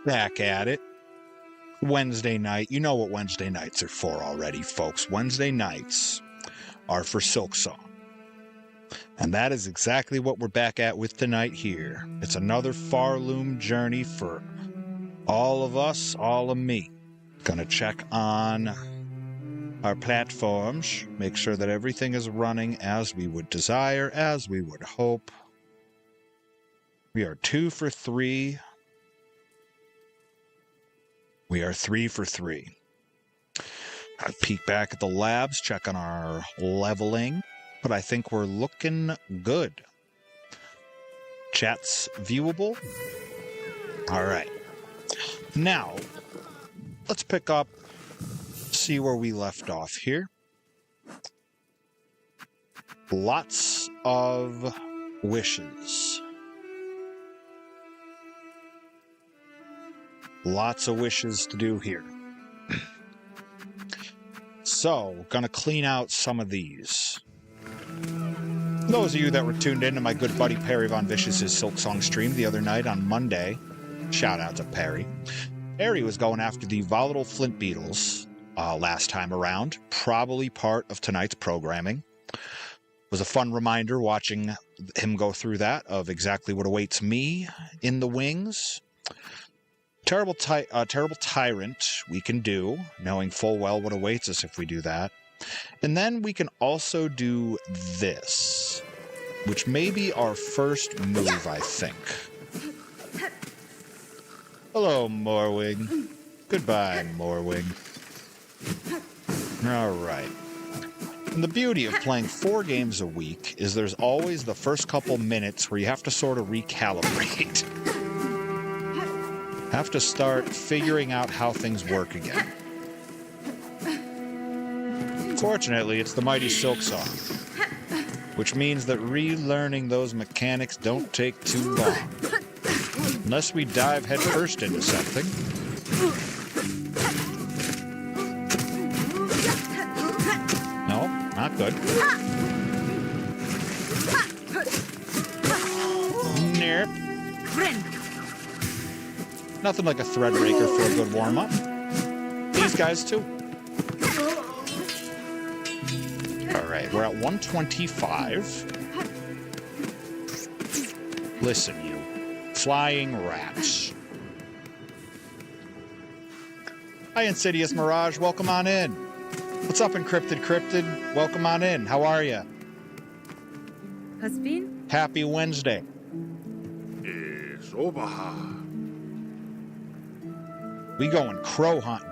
Back at it. Wednesday night. You know what Wednesday nights are for already, folks. Wednesday nights are for Silksong. And that is exactly what we're back at with tonight here. It's another Pharloom journey for all of us, all of me. Gonna check on our platforms, make sure that everything is running as we would desire, as we would hope. We are 2 for 3. We are 3 for 3. I peek back at the labs, check on our leveling, but I think we're looking good. Chat's viewable. All right. Now, let's pick up, see where we left off here. Lots of wishes. Lots of wishes to do here. So, gonna clean out some of these. Those of you that were tuned in to my good buddy Perry Von Vicious's Silksong stream the other night on Monday, shout out to Perry. Perry was going after the volatile flint beetles last time around, probably part of tonight's programming. It was a fun reminder watching him go through that of exactly what awaits me in the wings. Terrible tyrant we can do, knowing full well what awaits us if we do that. And then we can also do this, which may be our first move, I think. Hello, Morwing. Goodbye, Morwing. All right. And the beauty of playing 4 games a week is there's always the first couple minutes where you have to sort of recalibrate. Have to start figuring out how things work again. Fortunately, it's the mighty Silksong, which means that relearning those mechanics don't take too long. Unless we dive headfirst into something. No, not good. Nope. Nothing like a Threadbreaker for a good warm-up. These guys, too. Alright, we're at 125. Listen, you. Flying rats. Hi, Insidious Mirage. Welcome on in. What's up, Encrypted Cryptid? Welcome on in. How are you? Husband? Happy Wednesday. We going crow hunting.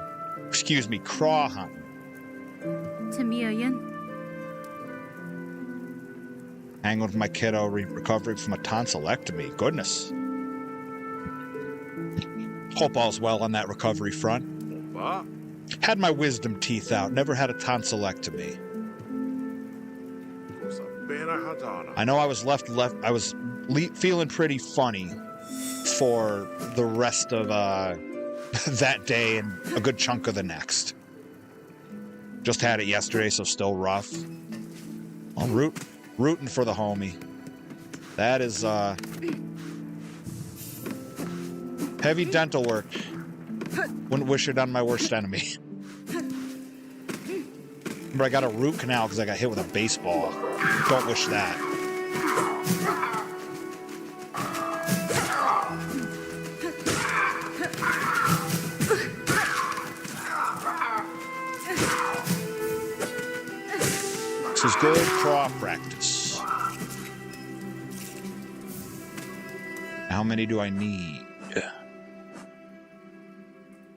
Excuse me, craw hunting. Tamiya. Hanging with my kiddo, recovering from a tonsillectomy. Goodness. Hope all's well on that recovery front. Had my wisdom teeth out. Never had a tonsillectomy. I know I was feeling pretty funny for the rest of that day and a good chunk of the next. Just had it yesterday, so still rough. I'm rooting for the homie. That is heavy dental work. Wouldn't wish it on my worst enemy. Remember, I got a root canal because I got hit with a baseball. Don't wish that. This is good craw practice. How many do I need?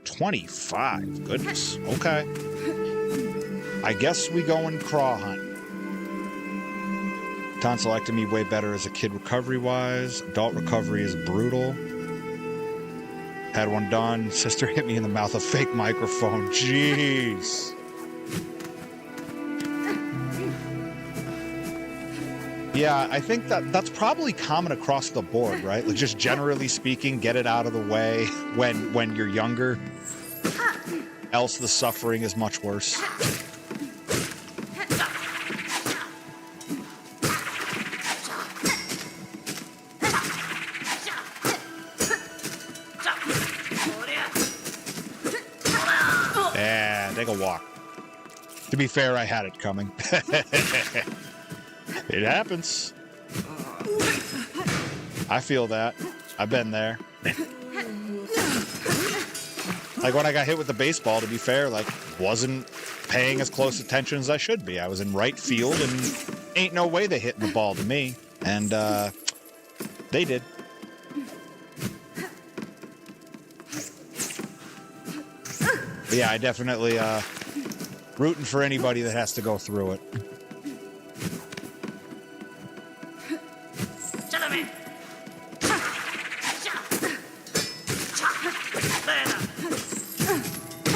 25. Goodness. Okay. I guess we go and craw hunt. Tonsillectomy way better as a kid recovery-wise. Adult recovery is brutal. Had one done. Sister hit me in the mouth with a fake microphone. Jeez. Yeah, I think that's probably common across the board, right? Like, just generally speaking, get it out of the way when you're younger. Else the suffering is much worse. take a walk. To be fair, I had it coming. It happens. I feel that. I've been there. Like when I got hit with the baseball, to be fair, like wasn't paying as close attention as I should be. I was in right field and ain't no way they hit the ball to me. And they did. But yeah, I definitely rooting for anybody that has to go through it.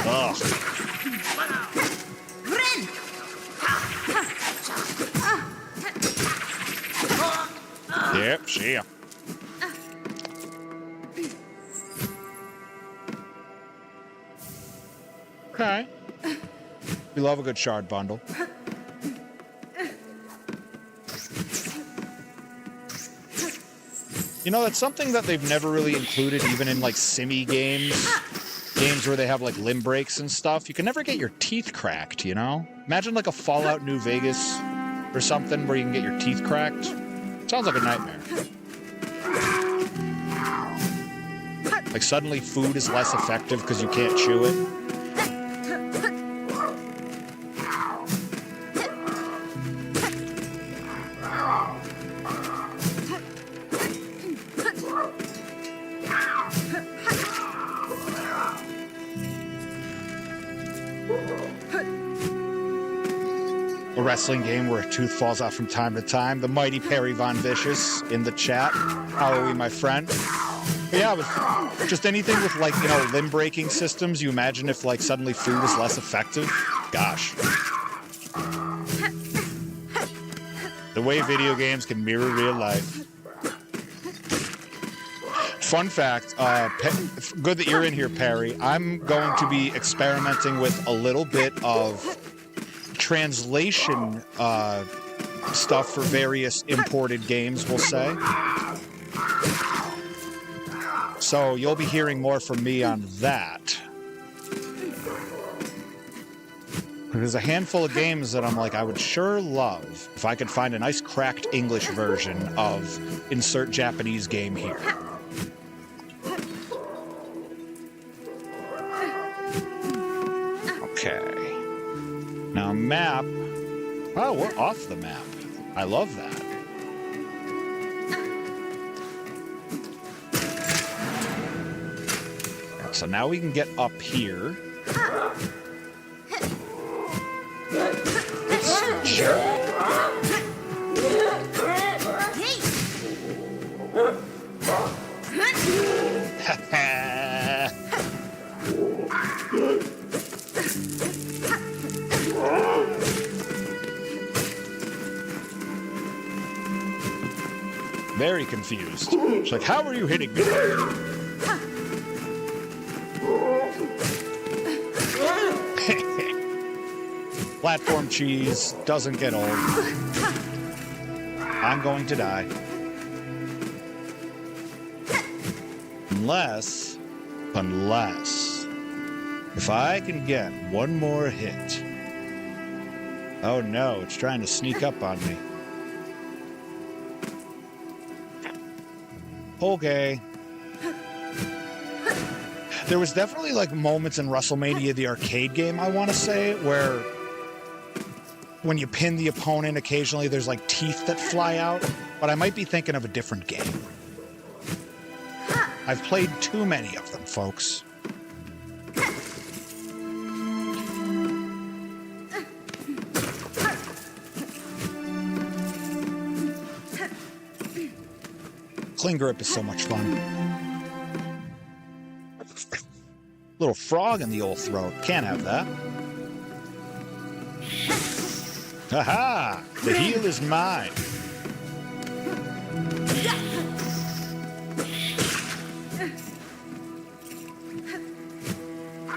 Ugh. Yep, see ya. Okay. We love a good shard bundle. You know, that's something that they've never really included even in like simmy games. Games where they have like limb breaks and stuff. You can never get your teeth cracked, you know? Imagine like a Fallout New Vegas or something where you can get your teeth cracked. Sounds like a nightmare. Like suddenly food is less effective because you can't chew it. A wrestling game where a tooth falls out from time to time. The mighty Perry Von Vicious in the chat. How are we, my friend? But yeah, with just anything with like, you know, limb breaking systems, you imagine if like suddenly food was less effective. Gosh. The way video games can mirror real life. Fun fact, good that you're in here, Perry. I'm going to be experimenting with a little bit of translation stuff for various imported games, we'll say. So you'll be hearing more from me on that. There's a handful of games that I'm like, I would sure love if I could find a nice cracked English version of insert Japanese game here. Okay. Now map. Oh, we're off the map. I love that. So now we can get up here. Very confused. She's like, how are you hitting me? Platform cheese doesn't get old. I'm going to die. Unless, if I can get one more hit. Oh no, it's trying to sneak up on me. Okay. There was definitely like moments in WrestleMania, the arcade game, I want to say, where when you pin the opponent, occasionally there's like teeth that fly out, but I might be thinking of a different game. I've played too many of them, folks. Cling grip is so much fun. Little frog in the old throat. Can't have that. Aha! The heel is mine.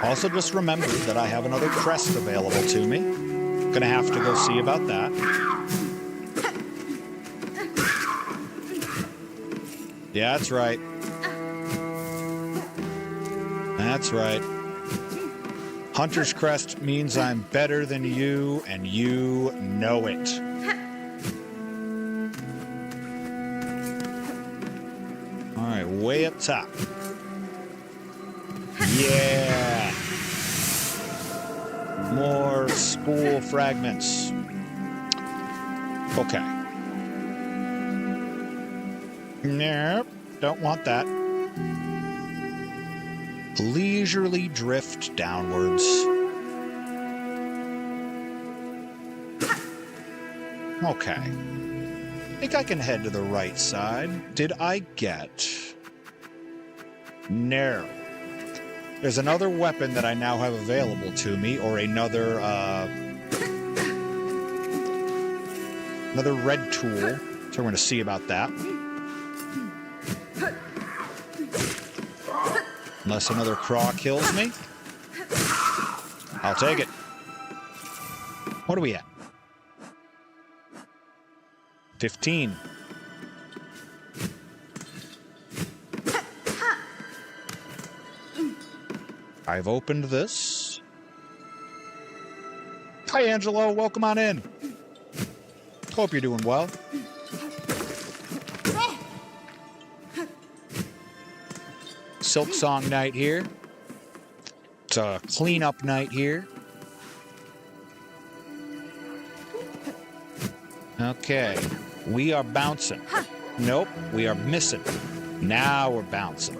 Also just remembered that I have another crest available to me. Gonna have to go see about that. Yeah, that's right. That's right. Hunter's Crest means I'm better than you, and you know it. All right, way up top. Yeah. More spool fragments. Okay. Nope, don't want that. Leisurely drift downwards. Okay. I think I can head to the right side. Did I get... No. There's another weapon that I now have available to me, or another red tool. So we're going to see about that. Unless another craw kills me. I'll take it. What are we at? 15. I've opened this. Hi, Angelo. Welcome on in. Hope you're doing well. Silksong night here. It's a cleanup night here. Okay. We are bouncing. Nope, we are missing. Now we're bouncing.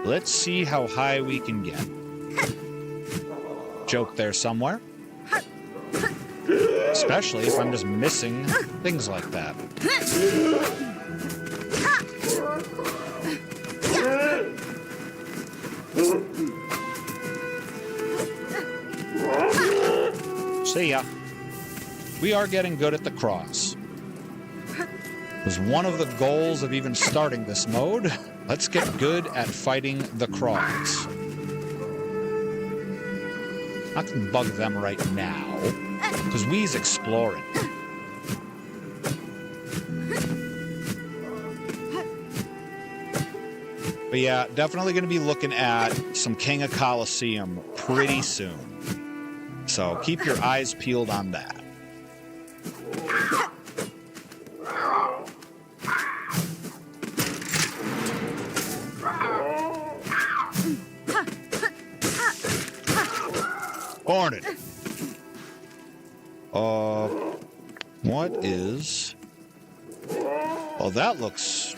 Let's see how high we can get. Joke there somewhere. Especially if I'm just missing things like that. See ya. We are getting good at the cross. It was one of the goals of even starting this mode. Let's get good at fighting the cross. I can bug them right now, because we's exploring. But yeah, definitely going to be looking at some King of Colosseum pretty soon. So keep your eyes peeled on that. Hornet. What is... Oh, that looks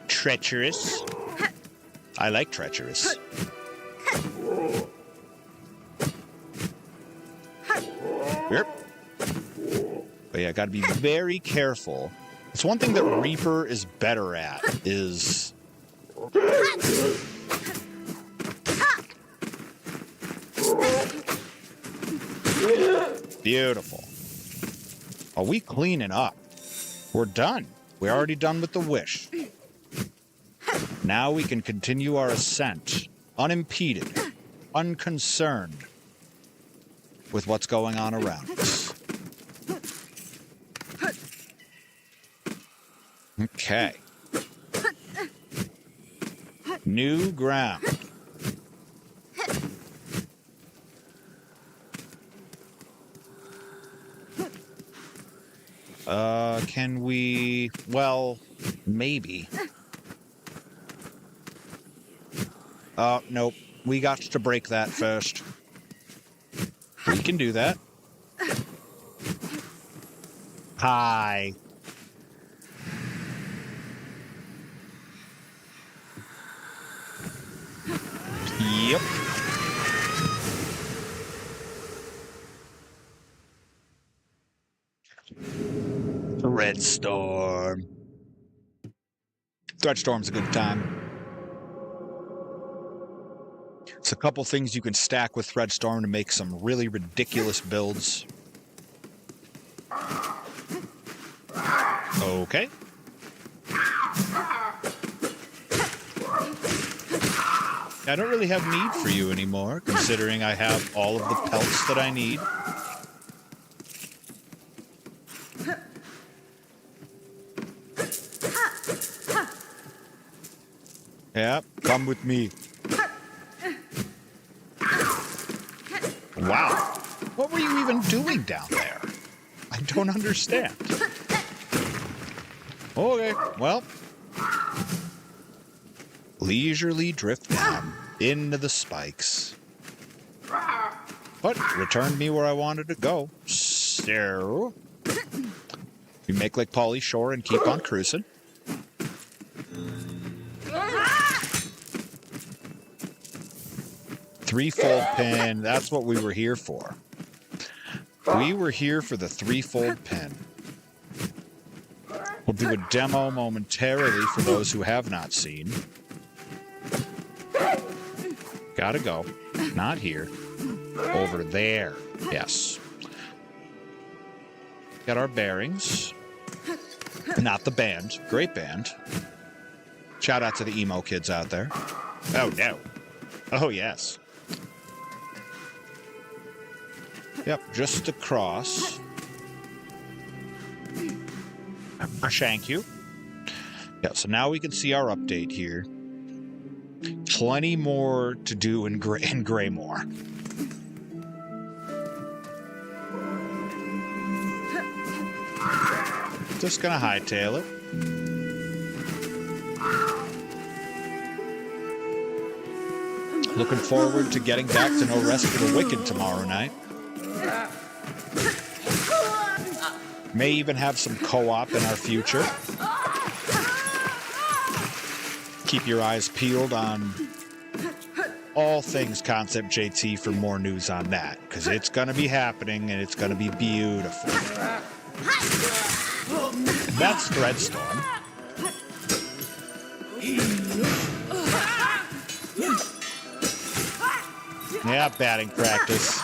treacherous. I like treacherous. Yep. But yeah, gotta be very careful. It's one thing that Reaper is better at, is... Beautiful. Are we cleaning up? We're done. We're already done with the wish. Now we can continue our ascent, unimpeded, unconcerned with what's going on around us. Okay. New ground. Can we... Well, maybe. Nope. We got to break that first. We can do that. Hi. Yep. Red Storm. Threadstorm's a good time. It's a couple things you can stack with Threadstorm to make some really ridiculous builds. Okay. I don't really have need for you anymore, considering I have all of the pelts that I need. Yep, come with me. Wow. What were you even doing down there? I don't understand. Okay, well. Leisurely drift down into the spikes. But returned me where I wanted to go. So we make like Pauly Shore and keep on cruising. Threefold pin, that's what we were here for. We were here for the threefold pin. We'll do a demo momentarily for those who have not seen. Gotta go. Not here. Over there. Yes. Got our bearings. Not the band. Great band. Shout out to the emo kids out there. Oh, no. Oh, yes. Yep, just across. Thank you. Yeah, so now we can see our update here. Plenty more to do in Greymore. Just gonna hightail it. Looking forward to getting back to No Rest for the Wicked tomorrow night. May even have some co-op in our future. Keep your eyes peeled on all things Concept JT for more news on that, because it's going to be happening and it's going to be beautiful. That's Threadstorm. Yeah, batting practice.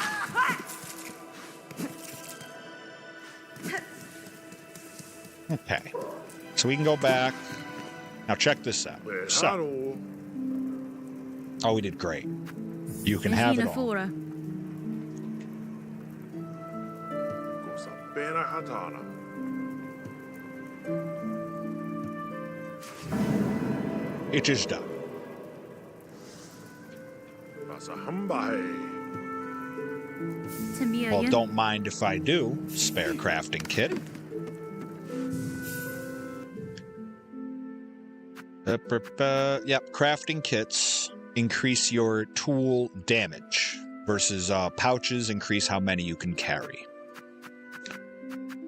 Okay, so we can go back. Now check this out. So, oh, we did great. You can have it all. It is done. Well, don't mind if I do. Spare crafting kit. Yep, crafting kits increase your tool damage versus pouches increase how many you can carry.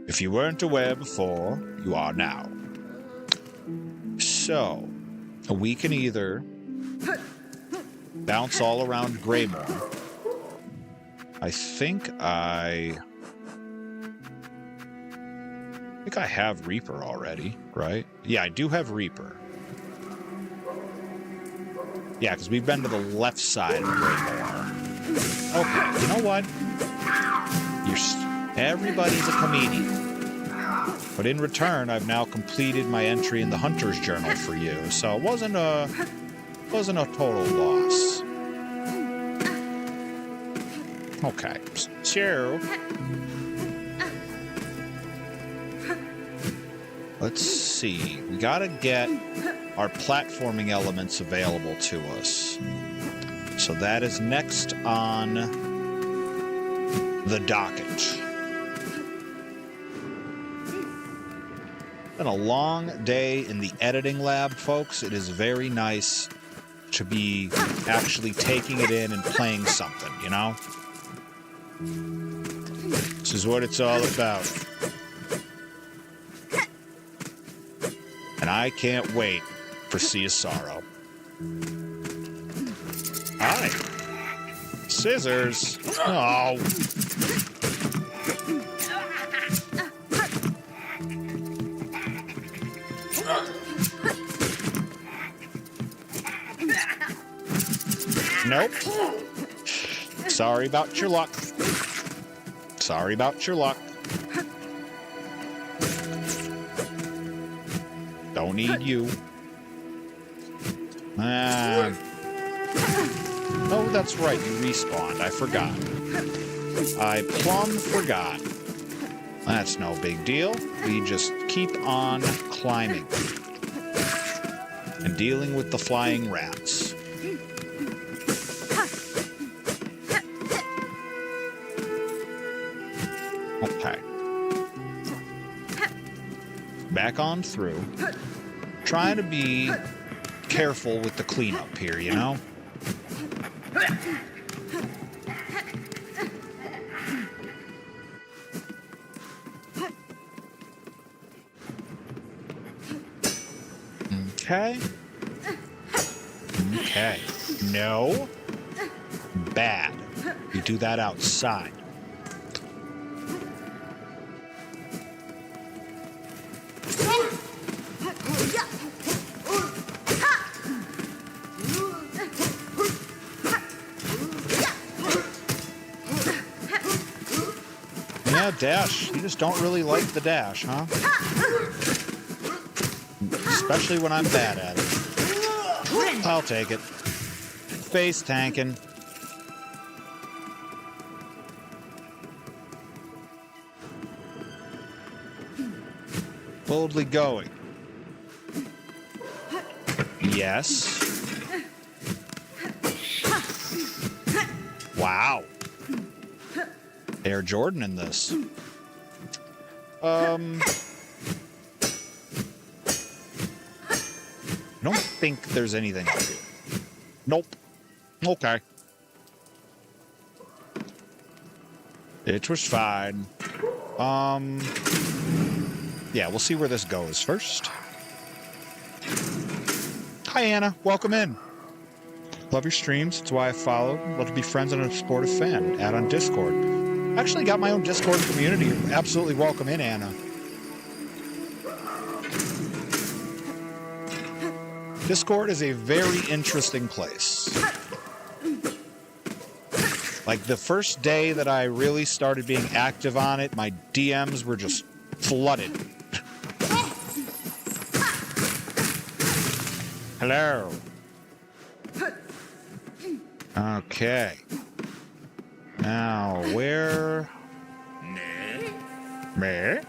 If you weren't aware before, you are now. So, we can either bounce all around Greymore. I think I have Reaper already, right? Yeah, I do have Reaper. Yeah, because we've been to the left side of Greymore. Okay, you know what? Everybody's a comedian. But in return, I've now completed my entry in the Hunter's Journal for you, so it wasn't a total loss. Okay, so let's see. We gotta get our platforming elements available to us. So that is next on the docket. Been a long day in the editing lab, folks. It is very nice to be actually taking it in and playing something, you know? This is what it's all about. And I can't wait for Sea of Sorrow. Hi. Scissors. Oh. Nope. Sorry about your luck. Sorry about your luck. Don't need you. Oh, that's right. You respawned. I forgot. I plumb forgot. That's no big deal. We just keep on climbing. and dealing with the flying rats. Okay. Back on through. Trying to be careful with the cleanup here, you know? Okay. Okay. No. Bad. You do that outside. Yeah, dash. You just don't really like the dash, huh? Especially when I'm bad at it. I'll take it. Face tanking. Boldly going. Yes. Wow. Air Jordan in this. I don't think there's anything up here. Nope. Okay. It was fine. Yeah, we'll see where this goes first. Hi, Anna. Welcome in. Love your streams. That's why I followed. Love to be friends and a supportive fan. Add on Discord. I actually got my own Discord community. You're absolutely welcome in, Anna. Discord is a very interesting place. Like, the first day that I really started being active on it, my DMs were just flooded. Hello. Okay. Now, where... Me?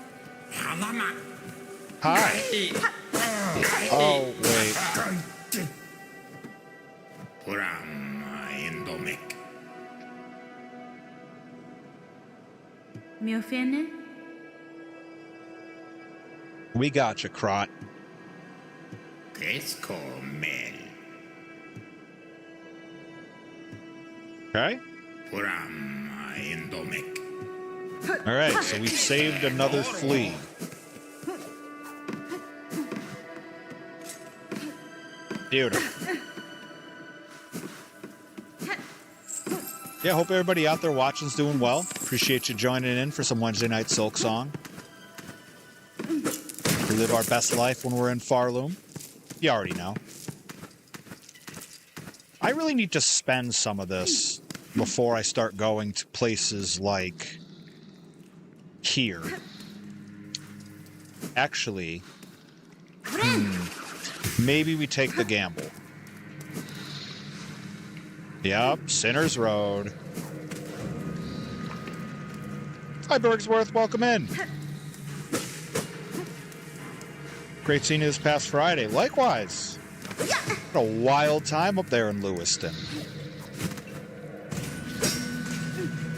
Hi. Oh, wait. Miofene? We got you, Crot. Okay. Alright, so we've saved another flea. Beautiful. Yeah, hope everybody out there watching's doing well. Appreciate you joining in for some Wednesday night Silksong. We live our best life when we're in Pharloom. You already know. I really need to spend some of this before I start going to places like here. Actually, maybe we take the gamble. Yep, Sinner's Road. Hi, Bergsworth. Welcome in. Great seeing you this past Friday. Likewise. What a wild time up there in Lewiston.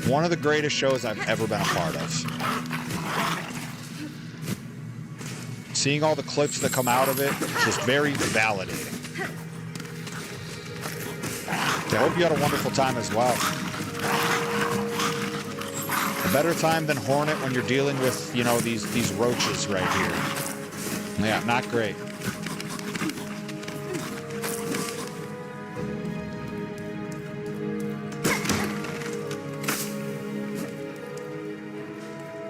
One of the greatest shows I've ever been a part of. Seeing all the clips that come out of it, just very validating. I hope you had a wonderful time as well. A better time than Hornet when you're dealing with, you know, these roaches right here. Yeah, not great.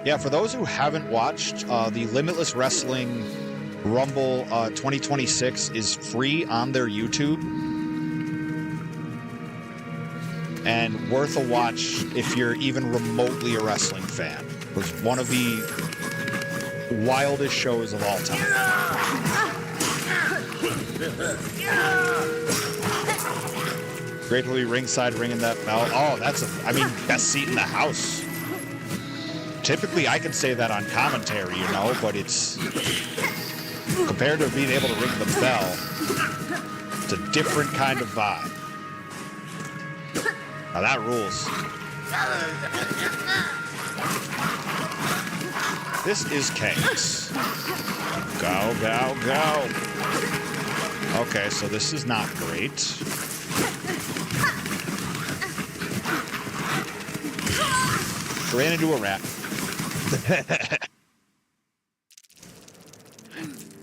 Yeah, for those who haven't watched, the Limitless Wrestling Rumble 2026 is free on their YouTube. And worth a watch if you're even remotely a wrestling fan. It was one of the wildest shows of all time. Gratefully ringside ringing that bell. Oh, that's best seat in the house. Typically, I can say that on commentary, you know, but it's Compared to being able to ring the bell, it's a different kind of vibe. Now that rules. This is chaos. Go, go, go. Okay, so this is not great. Ran into a rat.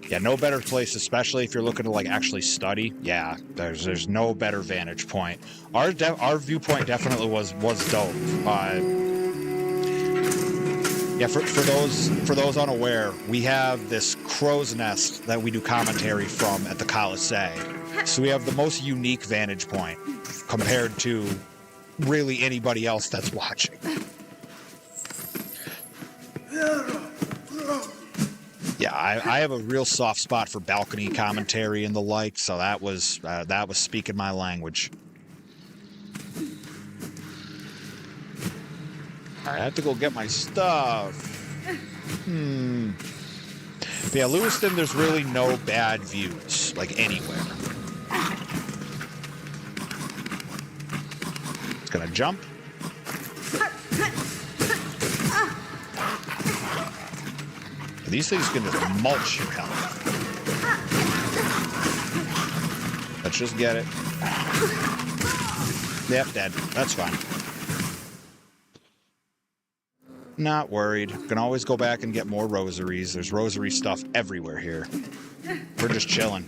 Yeah, no better place, especially if you're looking to like actually study. Yeah, there's no better vantage point. Our viewpoint definitely was dope. Yeah, for those unaware, we have this crow's nest that we do commentary from at the Colisee. So we have the most unique vantage point compared to really anybody else that's watching. Yeah, I have a real soft spot for balcony commentary and the like, so that was speaking my language. I have to go get my stuff. But yeah, Lewiston, there's really no bad views, like anywhere. It's gonna jump. These things can just mulch your health. Let's just get it. Yep, dead. That's fine. Not worried. Can always go back and get more rosaries. There's rosary stuff everywhere here. We're just chilling.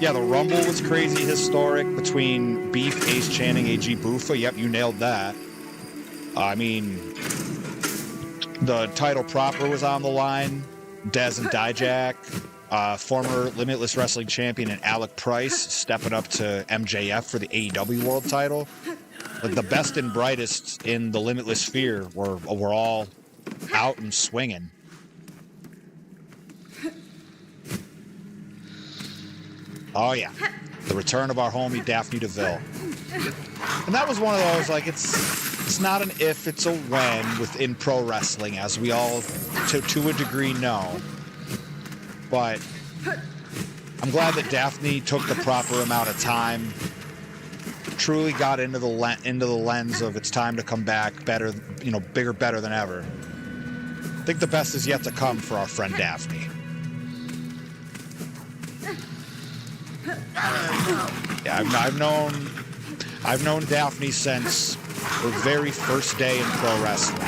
Yeah, the Rumble was crazy historic between Beef, Ace Channing, AG Buffa. Yep, you nailed that. I mean, the title proper was on the line. Dez and Dijak, former Limitless Wrestling Champion, and Alec Price stepping up to MJF for the AEW World Title. Like the best and brightest in the Limitless sphere were all out and swinging. Oh yeah, the return of our homie Daphne DeVille, and that was one of those like it's not an if, it's a when within pro wrestling, as we all to a degree know. But I'm glad that Daphne took the proper amount of time, truly got into the lens of it's time to come back better, bigger, better than ever. I think the best is yet to come for our friend Daphne. Yeah, I've known Daphne since her very first day in pro wrestling.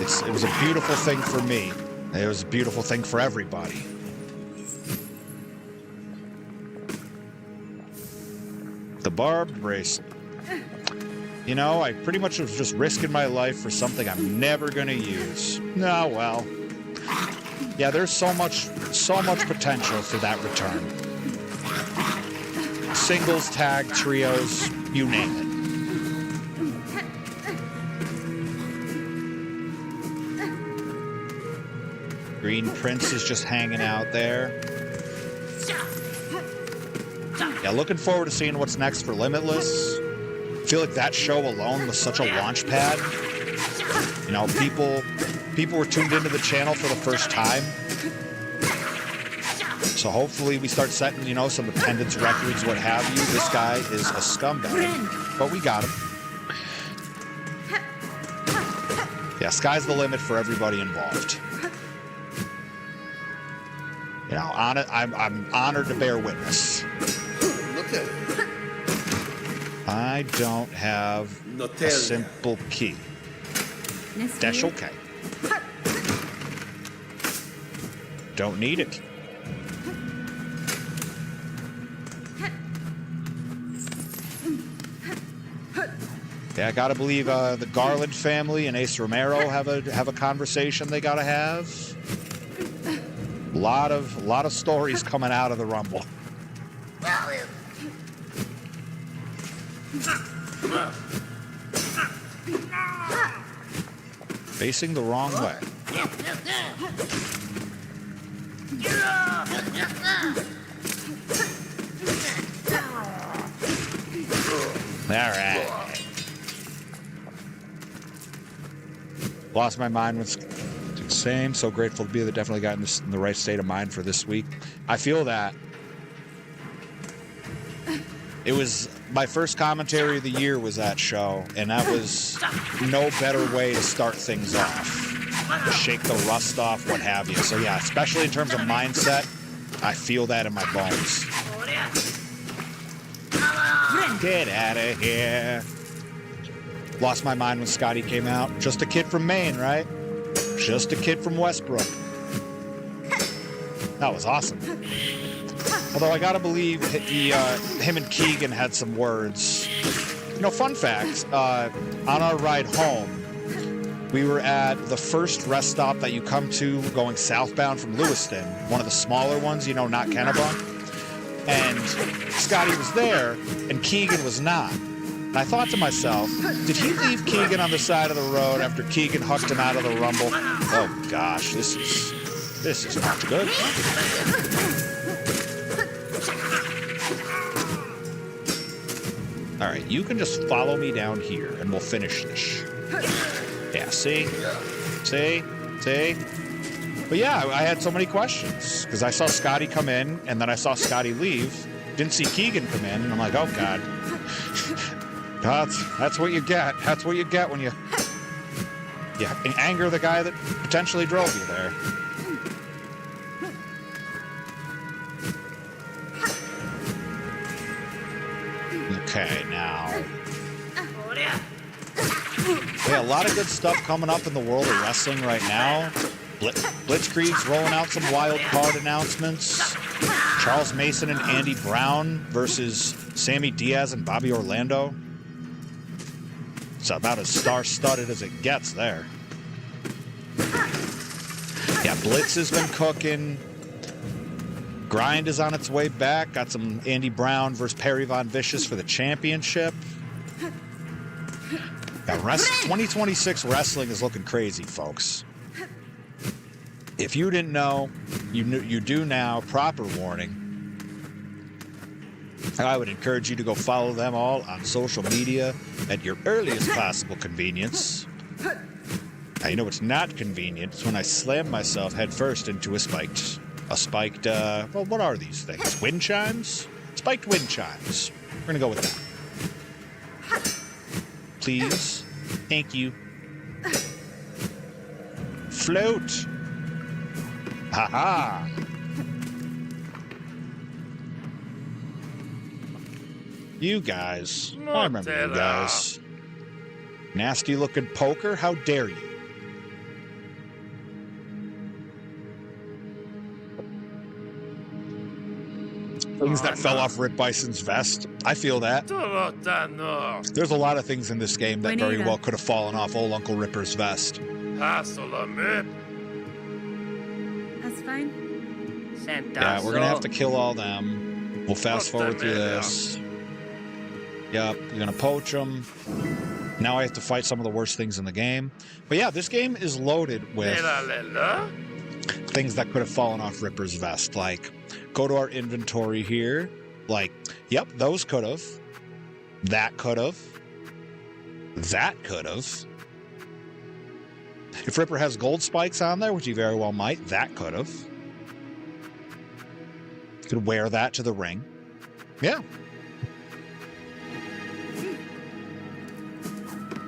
It was a beautiful thing for me. It was a beautiful thing for everybody. The barbed bracelet. I pretty much was just risking my life for something I'm never gonna use. Oh well. Yeah, there's so much potential for that return. Singles, tag, trios, you name it. Green Prince is just hanging out there. Yeah, looking forward to seeing what's next for Limitless. I feel like that show alone was such a launch pad. People were tuned into the channel for the first time. So hopefully we start setting, some attendance records, what have you. This guy is a scumbag, but we got him. Yeah, sky's the limit for everybody involved. I'm honored to bear witness. I don't have a simple key. That's okay. Don't need it. Yeah, I gotta believe the Garland family and Ace Romero have a conversation they gotta have. A lot of stories coming out of the Rumble. Facing the wrong way. All right. Lost my mind when Same. So grateful to be there. Definitely got in the right state of mind for this week. I feel that. It was my first commentary of the year was that show, and that was no better way to start things off. Shake the rust off, what have you. So yeah, especially in terms of mindset, I feel that in my bones. Get out of here. Lost my mind when Scotty came out. Just a kid from Maine, right? Just a kid from Westbrook. That was awesome. Although I gotta believe him and Keegan had some words. You know, fun fact, on our ride home, we were at the first rest stop that you come to going southbound from Lewiston, one of the smaller ones, you know, not Kennebunk. And Scotty was there, and Keegan was not. And I thought to myself, did he leave Keegan on the side of the road after Keegan hucked him out of the rumble? Oh gosh, this is not good. All right, you can just follow me down here, and we'll finish this. Yeah, see? But yeah, I had so many questions because I saw Scotty come in and then I saw Scotty leave. Didn't see Keegan come in, and I'm like, oh God. That's what you get. That's what you get when you anger the guy that potentially drove you there. Okay, now. Yeah, a lot of good stuff coming up in the world of wrestling right now. Blitzkrieg's rolling out some wild card announcements. Charles Mason and Andy Brown versus Sammy Diaz and Bobby Orlando. It's about as star-studded as it gets there. Yeah, Blitz has been cooking. Grind is on its way back. Got some Andy Brown versus Perry Von Vicious for the championship. Yeah, 2026 wrestling is looking crazy, folks. If you didn't know, you do now. Proper warning. I would encourage you to go follow them all on social media at your earliest possible convenience. Now, you know what's not convenient? It's when I slam myself headfirst into a spiked, well, what are these things? Wind chimes? Spiked wind chimes. We're gonna go with that. Please. Thank you. Float. Ha-ha. You guys. I remember you guys. Nasty looking poker. How dare you? Things that fell off Rip Bison's vest. I feel that. There's a lot of things in this game that very well could have fallen off old Uncle Ripper's vest. That's fine. Yeah, we're gonna have to kill all them. We'll fast forward through this. Yep, you're gonna poach them. Now I have to fight some of the worst things in the game. But yeah, this game is loaded with things that could have fallen off Ripper's vest. Like, go to our inventory here. Like, yep, those could have. That could have. That could have. If Ripper has gold spikes on there, which he very well might, that could have. Could wear that to the ring. Yeah.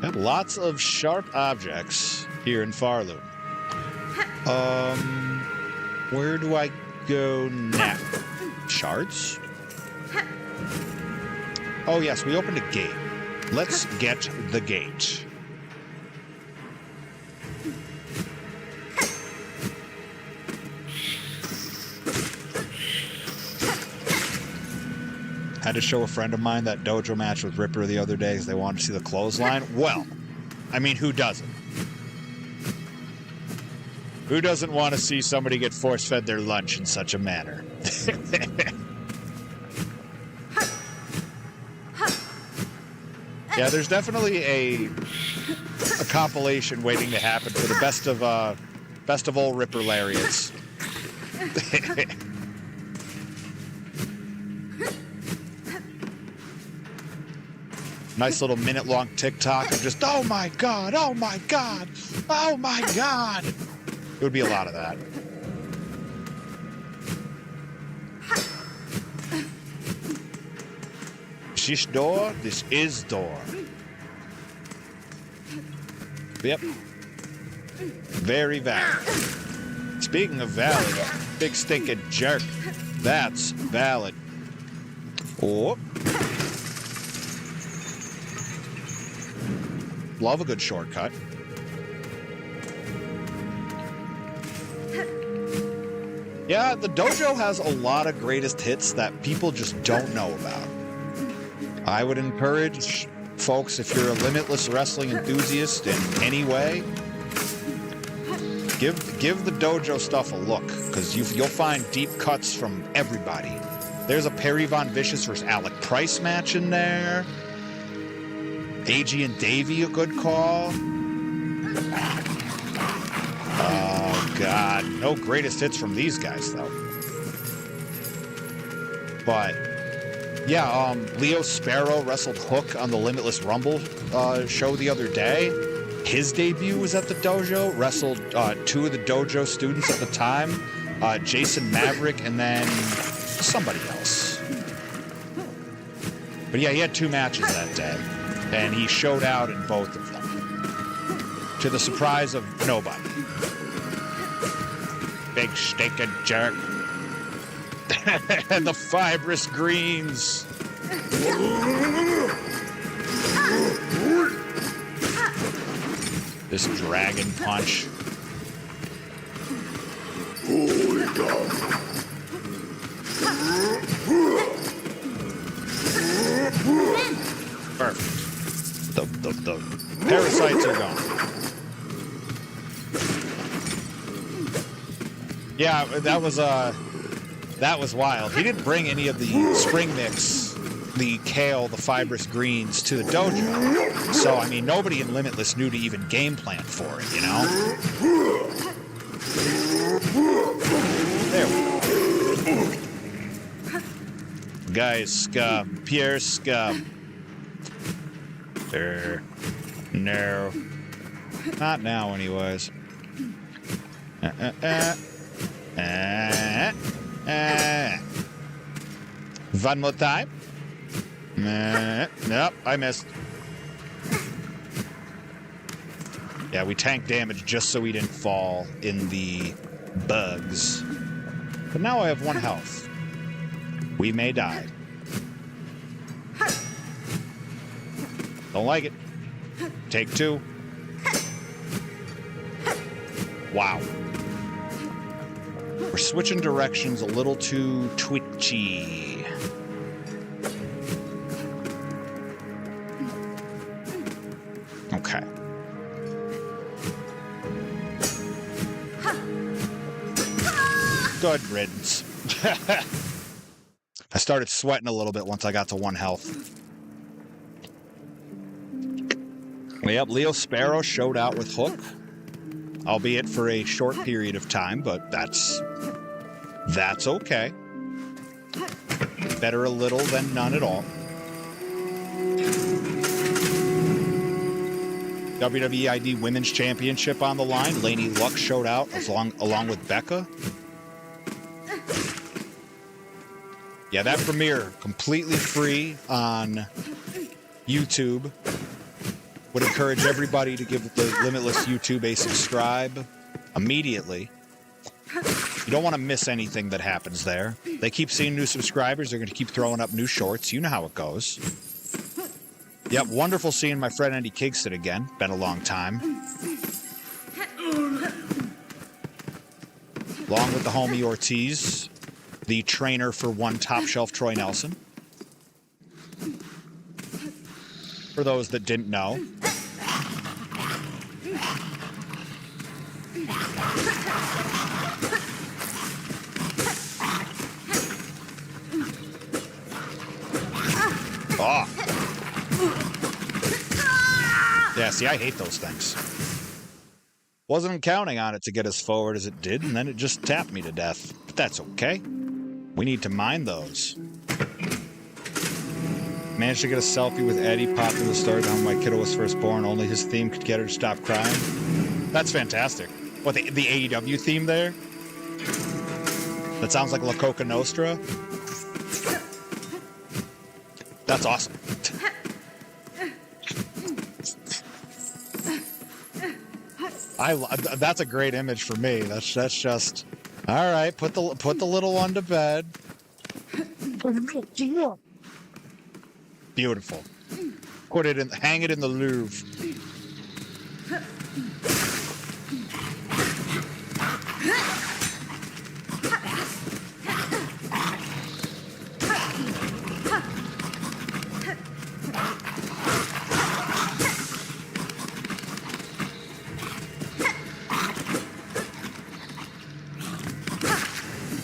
Got lots of sharp objects here in Pharloom. Where do I go now? Shards? Oh yes, we opened a gate. Let's get the gate. Had to show a friend of mine that dojo match with Ripper the other day because they wanted to see the clothesline. Well, I mean, who doesn't? Who doesn't want to see somebody get force-fed their lunch in such a manner? Yeah, there's definitely a compilation waiting to happen for the best of old Ripper lariats. Nice little minute-long TikTok of just, oh my God, oh my God, oh my God. It would be a lot of that. This door, this is door. Yep. Very valid. Speaking of valid, big stinking jerk. That's valid. Oh. Love a good shortcut. Yeah, the dojo has a lot of greatest hits that people just don't know about. I would encourage folks, if you're a Limitless Wrestling enthusiast in any way, give the dojo stuff a look, because you'll find deep cuts from everybody. There's a Perry Von Vicious versus Alec Price match in there. AG and Davey, a good call. Oh, God. No greatest hits from these guys, though. But, yeah, Leo Sparrow wrestled Hook on the Limitless Rumble show the other day. His debut was at the dojo, wrestled two of the dojo students at the time, Jason Maverick and then somebody else. But yeah, he had 2 matches that day, and he showed out in both of them, to the surprise of nobody. Big stinking jerk. And the fibrous greens. This dragon punch. Perfect. The parasites are gone. Yeah, that was wild. He didn't bring any of the spring mix, the kale, the fibrous greens to the dojo. So, I mean, nobody in Limitless knew to even game plan for it, you know? There we go. Guys, scum. Pure scum. No. Not now, anyways. One more time. Nope, I missed. Yeah, we tanked damage just so we didn't fall in the bugs. But now I have 1 health. We may die. Don't like it. Take 2. Wow. We're switching directions a little too twitchy. Okay. Good riddance. I started sweating a little bit once I got to 1 health. Yep, Leo Sparrow showed out with Hook. Albeit for a short period of time, but that's okay. Better a little than none at all. WWE ID Women's Championship on the line. Lainey Luck showed out along with Becca. Yeah, that premiere completely free on YouTube. Would encourage everybody to give the Limitless YouTube a subscribe immediately. You don't want to miss anything that happens there. They keep seeing new subscribers. They're going to keep throwing up new shorts. You know how it goes. Yep, wonderful seeing my friend Andy Kingston again. Been a long time. Along with the homie Ortiz, the trainer for one Top Shelf Troy Nelson. For those that didn't know. Oh. Yeah, see, I hate those things. Wasn't counting on it to get as forward as it did, and then it just tapped me to death. But that's okay. We need to mine those. Managed to get a selfie with Eddie, popped in the story down when my kiddo was first born. Only his theme could get her to stop crying. That's fantastic. What, the AEW theme there? That sounds like La Coca Nostra. That's awesome. That's a great image for me. That's just all right. Put the little one to bed. Beautiful. Hang it in the Louvre.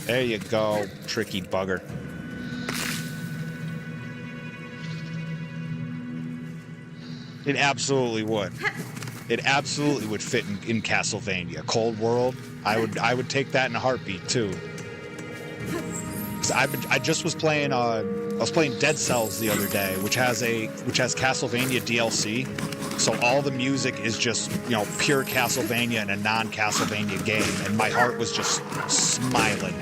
There you go, tricky bugger. It absolutely would. It absolutely would fit in Castlevania. Cold World. I would take that in a heartbeat too. 'Cause I just was playing I was playing Dead Cells the other day, which has Castlevania DLC. So all the music is just, you know, pure Castlevania in a non-Castlevania game, and my heart was just smiling.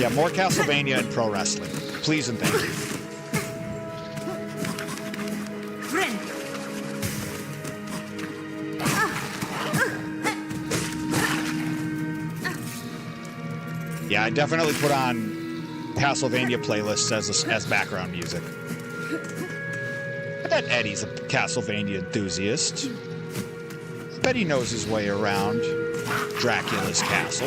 Yeah, more Castlevania and pro wrestling. Please and thank you. Yeah, I definitely put on Castlevania playlists as background music. I bet Eddie's a Castlevania enthusiast. I bet he knows his way around Dracula's castle.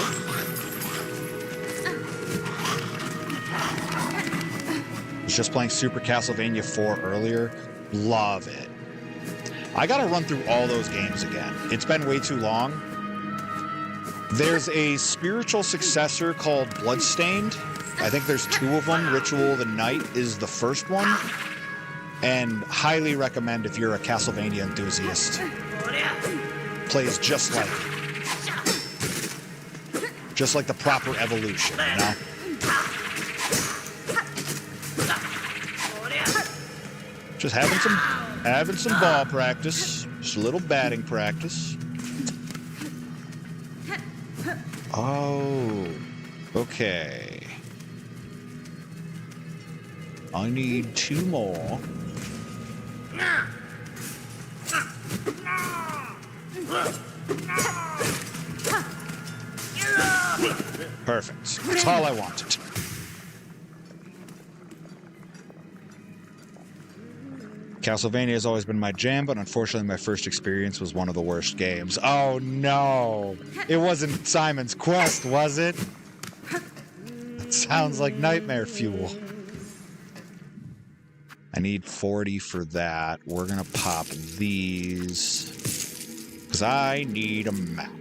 I was just playing Super Castlevania 4 earlier. Love it. I gotta run through all those games again. It's been way too long. There's a spiritual successor called Bloodstained. I think there's 2 of them. Ritual of the Night is the first one. And highly recommend if you're a Castlevania enthusiast. Plays just like the proper evolution, you know? Just having some ball practice. Just a little batting practice. Oh, okay. I need 2 more. Perfect. That's all I wanted. Castlevania has always been my jam, but unfortunately my first experience was one of the worst games. Oh no! It wasn't Simon's Quest, was it? It sounds like nightmare fuel. I need 40 for that. We're gonna pop these. Because I need a map.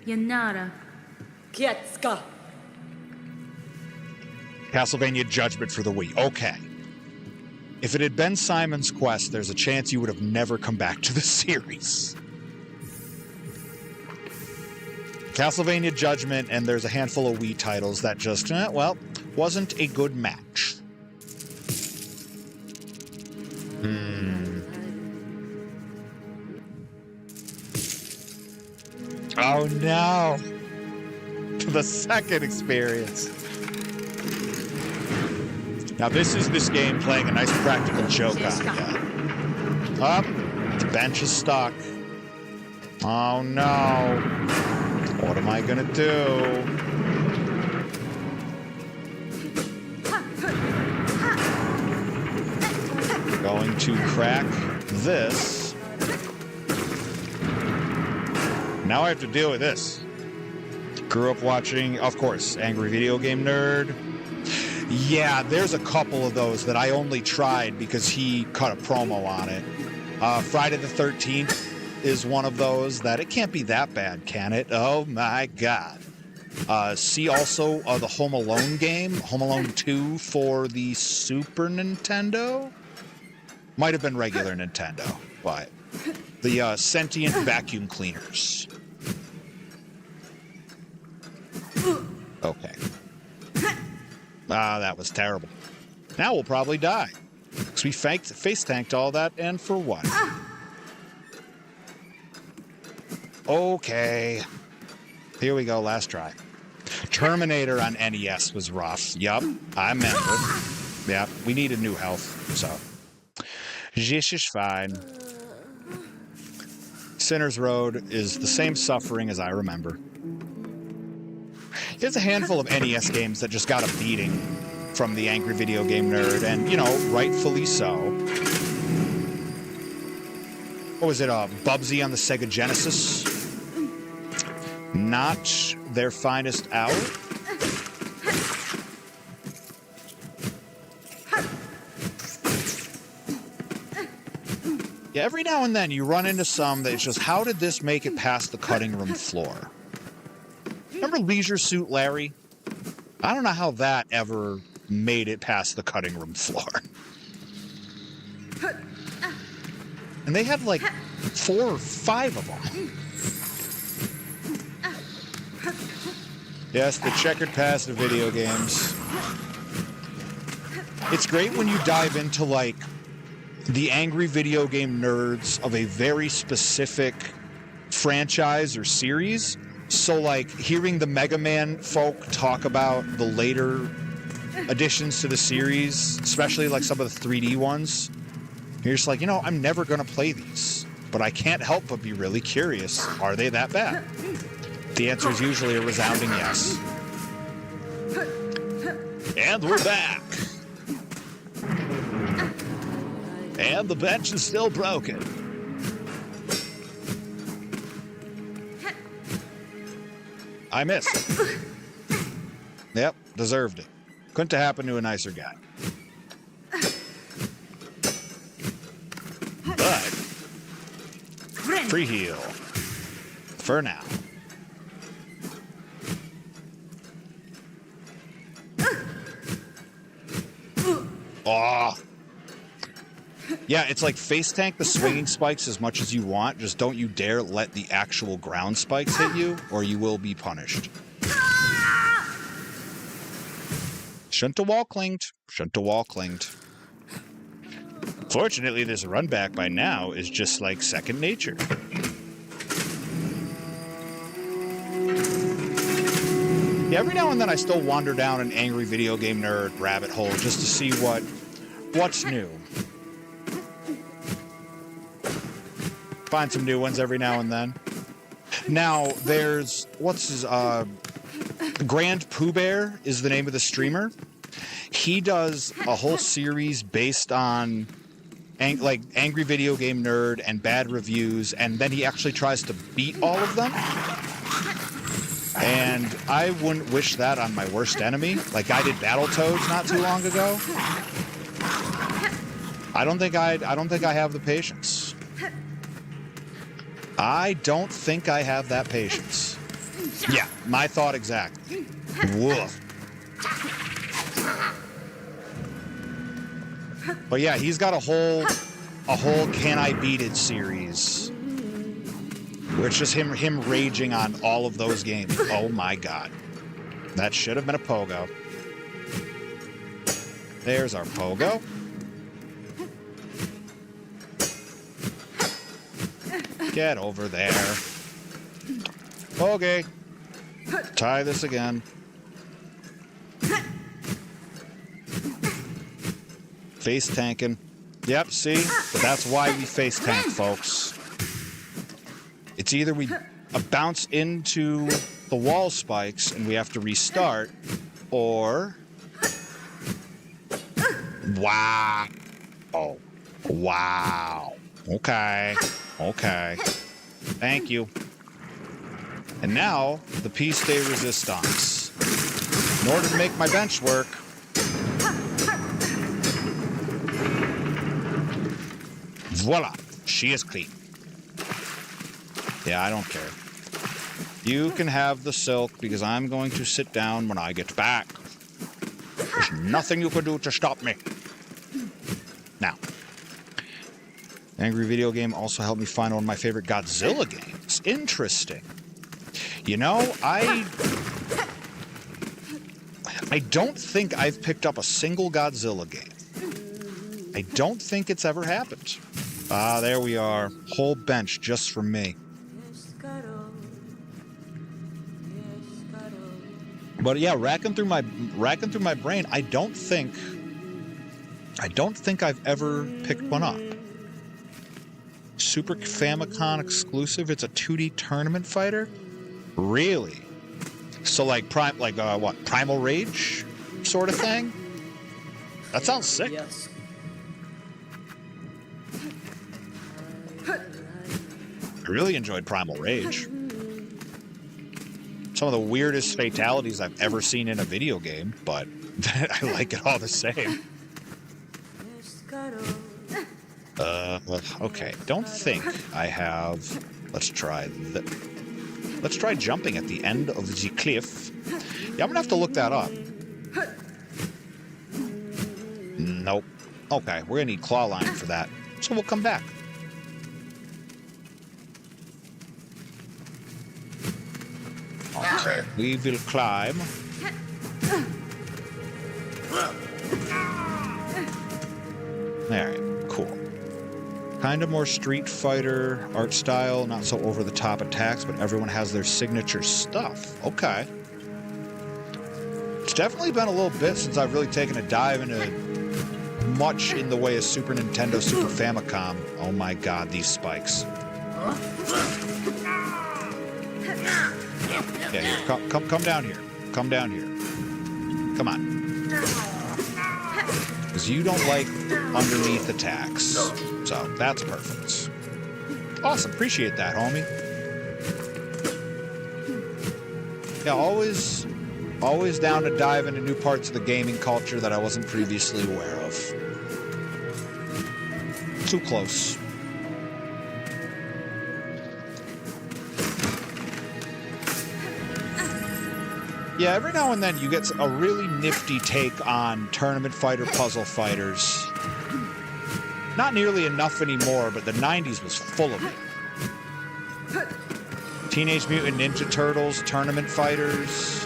Yanara. Kietska. Castlevania Judgment for the Wii. Okay. If it had been Simon's Quest, there's a chance you would have never come back to the series. Castlevania Judgment, and there's a handful of Wii titles that just, wasn't a good match. Oh no! The second experience. Now this is this game playing a nice practical joke on you. Up, the bench is stuck. Oh no! What am I gonna do? Going to crack this. Now I have to deal with this. Grew up watching, of course, Angry Video Game Nerd. Yeah, there's a couple of those that I only tried because he cut a promo on it. Friday the 13th is one of those that it can't be that bad, can it? Oh my God. See also the Home Alone game, Home Alone 2 for the Super Nintendo? Might have been regular Nintendo, but the sentient vacuum cleaners. Okay. That was terrible. Now we'll probably die. Because we face tanked all that, and for what? Okay. Here we go, last try. Terminator on NES was rough. Yup, I remember. Yep, we needed new health, so. This is fine. Sinner's Road is the same suffering as I remember. There's a handful of NES games that just got a beating from the angry video game nerd, and, you know, rightfully so. What was it, Bubsy on the Sega Genesis? Not their finest hour. Yeah, every now and then you run into some that's just, how did this make it past the cutting room floor? Remember Leisure Suit Larry? I don't know how that ever made it past the cutting room floor. And they had like 4 or 5 of them. Yes, the checkered past of video games. It's great when you dive into, like, the angry video game nerds of a very specific franchise or series. So, like, hearing the Mega Man folk talk about the later additions to the series, especially, like, some of the 3D ones, you're just like, you know, I'm never going to play these. But I can't help but be really curious. Are they that bad? The answer is usually a resounding yes. And we're back. And the bench is still broken. I missed. Yep, deserved it. Couldn't have happened to a nicer guy. But free heal. For now. Oh. Yeah, it's like face tank the swinging spikes as much as you want. Just don't you dare let the actual ground spikes hit you, or you will be punished. Shouldn't have wall clinged. Shouldn't have wall clinged. Fortunately, this run back by now is just like second nature. Yeah, every now and then I still wander down an angry video game nerd rabbit hole just to see what's new. Find some new ones every now and then. Now, there's, Grand Pooh Bear is the name of the streamer. He does a whole series based on angry video game nerd and bad reviews, and then he actually tries to beat all of them. And I wouldn't wish that on my worst enemy. Like I did Battletoads not too long ago. I don't think I have the patience. I don't think I have that patience. Yeah, my thought exactly. Woof. But yeah, he's got a whole Can I Beat It series. Where it's just him raging on all of those games. Oh my god. That should have been a pogo. There's our pogo. Get over there. Okay. Try this again. Face tanking. Yep, see? But that's why we face tank, folks. It's either we bounce into the wall spikes and we have to restart, or... Wow. Oh. Wow. Okay. Okay. Thank you. And now, the piece de resistance. In order to make my bench work... Voila! She is clean. Yeah, I don't care. You can have the silk, because I'm going to sit down when I get back. There's nothing you can do to stop me. Now, Angry Video Game also helped me find one of my favorite Godzilla games. Interesting. You know, I don't think I've picked up a single Godzilla game. I don't think it's ever happened. Ah, there we are. Whole bench just for me. But yeah, racking through my brain, I don't think I've ever picked one up. Super Famicom exclusive. It's a 2D tournament fighter. Really? So like what? Primal Rage sort of thing? That sounds sick. Yes. I really enjoyed Primal Rage. Some of the weirdest fatalities I've ever seen in a video game, but I like it all the same. Okay, don't think I have... Let's try jumping at the end of the cliff. Yeah, I'm gonna have to look that up. Nope. Okay, we're gonna need claw line for that, so we'll come back. Okay, we will climb. Alright, cool. Kind of more Street Fighter art style, not so over-the-top attacks, but everyone has their signature stuff. Okay. It's definitely been a little bit since I've really taken a dive into much in the way of Super Nintendo, Super Famicom. Oh my god, these spikes. Yeah, here, come down here. Come down here. Come on. Because you don't like underneath attacks. So, that's perfect. Awesome. Appreciate that, homie. Yeah, always down to dive into new parts of the gaming culture that I wasn't previously aware of. Too close. Yeah, every now and then you get a really nifty take on tournament fighter, puzzle fighters. Not nearly enough anymore, but the 90s was full of it. Teenage Mutant Ninja Turtles, tournament fighters.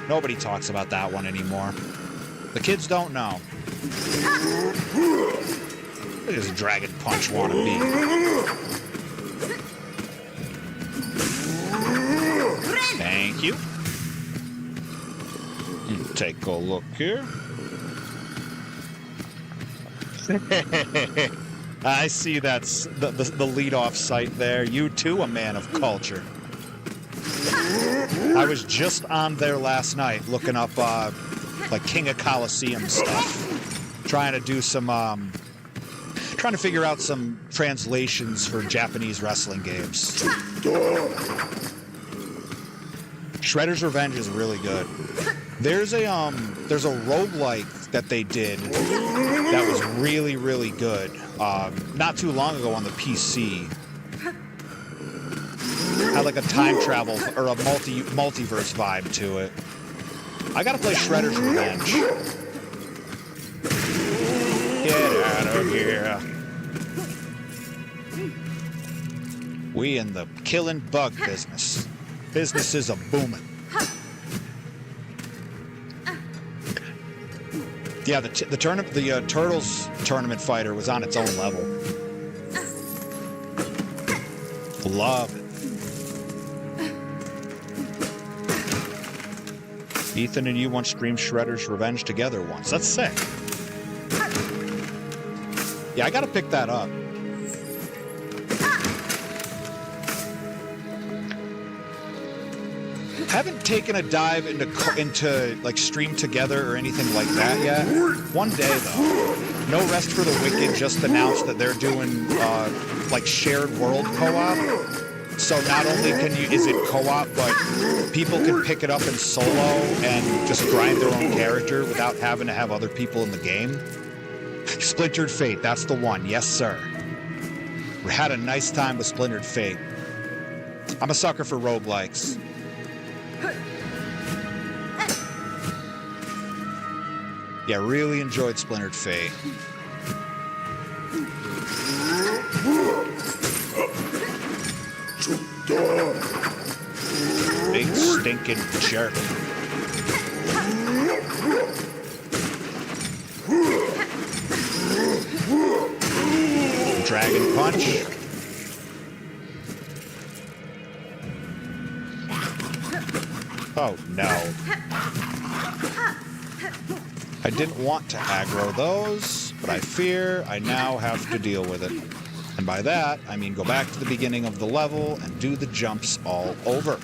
Nobody talks about that one anymore. The kids don't know. Look at this Dragon Punch wannabe. Thank you. Take a look here. I see that's the lead-off site there. You too, a man of culture. I was just on there last night looking up like King of Colosseum stuff. Trying to do some trying to figure out some translations for Japanese wrestling games. Shredder's Revenge is really good. There's a roguelike that they did that was really, really good. Not too long ago on the PC. Had like a time travel or a multiverse vibe to it. I gotta play Shredder's Revenge. Get out of here. We in the killing bug business. Business is a booming. Yeah, the Turtles tournament fighter was on its own level. Love it. Ethan and you once streamed Shredder's Revenge together once. That's sick. Yeah, I gotta pick that up. Haven't taken a dive into like Stream Together or anything like that yet. One day though. No Rest for the Wicked just announced that they're doing like shared world co-op. So not only is it co-op, but people can pick it up in solo and just grind their own character without having to have other people in the game. Splintered Fate, that's the one. Yes, sir. We had a nice time with Splintered Fate. I'm a sucker for roguelikes. Yeah, really enjoyed Splintered Fate. Big stinking jerk. Dragon Punch. Oh, no. I didn't want to aggro those, but I fear I now have to deal with it. And by that, I mean go back to the beginning of the level and do the jumps all over.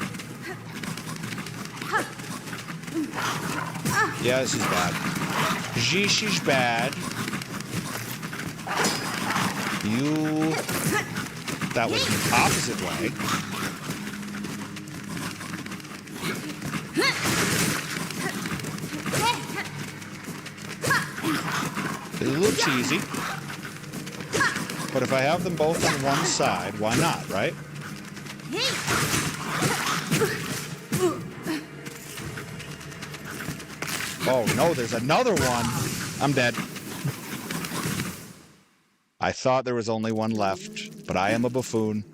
Yeah, this is bad. This is bad. You... That was the opposite way. It looks easy. But if I have them both on one side, why not, right? Oh, no, there's another one. I'm dead. I thought there was only one left, but I am a buffoon.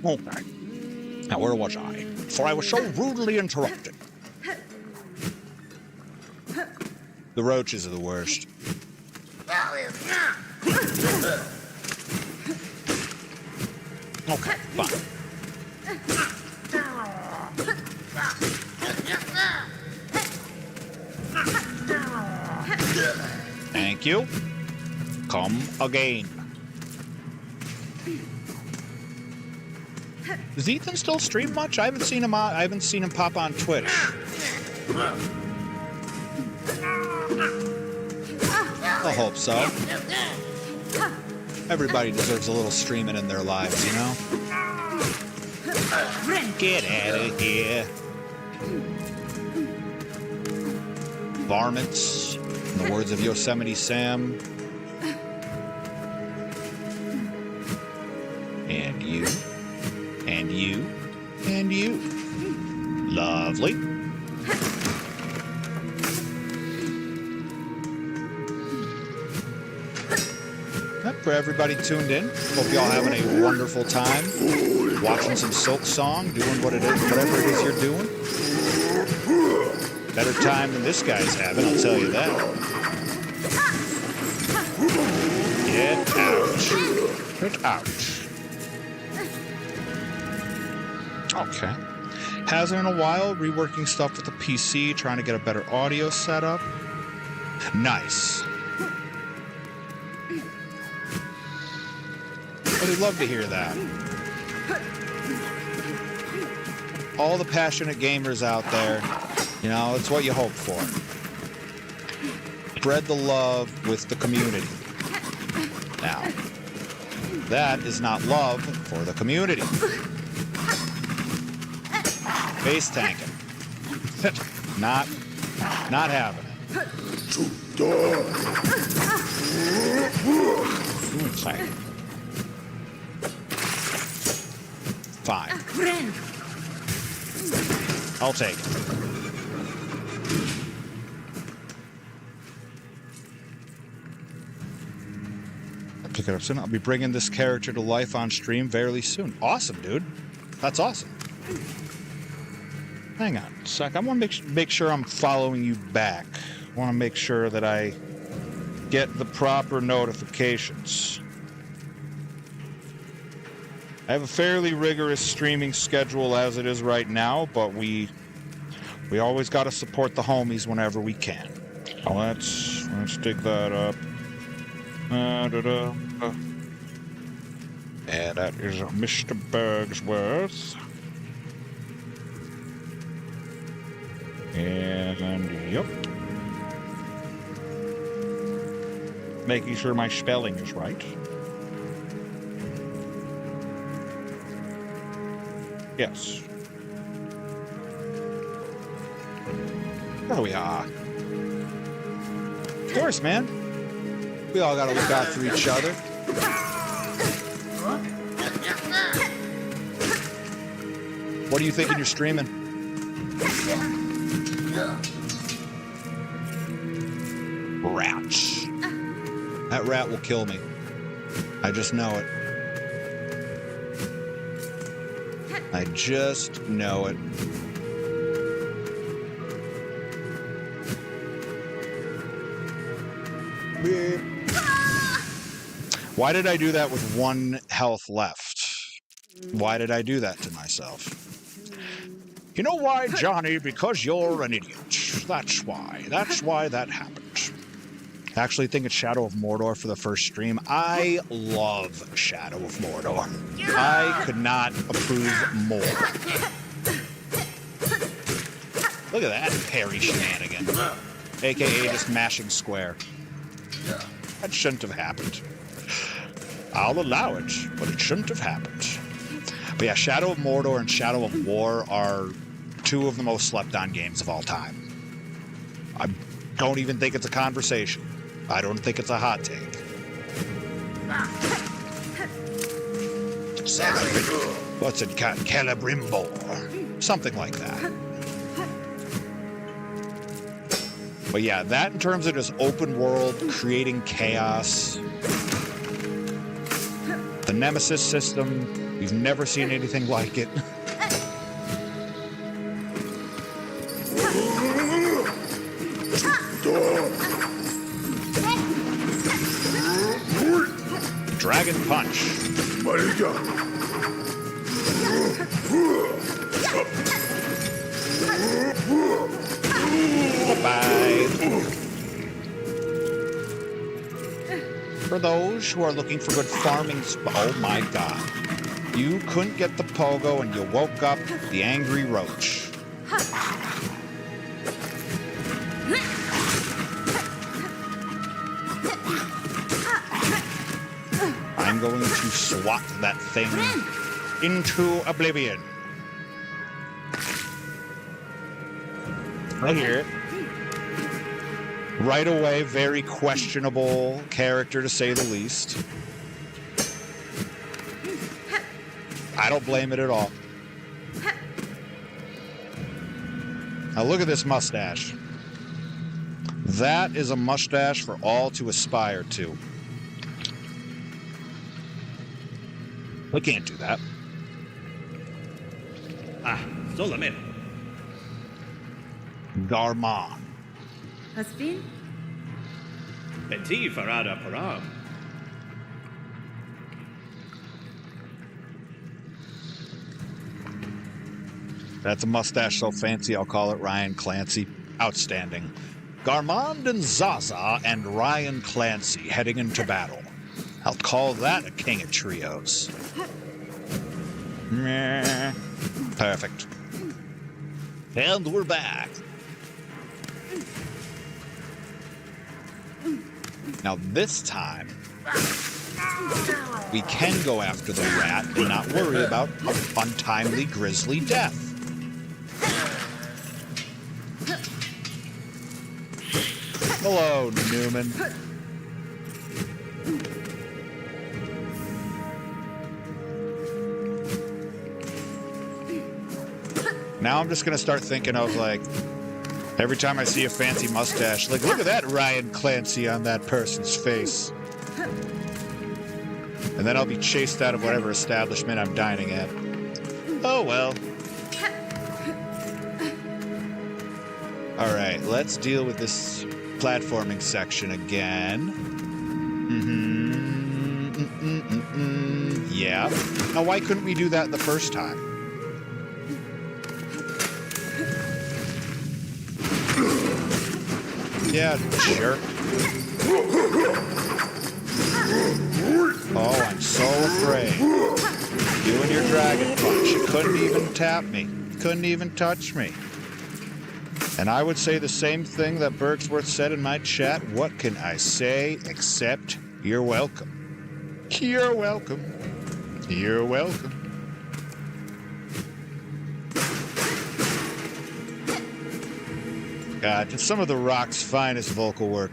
Okay. Now, where was I? For I was so rudely interrupted. The roaches are the worst. Okay, fine. Thank you. Come again. Does Ethan still stream much? I haven't seen him. I haven't seen him pop on Twitch. I hope so. Everybody deserves a little streaming in their lives, you know? Get out of here. Varmints, in the words of Yosemite Sam. And you. And you. And you. Lovely. For everybody tuned in, hope y'all having a wonderful time watching some Silksong, doing what it is, whatever it is you're doing. Better time than this guy's having, I'll tell you that. Get out. Get out. Okay. Hasn't in a while, reworking stuff with the PC, trying to get a better audio setup. Nice. I'd love to hear that. All the passionate gamers out there, you know, it's what you hope for. Spread the love with the community. Now, that is not love for the community. Base tanking. Not having it. Okay. Fine. I'll take it. I'll pick it up soon. I'll be bringing this character to life on stream very soon. Awesome, dude. That's awesome. Hang on a sec. I want to make sure I'm following you back. I want to make sure that I get the proper notifications. I have a fairly rigorous streaming schedule as it is right now, but we always got to support the homies whenever we can. So let's dig that up. And that is Mr. Bergsworth. And yep. Making sure my spelling is right. Yes. There we are. Of course, man. We all gotta look out for each other. What are you thinking you're streaming? Rats. That rat will kill me. I just know it. I just know it. Why did I do that with one health left? Why did I do that to myself? You know why, Johnny? Because you're an idiot. That's why. That's why that happened. I actually think it's Shadow of Mordor for the first stream. I love Shadow of Mordor. I could not approve more. Look at that parry shenanigan. AKA just mashing square. That shouldn't have happened. I'll allow it, but it shouldn't have happened. But yeah, Shadow of Mordor and Shadow of War are two of the most slept-on games of all time. I don't even think it's a conversation. I don't think it's a hot take. What's it called? Celebrimbor. Something like that. But yeah, that in terms of just open world, creating chaos. The Nemesis system, we've never seen anything like it. Dragon Punch. Bye. For those who are looking for good farming oh my god. You couldn't get the pogo and you woke up the angry roach. I'm going to swat that thing into oblivion. I hear it. Right away, very questionable character to say the least. I don't blame it at all. Now look at this mustache. That is a mustache for all to aspire to. We can't do that. Solamente. Garmon. Husband? Petit Farada Param. That's a mustache so fancy, I'll call it Ryan Clancy. Outstanding. Garmond and Zaza and Ryan Clancy heading into battle. I'll call that a king of trios. Meh. Perfect. And we're back. Now this time, we can go after the rat and not worry about an untimely grisly death. Hello, Newman. Now I'm just going to start thinking of, like, every time I see a fancy mustache, like, look at that Ryan Clancy on that person's face. And then I'll be chased out of whatever establishment I'm dining at. Oh, well. All right, let's deal with this platforming section again. Yeah. Now, why couldn't we do that the first time? Yeah, jerk. Oh, I'm so afraid. You and your dragon punch. You couldn't even tap me. Couldn't even touch me. And I would say the same thing that Bergsworth said in my chat. What can I say except you're welcome? You're welcome. You're welcome. God, just some of The Rock's finest vocal work.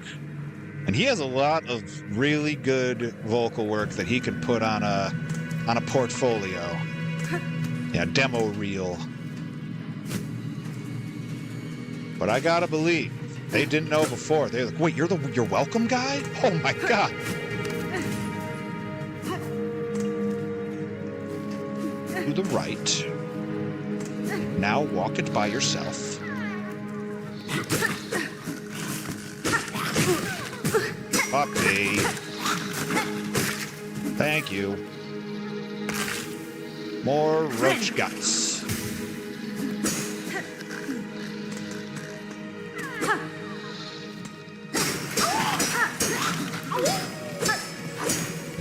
And he has a lot of really good vocal work that he could put on a portfolio. Yeah, demo reel. But I gotta believe they didn't know before. They're like, wait, you're the You're Welcome guy? Oh my god. To the right. Now walk it by yourself. Puppy. Thank you. More roach guts.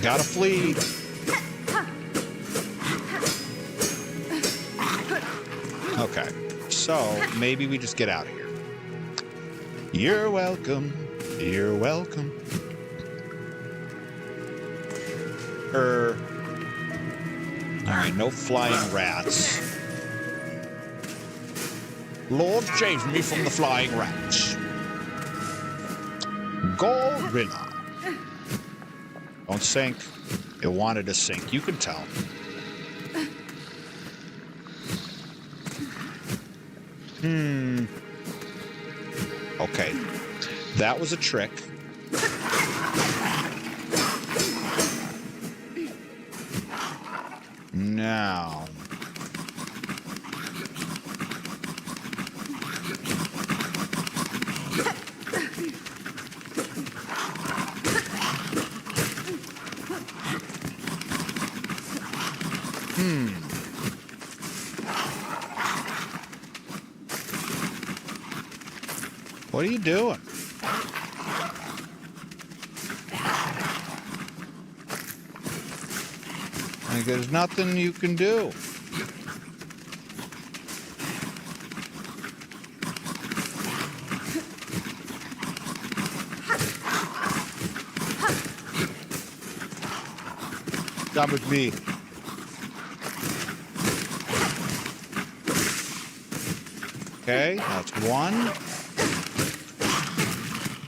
Gotta flee. Okay, so maybe we just get out of here. You're welcome. You're welcome. Alright, no flying rats. Lord, save me from the flying rats. Gorilla. Don't sink. It wanted to sink. You can tell. Okay. That was a trick. Now. What are you doing? Like, there's nothing you can do. Come with me. Okay, that's one.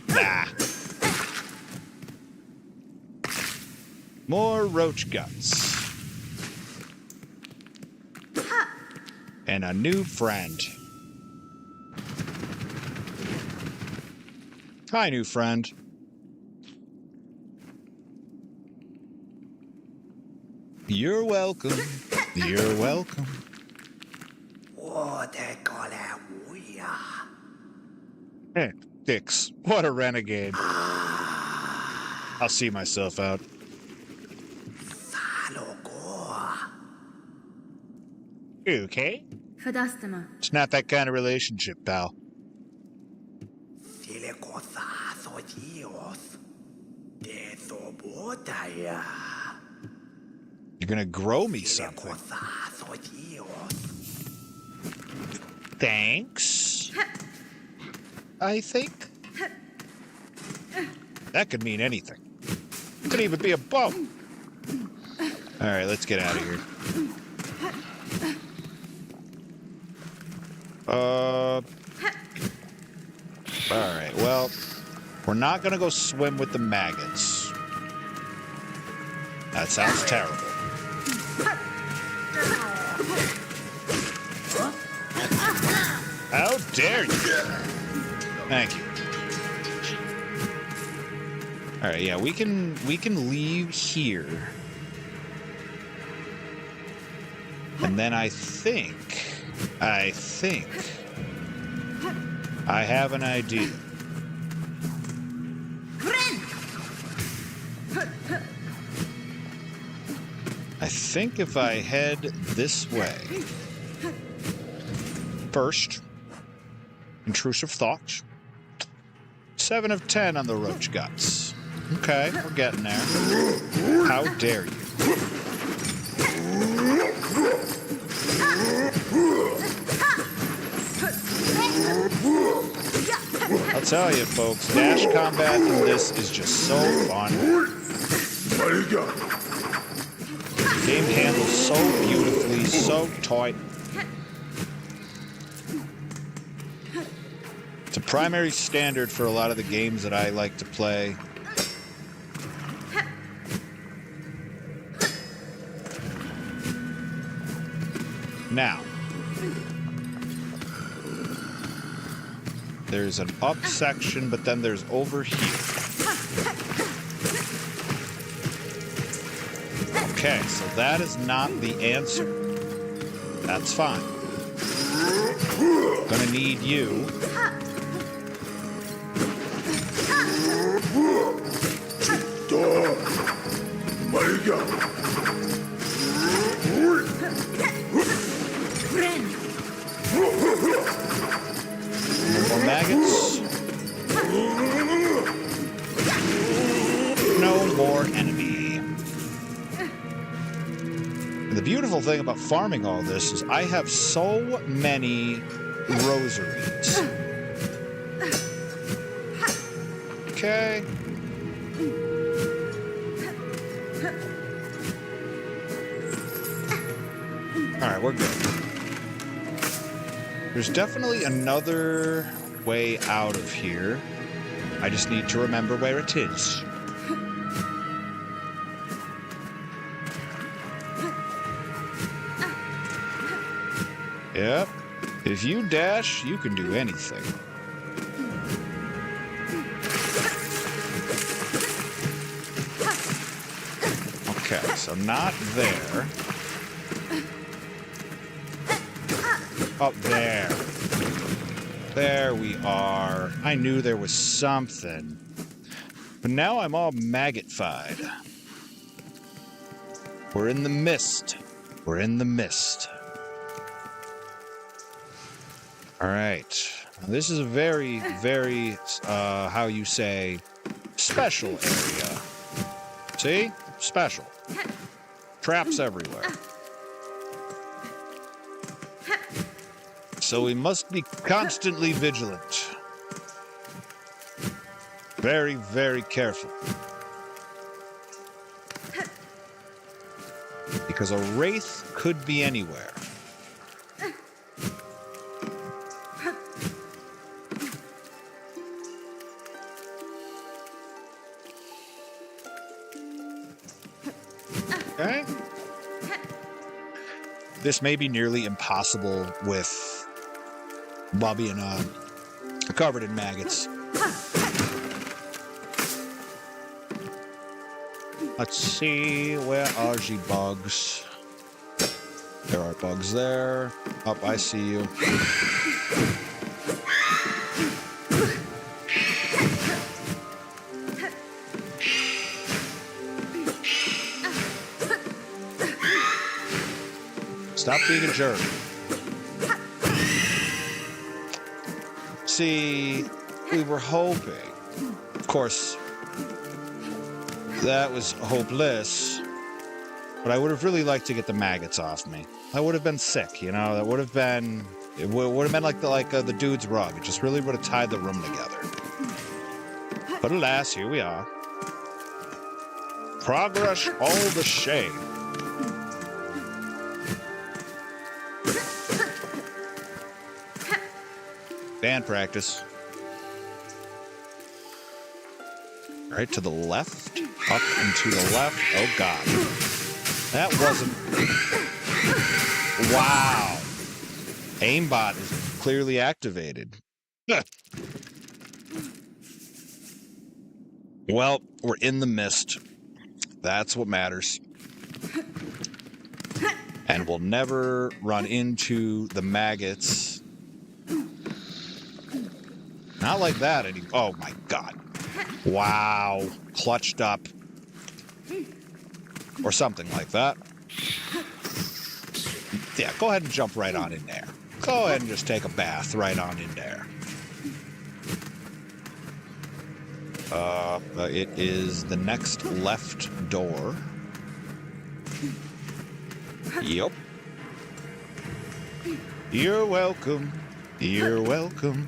Nah. More roach guts. And a new friend. Hi, new friend. You're welcome. You're welcome. Hey, Dix, what a renegade. I'll see myself out. You okay? Verdastema. It's not that kind of relationship, pal. You're gonna grow me something. Thanks. I think. That could mean anything. It could even be a boat. Alright, let's get out of here. Alright, well, we're not gonna go swim with the maggots. That sounds terrible. How dare you? Thank you. Alright, yeah, we can leave here. And then I think I have an idea. I think if I head this way. First, intrusive thoughts. 7 of 10 on the roach guts. Okay, we're getting there. How dare you? I'll tell you, folks, dash combat in this is just so fun. The game handles so beautifully, so tight. It's a primary standard for a lot of the games that I like to play. Now, there's an up section, but then there's over here. Okay, so that is not the answer. That's fine. Gonna need you. And the beautiful thing about farming all this is I have so many rosaries. Okay. Alright, we're good. There's definitely another way out of here. I just need to remember where it is. Yep. If you dash, you can do anything. Okay, so not there. Up there. There we are. I knew there was something. But now I'm all maggot-fied. We're in the mist. We're in the mist. Alright. This is a very, very, how you say, special area. See? Special. Traps everywhere. So we must be constantly vigilant. Very, very careful. Because a wraith could be anywhere. Okay. This may be nearly impossible with while being covered in maggots. Let's see, where are the bugs? There are bugs there. Oh, I see you. Stop being a jerk. See, we were hoping. Of course, that was hopeless. But I would have really liked to get the maggots off me. I would have been sick, you know. That would have been. It would have been like the dude's rug. It just really would have tied the room together. But alas, here we are. Progress all the shame. Band practice. Right to the left. Up and to the left. Oh, God. That wasn't... Wow. Aimbot is clearly activated. Well, we're in the mist. That's what matters. And we'll never run into the maggots. Not like that anymore. Oh, my God. Wow. Clutched up. Or something like that. Yeah, go ahead and jump right on in there. Go ahead and just take a bath right on in there. It is the next left door. Yep. You're welcome. You're welcome.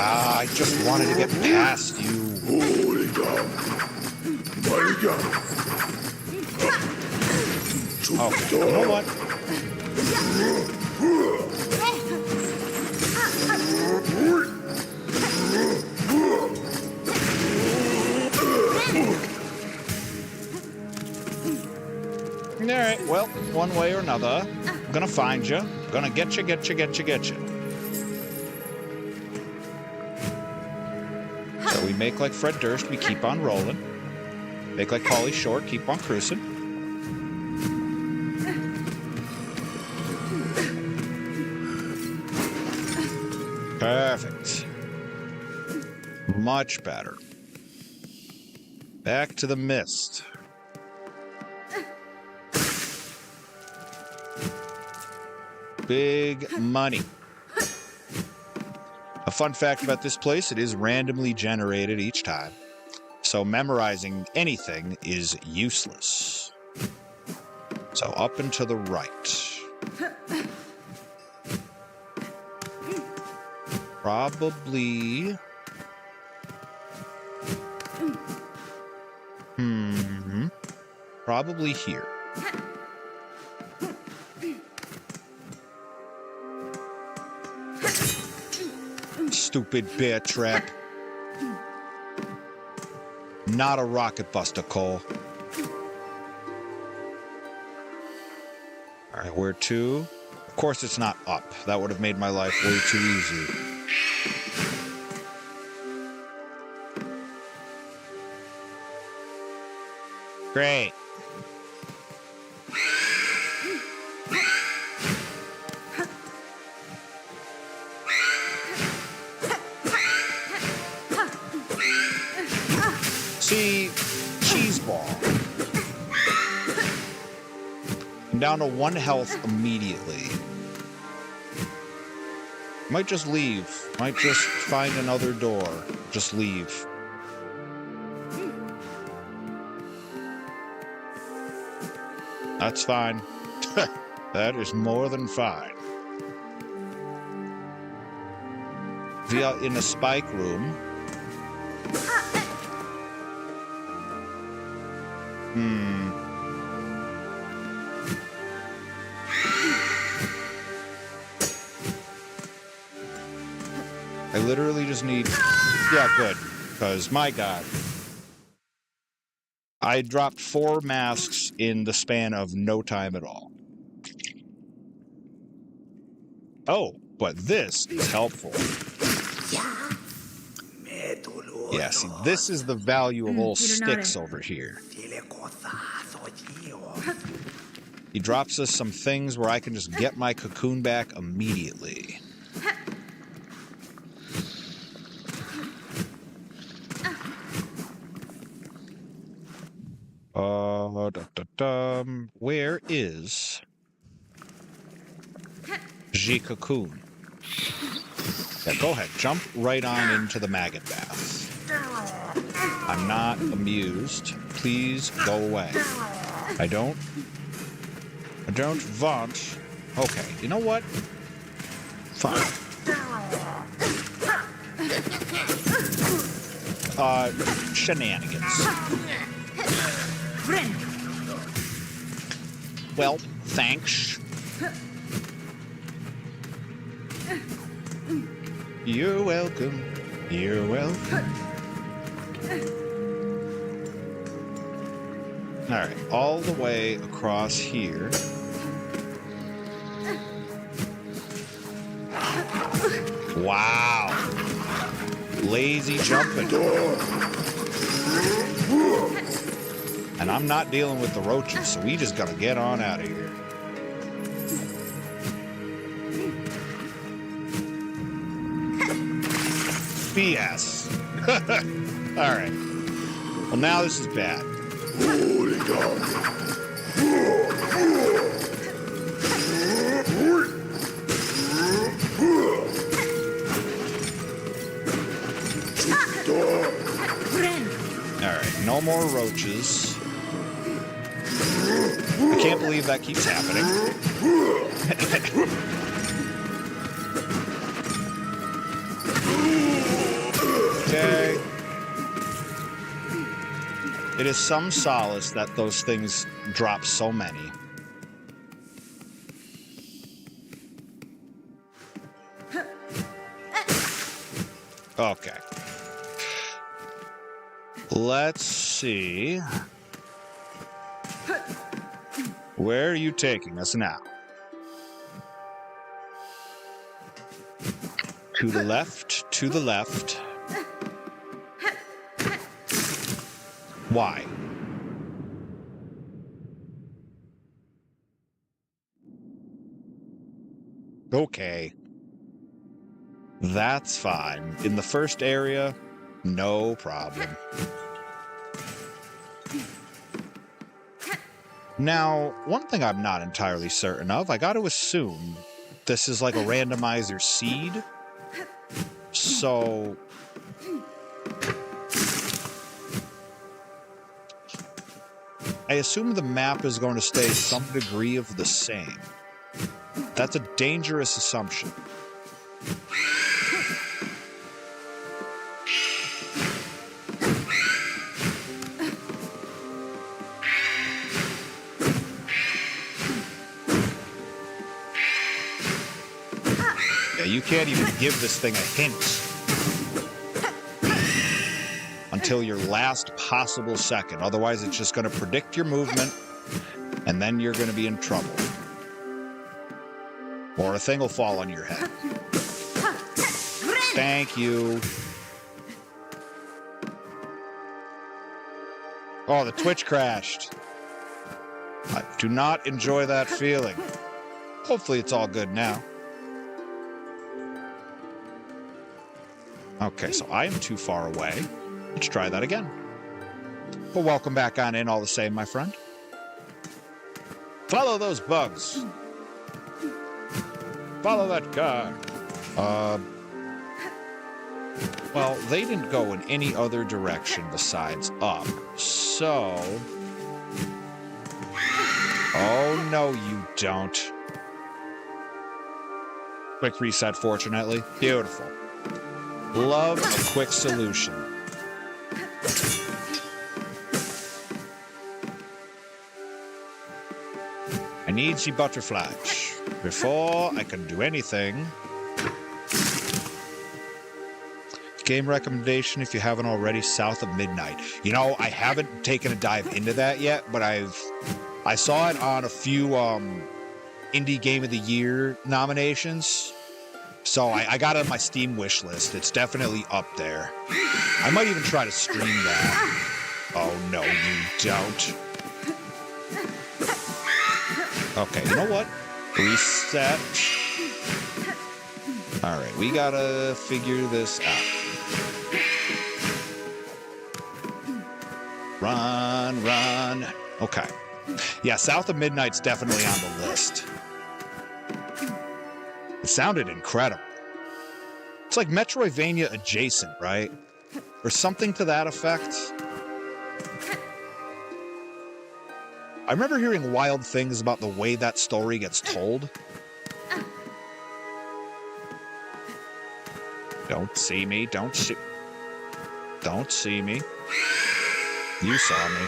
I just wanted to get past you. Holy God. Mighty God. Okay, you know what? Alright, well, one way or another, I'm gonna find you. Gonna get you. So we make like Fred Durst, we keep on rolling. Make like Pauly Shore, keep on cruising. Perfect. Much better. Back to the mist. Big money. A fun fact about this place, it is randomly generated each time. So memorizing anything is useless. So up and to the right. Probably... Probably here. Stupid bear trap. Not a rocket buster, Cole. Alright, where to? Of course it's not up. That would have made my life way too easy. Great. See, cheese ball. I'm down to 1 health immediately. Might just leave. Might just find another door. Just leave. That's fine. That is more than fine. We are in a spike room. I literally just need... Yeah, good. Because, my God. I dropped 4 masks in the span of no time at all. Oh, but this is helpful. Yeah, see, this is the value of old sticks over here. He drops us some things where I can just get my cocoon back immediately. Where is G cocoon? Yeah, go ahead. Jump right on into the maggot bath. I'm not amused. Please go away. I don't want... Okay, you know what? Fine. Shenanigans. Well, thanks. You're welcome. You're welcome. Alright, all the way across here. Wow. Lazy jumping. And I'm not dealing with the roaches, so we just gotta get on out of here. BS. Alright. Well, now this is bad. Alright, no more roaches. I can't believe that keeps happening. Okay. It is some solace that those things drop so many. Okay. Let's see. Where are you taking us now? To the left, to the left. Why? Okay. That's fine. In the first area, no problem. Now, one thing I'm not entirely certain of, I got to assume this is like a randomizer seed. So... I assume the map is going to stay some degree of the same. That's a dangerous assumption. Yeah, you can't even give this thing a hint until your last possible second. Otherwise, it's just going to predict your movement, and then you're going to be in trouble. Or a thing will fall on your head. Thank you. Oh, the Twitch crashed. I do not enjoy that feeling. Hopefully it's all good now. Okay, so I am too far away. Let's try that again. But welcome back on in all the same, my friend. Follow those bugs. Follow that car. Well, they didn't go in any other direction besides up, so... Oh, no, you don't. Quick reset, fortunately. Beautiful. Love a quick solution. I need the butterfly. Before I can do anything... Game recommendation, if you haven't already, South of Midnight. You know, I haven't taken a dive into that yet, but I saw it on a few Indie Game of the Year nominations. So I got it on my Steam wish list. It's definitely up there. I might even try to stream that. Oh, no, you don't. Okay, you know what? Reset. All right, we gotta figure this out. Run, run. Okay. Yeah, South of Midnight's definitely on the list. It sounded incredible. It's like Metroidvania adjacent, right? Or something to that effect. I remember hearing wild things about the way that story gets told. Don't see me, don't see... Don't see me. You saw me.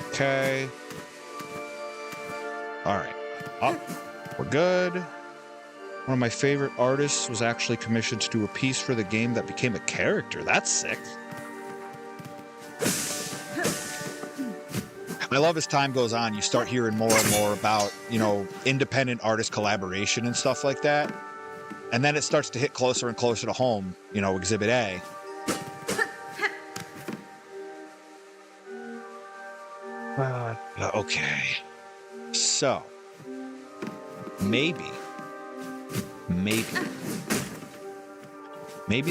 Okay. Alright. Up. We're good. One of my favorite artists was actually commissioned to do a piece for the game that became a character. That's sick. I love as time goes on, you start hearing more and more about, you know, independent artist collaboration and stuff like that. And then it starts to hit closer and closer to home, you know, Exhibit A. Okay. So, maybe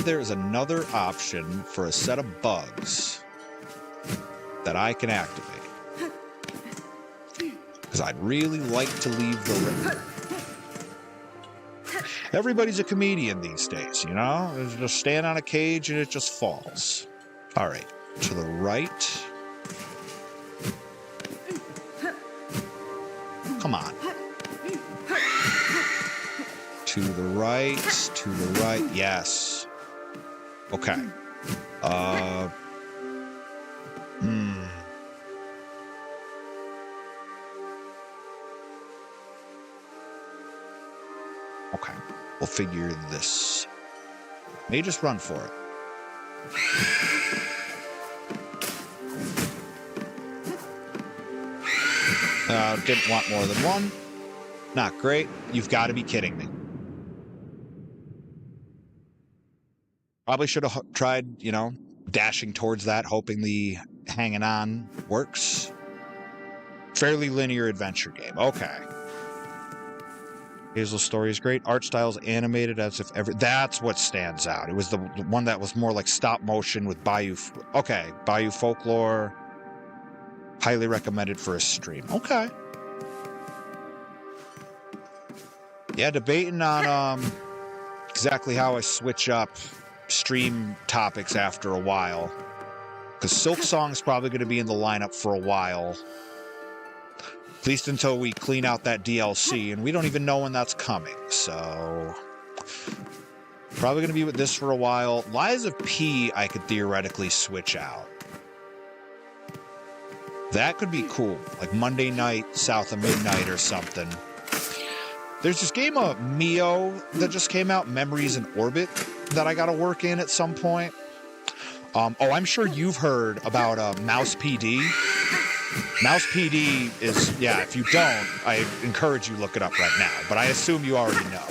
there is another option for a set of bugs that I can activate. Because I'd really like to leave the room. Everybody's a comedian these days, you know? They just stand on a cage and it just falls. All right, to the right. Come on. To the right, yes. Okay. Okay, we'll figure this. May just run for it. Didn't want more than one. Not great. You've got to be kidding me. Probably should have tried, you know, dashing towards that, hoping the hanging on works. Fairly linear adventure game. Okay. Hazel's story is great. Art style's animated as if that's what stands out. It was the one that was more like stop motion with Bayou. Okay. Bayou Folklore. Highly recommended for a stream. Okay. Yeah, debating on exactly how I switch up stream topics after a while. Because Silksong's probably going to be in the lineup for a while. At least until we clean out that DLC, and we don't even know when that's coming, so... Probably going to be with this for a while. Lies of P I could theoretically switch out. That could be cool. Like Monday night, south of midnight or something. There's this game of Mio that just came out, Memories in Orbit, that I got to work in at some point. Oh, I'm sure you've heard about Mouse PD. Mouse PD is, yeah, if you don't, I encourage you to look it up right now. But I assume you already know.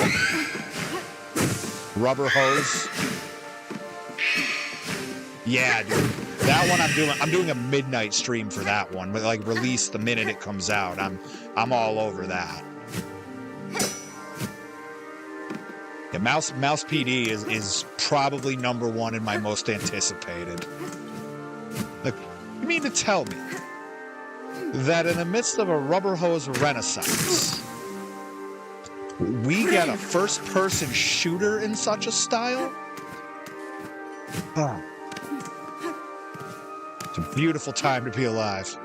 Rubber Hose. Yeah, dude. That one I'm doing a midnight stream for that one. But like release the minute it comes out. I'm all over that. Yeah, Mouse PD is probably #1 in my most anticipated. Like, you mean to tell me that in the midst of a Rubber Hose renaissance, we get a first-person shooter in such a style? Oh. It's a beautiful time to be alive.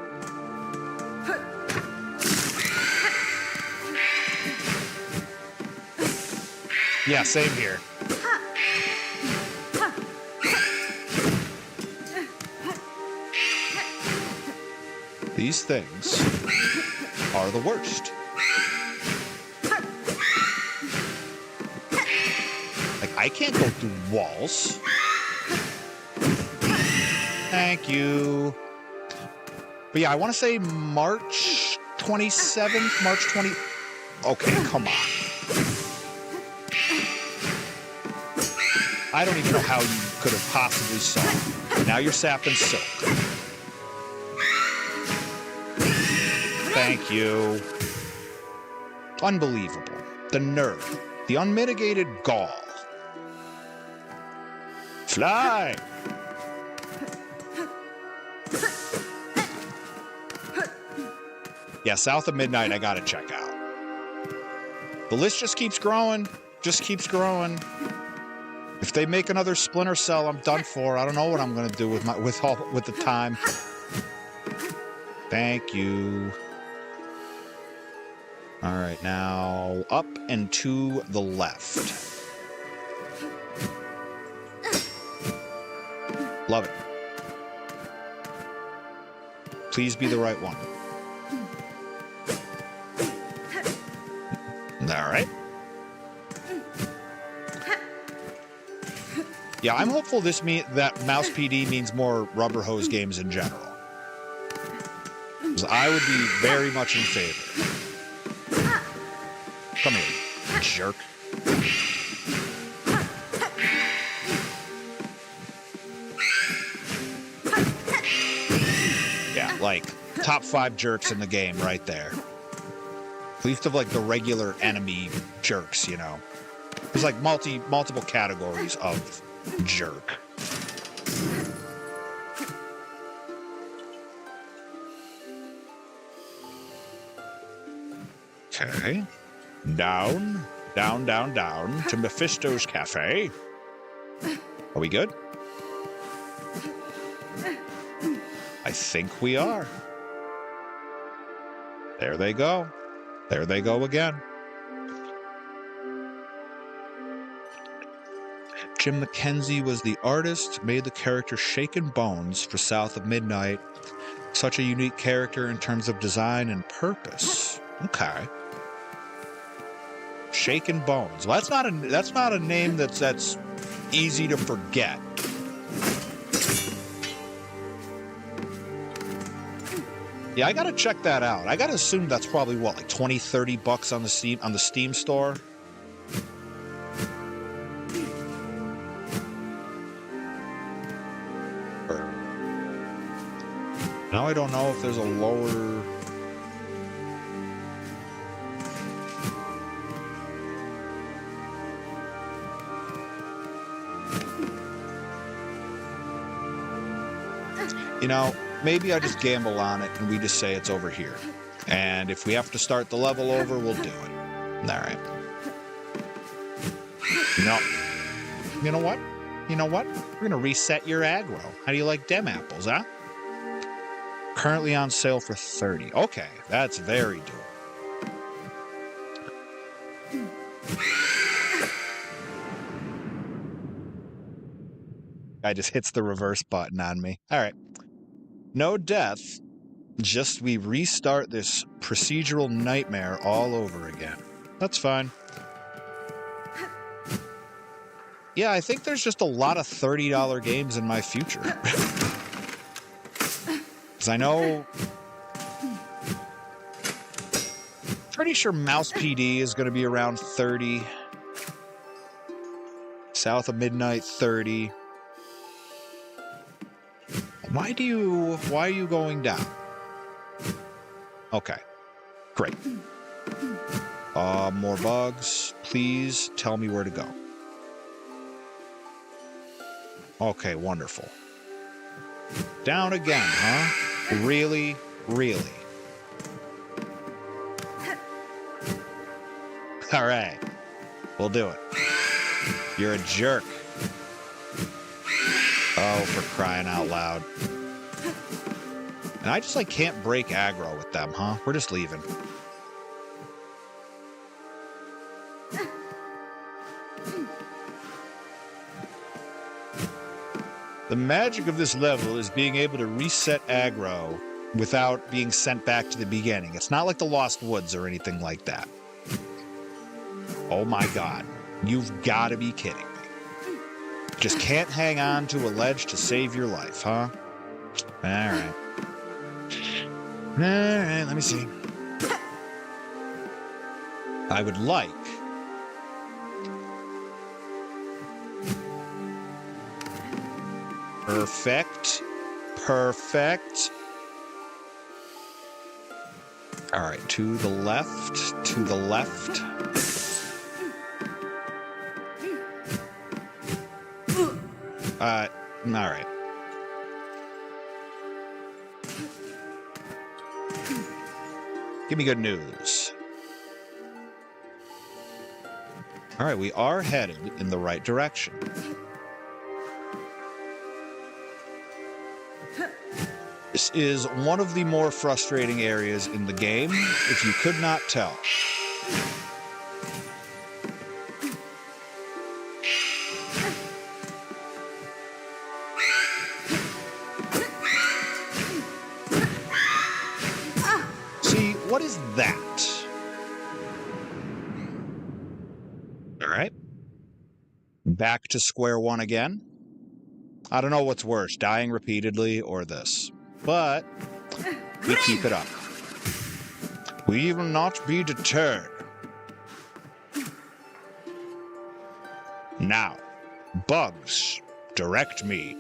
Yeah, same here. These things are the worst. Like, I can't go through walls. Thank you. But yeah, I want to say March 27th, March 20... Okay, come on. I don't even know how you could have possibly saw it. Now you're sapping silk. Thank you. Unbelievable. The nerve. The unmitigated gall. Fly! Yeah, south of midnight I gotta check out. The list just keeps growing. Just keeps growing. If they make another Splinter Cell, I'm done for. I don't know what I'm gonna do with the time. Thank you. All right, now up and to the left. Love it. Please be the right one. All right. Yeah, I'm hopeful that Mouse PD means more Rubber Hose games in general. Because I would be very much in favor. Come here, jerk. Yeah, like, top 5 jerks in the game right there. At least of, like, the regular enemy jerks, you know. There's, like, multiple categories of jerk. Okay. Down to Mephisto's Cafe. Are we good? I think we are. There they go. There they go again. Jim McKenzie was the artist, made the character Shaken Bones for South of Midnight. Such a unique character in terms of design and purpose. Okay. Shaken Bones. Well, that's not a name that's easy to forget. Yeah, I gotta check that out. I gotta assume that's probably what, like $20-30 on the Steam store. Now I don't know if there's a lower. You know, maybe I just gamble on it and we just say it's over here. And if we have to start the level over, we'll do it. All right. No. You know what? You know what? We're going to reset your aggro. How do you like dem apples, huh? Currently on sale for 30. Okay, that's very doable. Guy just hits the reverse button on me. All right. No death. Just we restart this procedural nightmare all over again. That's fine. Yeah, I think there's just a lot of $30 games in my future. Because I know... Pretty sure Mouse PD is going to be around 30. South of Midnight, 30. Why are you going down? Okay. Great. More bugs. Please tell me where to go. Okay, wonderful. Down again, huh? Really? Really? All right. We'll do it. You're a jerk. Oh, for crying out loud. And I just, like, can't break aggro with them, huh? We're just leaving. The magic of this level is being able to reset aggro without being sent back to the beginning. It's not like the Lost Woods or anything like that. Oh my god. You've got to be kidding me. Just can't hang on to a ledge to save your life, huh? Alright. Alright, let me see. I would like... Perfect. Perfect. Alright, to the left, to the left. Alright. Give me good news. Alright, we are headed in the right direction. This is one of the more frustrating areas in the game, if you could not tell. See, what is that? All right. Back to square one again. I don't know what's worse, dying repeatedly or this. But we keep it up. We will not be deterred. Now, bugs, direct me.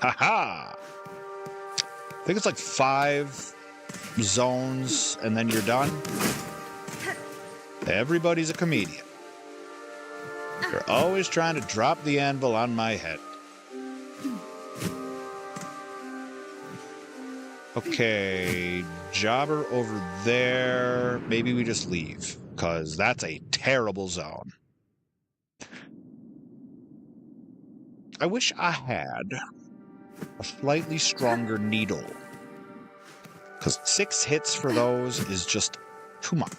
Ha-ha! I think it's like 5 zones and then you're done. Everybody's a comedian. You're always trying to drop the anvil on my head. Okay, jobber over there. Maybe we just leave, because that's a terrible zone. I wish I had a slightly stronger needle, because 6 hits for those is just too much.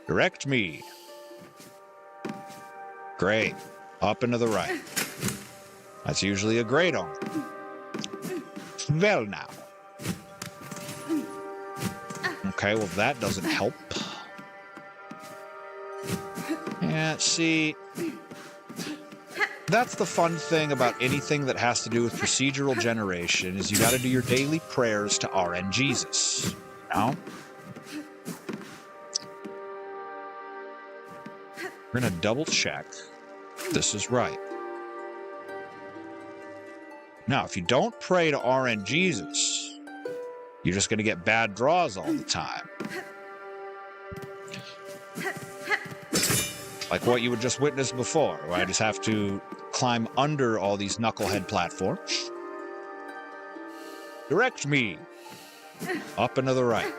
Direct me. Great. Up and to the right. That's usually a great on. Well now. Okay, well that doesn't help. Yeah, see... That's the fun thing about anything that has to do with procedural generation, is you gotta do your daily prayers to RN Jesus. You know? We're going to double check this is right. Now, if you don't pray to RN Jesus, you're just going to get bad draws all the time. Like what you would just witness before, where I just have to climb under all these knucklehead platforms. Direct me. Up and to the right.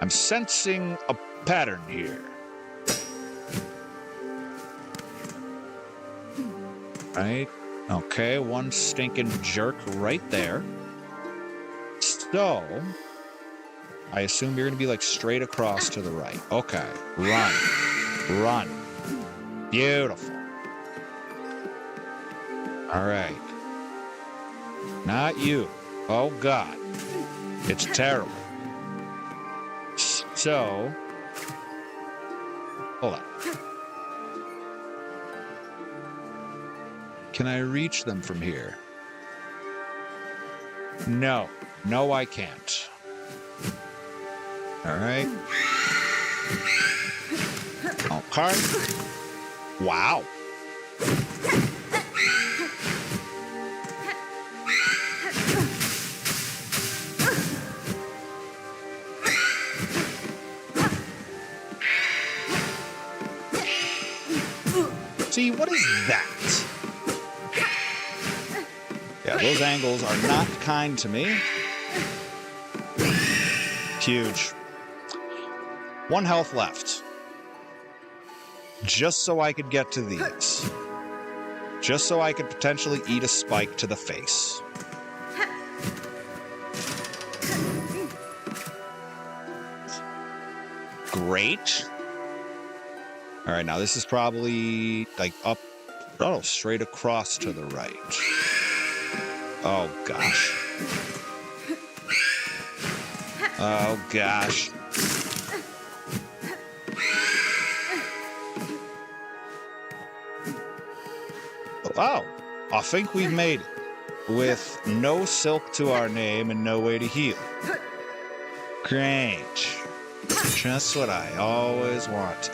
I'm sensing a pattern here. Right? Okay, one stinking jerk right there. So, I assume you're going to be like straight across to the right. Okay, run. Run. Beautiful. All right. Not you. Oh, God. It's terrible. So, hold on. Can I reach them from here? No. No, I can't. All right. Okay. Wow. See, what is that? Yeah, those angles are not kind to me. Huge. 1 health left. Just so I could get to these. Just so I could potentially eat a spike to the face. Great. All right, now this is probably like up, oh, straight across to the right. Oh, gosh. Oh, gosh. Oh, I think we've made it. With no silk to our name and no way to heal. Great. Just what I always want.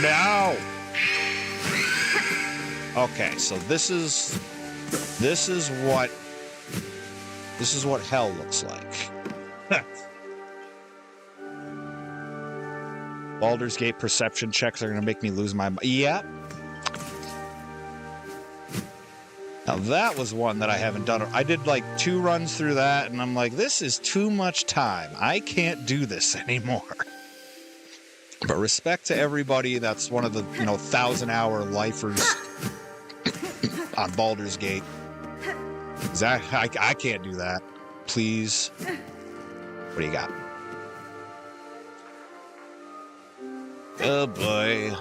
No! Okay, so this is what hell looks like. Baldur's Gate perception checks are going to make me lose my mind. Yeah. Now that was one that I haven't done. I did like 2 runs through that, and I'm like, this is too much time. I can't do this anymore. But respect to everybody that's one of the, 1,000-hour lifers on Baldur's Gate. 'Cause I can't do that. Please. What do you got? Oh boy.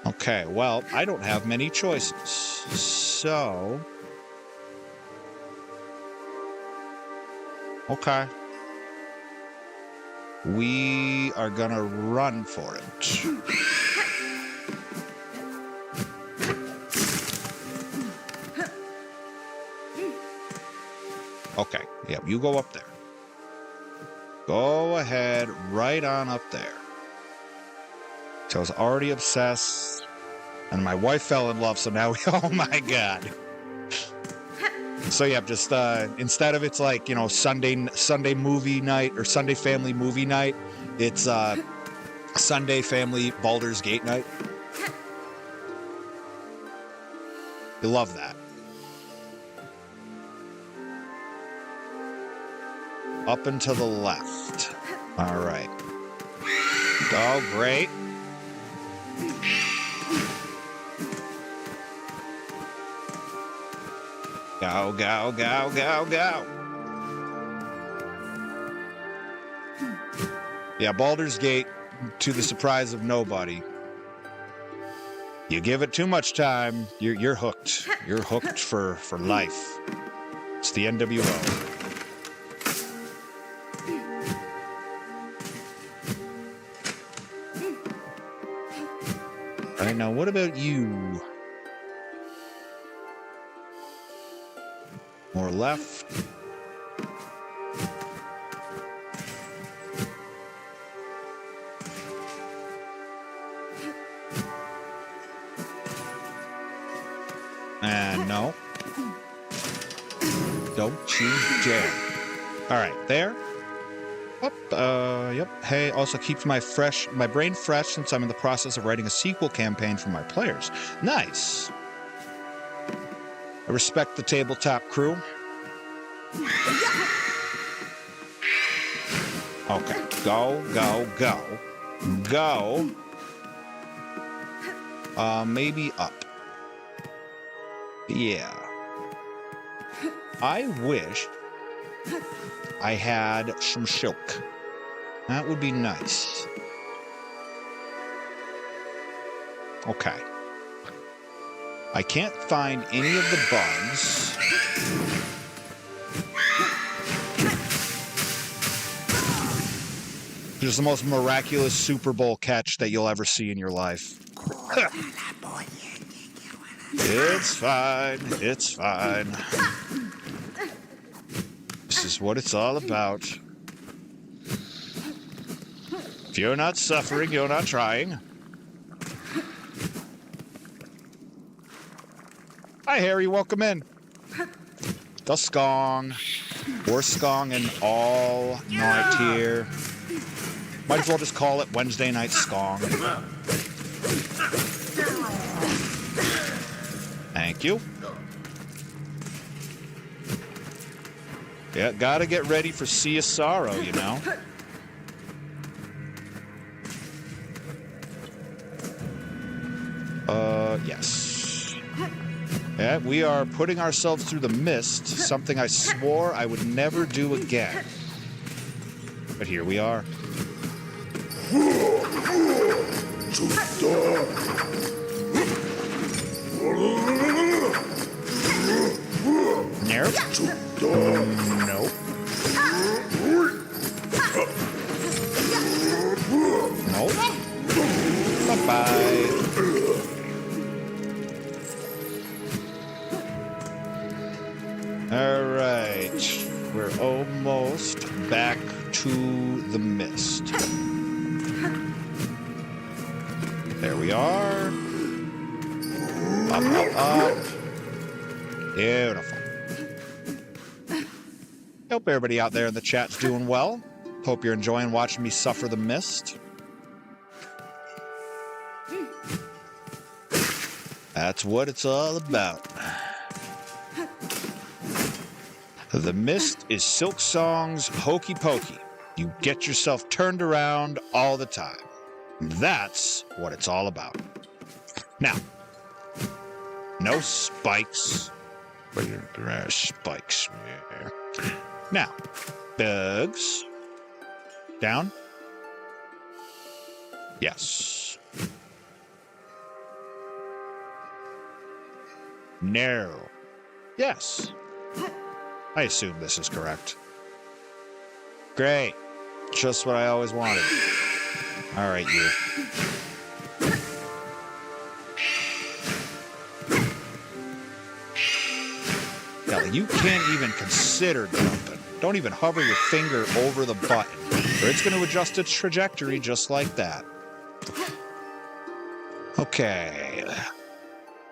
Okay, well, I don't have many choices. So. Okay. We are gonna run for it. Okay, yeah, you go up there. Go ahead, right on up there. So I was already obsessed, and my wife fell in love, so now we, oh my God. So yeah, just instead of it's like, Sunday movie night or Sunday family movie night, it's Sunday family Baldur's Gate night. You love that. Up and to the left. All right. Oh, great. Go, go, go, go, go. Yeah, Baldur's Gate, to the surprise of nobody. You give it too much time, you're hooked. You're hooked for life. It's the NWO. All right, now what about you? More left. And no. Don't you dare. All right, there. Yep. Hey, also keeps my brain fresh since I'm in the process of writing a sequel campaign for my players. Nice. I respect the tabletop crew. Okay. Go. Maybe up. Yeah. I wish I had some silk. That would be nice. Okay. I can't find any of the bugs. Just the most miraculous Super Bowl catch that you'll ever see in your life. It's fine. It's fine. This is what it's all about. If you're not suffering, you're not trying. Hi, Harry. Welcome in. The Skong. We're Skonging all night here. Might as well just call it Wednesday Night Skong. Thank you. Yeah, gotta get ready for Sea of Sorrow, you know. Yes. Yeah, we are putting ourselves through the mist, something I swore I would never do again. But here we are. Nope. Nope. Nope. Bye-bye. All right. We're almost back to the mist. There we are. Up, up, up. Beautiful. Hope everybody out there in the chat's doing well. Hope you're enjoying watching me suffer the mist. That's what it's all about. The mist is Silksong's hokey pokey. You get yourself turned around all the time. That's what it's all about. Now, no spikes. Spikes. Now, bugs. Down. Yes. Narrow. Yes. I assume this is correct. Great. Just what I always wanted. All right, you. Now, you can't even consider jumping. Don't even hover your finger over the button, or it's going to adjust its trajectory just like that. Okay.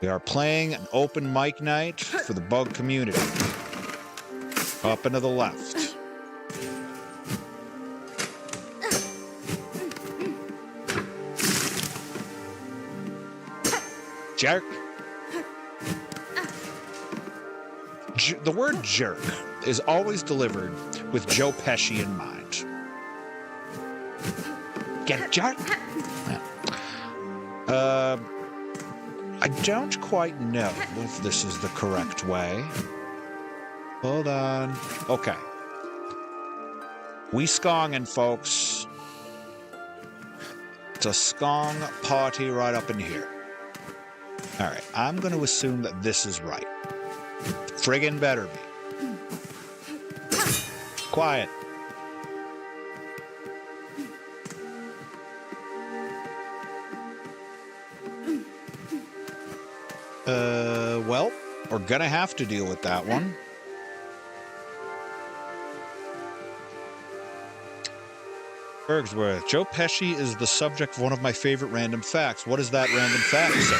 We are playing an open mic night for the bug community. Up and to the left. Jerk. The word jerk is always delivered with Joe Pesci in mind. Get it, jerk? Yeah. I don't quite know if this is the correct way. Hold on. Okay. We skongin', folks. It's a skong party right up in here. All right, I'm going to assume that this is right. Friggin' better be. Quiet. Well, we're going to have to deal with that one. Bergsworth. Joe Pesci is the subject of one of my favorite random facts. What does that random fact say?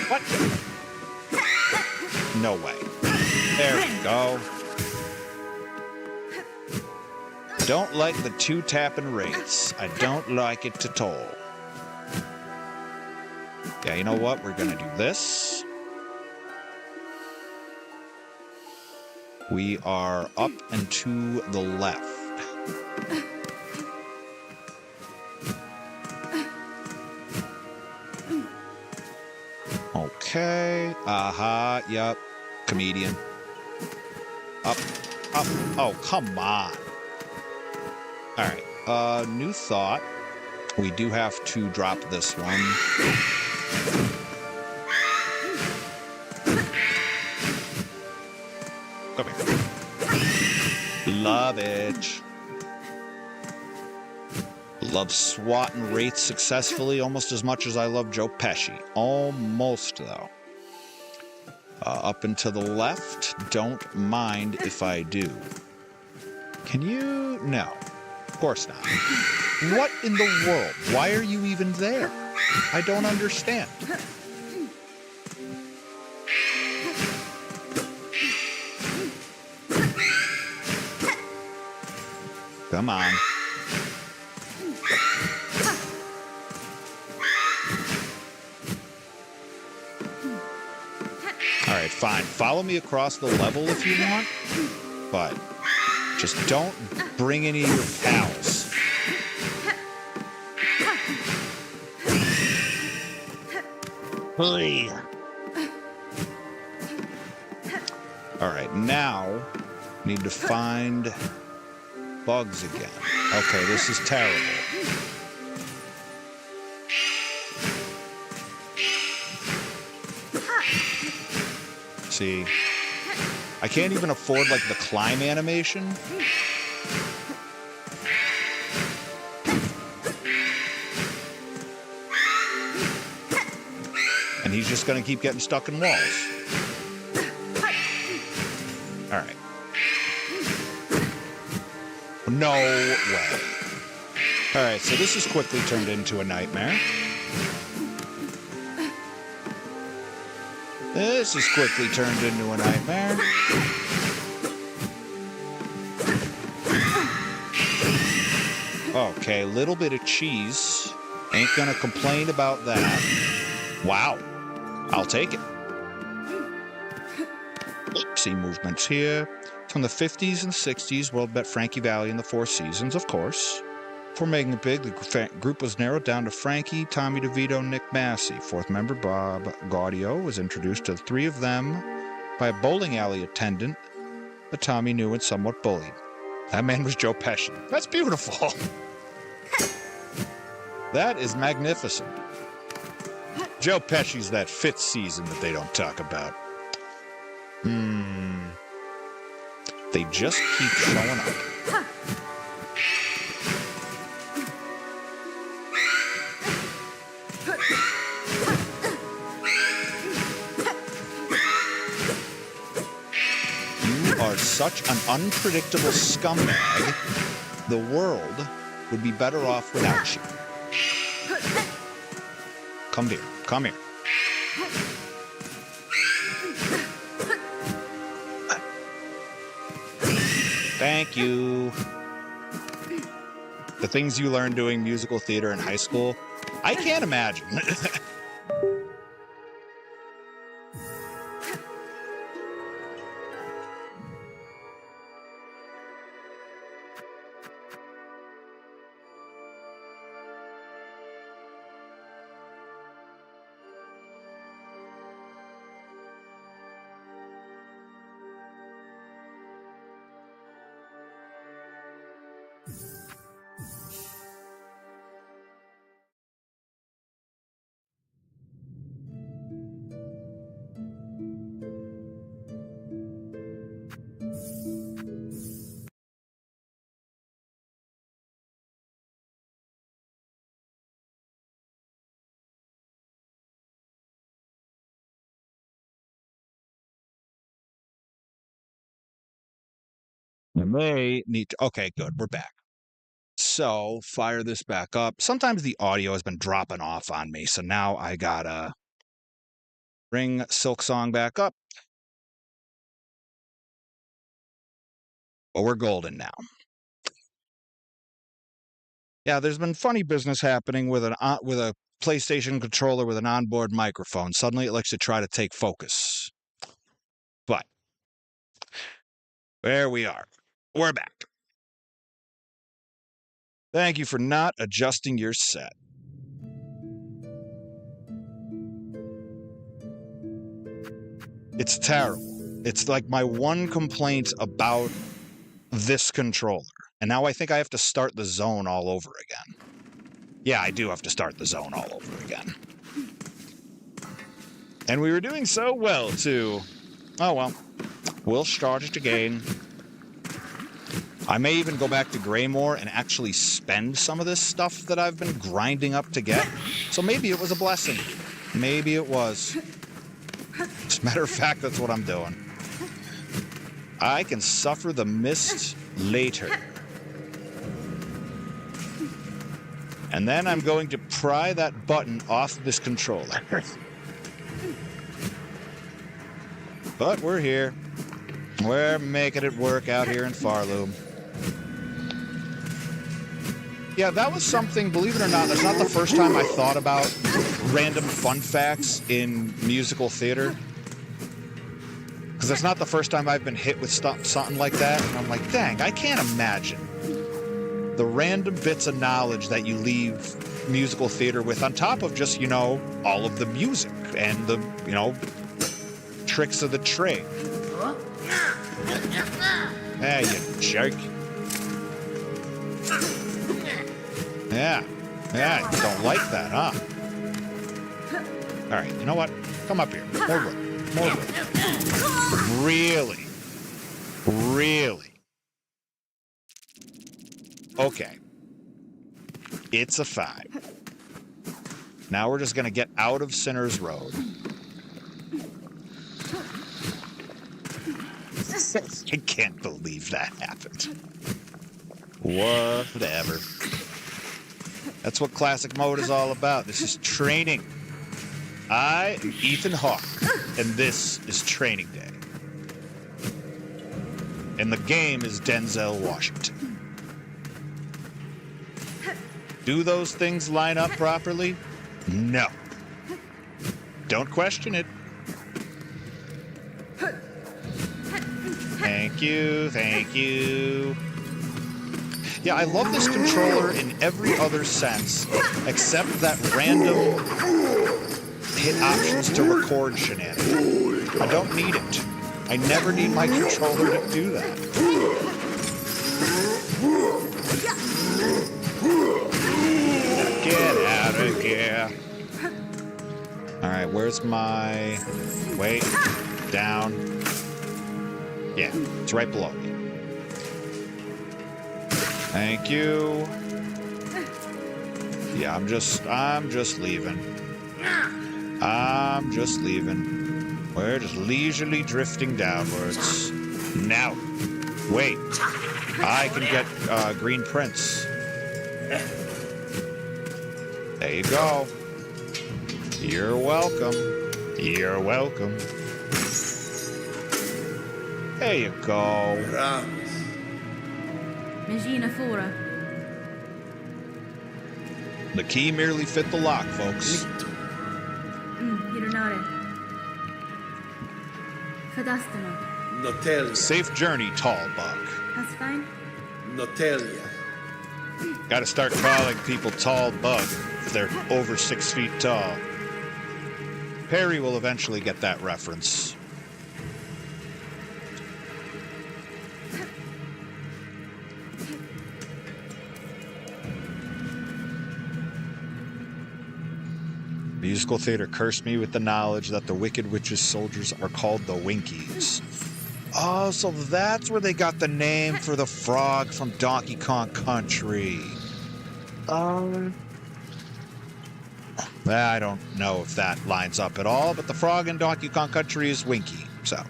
What? No way. There we go. Don't like the two-tapping rates. I don't like it at all. Yeah, you know what? We're going to do this. We are up and to the left. Okay. Aha. Yep. Comedian. Up. Up. Oh, come on. All right. New thought. We do have to drop this one. Come here. Love it. Love swatting wraiths successfully almost as much as I love Joe Pesci. Almost, though. Up and to the left. Don't mind if I do. Can you? No. Of course not. What in the world? Why are you even there? I don't understand. Come on. All right, fine. Follow me across the level if you want, but just don't bring any of your pals. Please. All right, now need to find bugs again. Okay, this is terrible. See, I can't even afford like the climb animation. And he's just gonna keep getting stuck in walls. All right. No way. All right, so this is quickly turned into a nightmare. This is quickly turned into a nightmare. Okay, little bit of cheese. Ain't gonna complain about that. Wow. I'll take it. See movements here. From the 50s and 60s, World bet Frankie Valli in the Four Seasons, of course. Before making it big, the group was narrowed down to Frankie, Tommy DeVito, Nick Massey. Fourth member, Bob Gaudio, was introduced to the three of them by a bowling alley attendant that Tommy knew and somewhat bullied. That man was Joe Pesci. That's beautiful. That is magnificent. Joe Pesci's that fifth season that they don't talk about. They just keep showing up. You are such an unpredictable scumbag. The world would be better off without you. Come here. Come here. Thank you. The things you learn doing musical theater in high school, I can't imagine. I may need to, okay, good, we're back. So, fire this back up. Sometimes the audio has been dropping off on me, so now I gotta bring Silksong back up. But we're golden now. Yeah, there's been funny business happening with a PlayStation controller with an onboard microphone. Suddenly it likes to try to take focus. But there we are. We're back. Thank you for not adjusting your set. It's terrible. It's like my one complaint about this controller. And now I think I have to start the zone all over again. Yeah, I do have to start the zone all over again. And we were doing so well, too. Oh, well. We'll start it again. I may even go back to Greymore and actually spend some of this stuff that I've been grinding up to get. So maybe it was a blessing. Maybe it was. As a matter of fact, that's what I'm doing. I can suffer the mist later. And then I'm going to pry that button off this controller. But we're here. We're making it work out here in Pharloom. Yeah, that was something, believe it or not, that's not the first time I thought about random fun facts in musical theater. Because that's not the first time I've been hit with something like that. And I'm like, dang, I can't imagine the random bits of knowledge that you leave musical theater with on top of just, all of the music and the, tricks of the trade. Hey, you jerk. Yeah, you don't like that, huh? All right, you know what? Come up here. More room. Really? Okay. It's a 5. Now we're just going to get out of Sinner's Road. I can't believe that happened. Whatever. That's what classic mode is all about. This is training. I am Ethan Hawke, and this is Training Day. And the game is Denzel Washington. Do those things line up properly? No. Don't question it. Thank you. Yeah, I love this controller in every other sense, except that random hit options to record shenanigans. I don't need it. I never need my controller to do that. Get out of here. Alright, where's my... Wait. Down. Yeah, it's right below me. Thank you. Yeah, I'm just leaving. We're just leisurely drifting downwards. Now, wait. I can get green prints. There you go. You're welcome. There you go. Magina Fora. The key merely fit the lock, folks. Hironare. Fadastano. Notelia. Safe journey, tall bug. That's fine. Notelia. Gotta start calling people tall bug if they're over 6 feet tall. Perry will eventually get that reference. Musical theater cursed me with the knowledge that the Wicked Witch's soldiers are called the Winkies. Oh, so that's where they got the name for the frog from Donkey Kong Country. I don't know if that lines up at all, but the frog in Donkey Kong Country is Winky, so.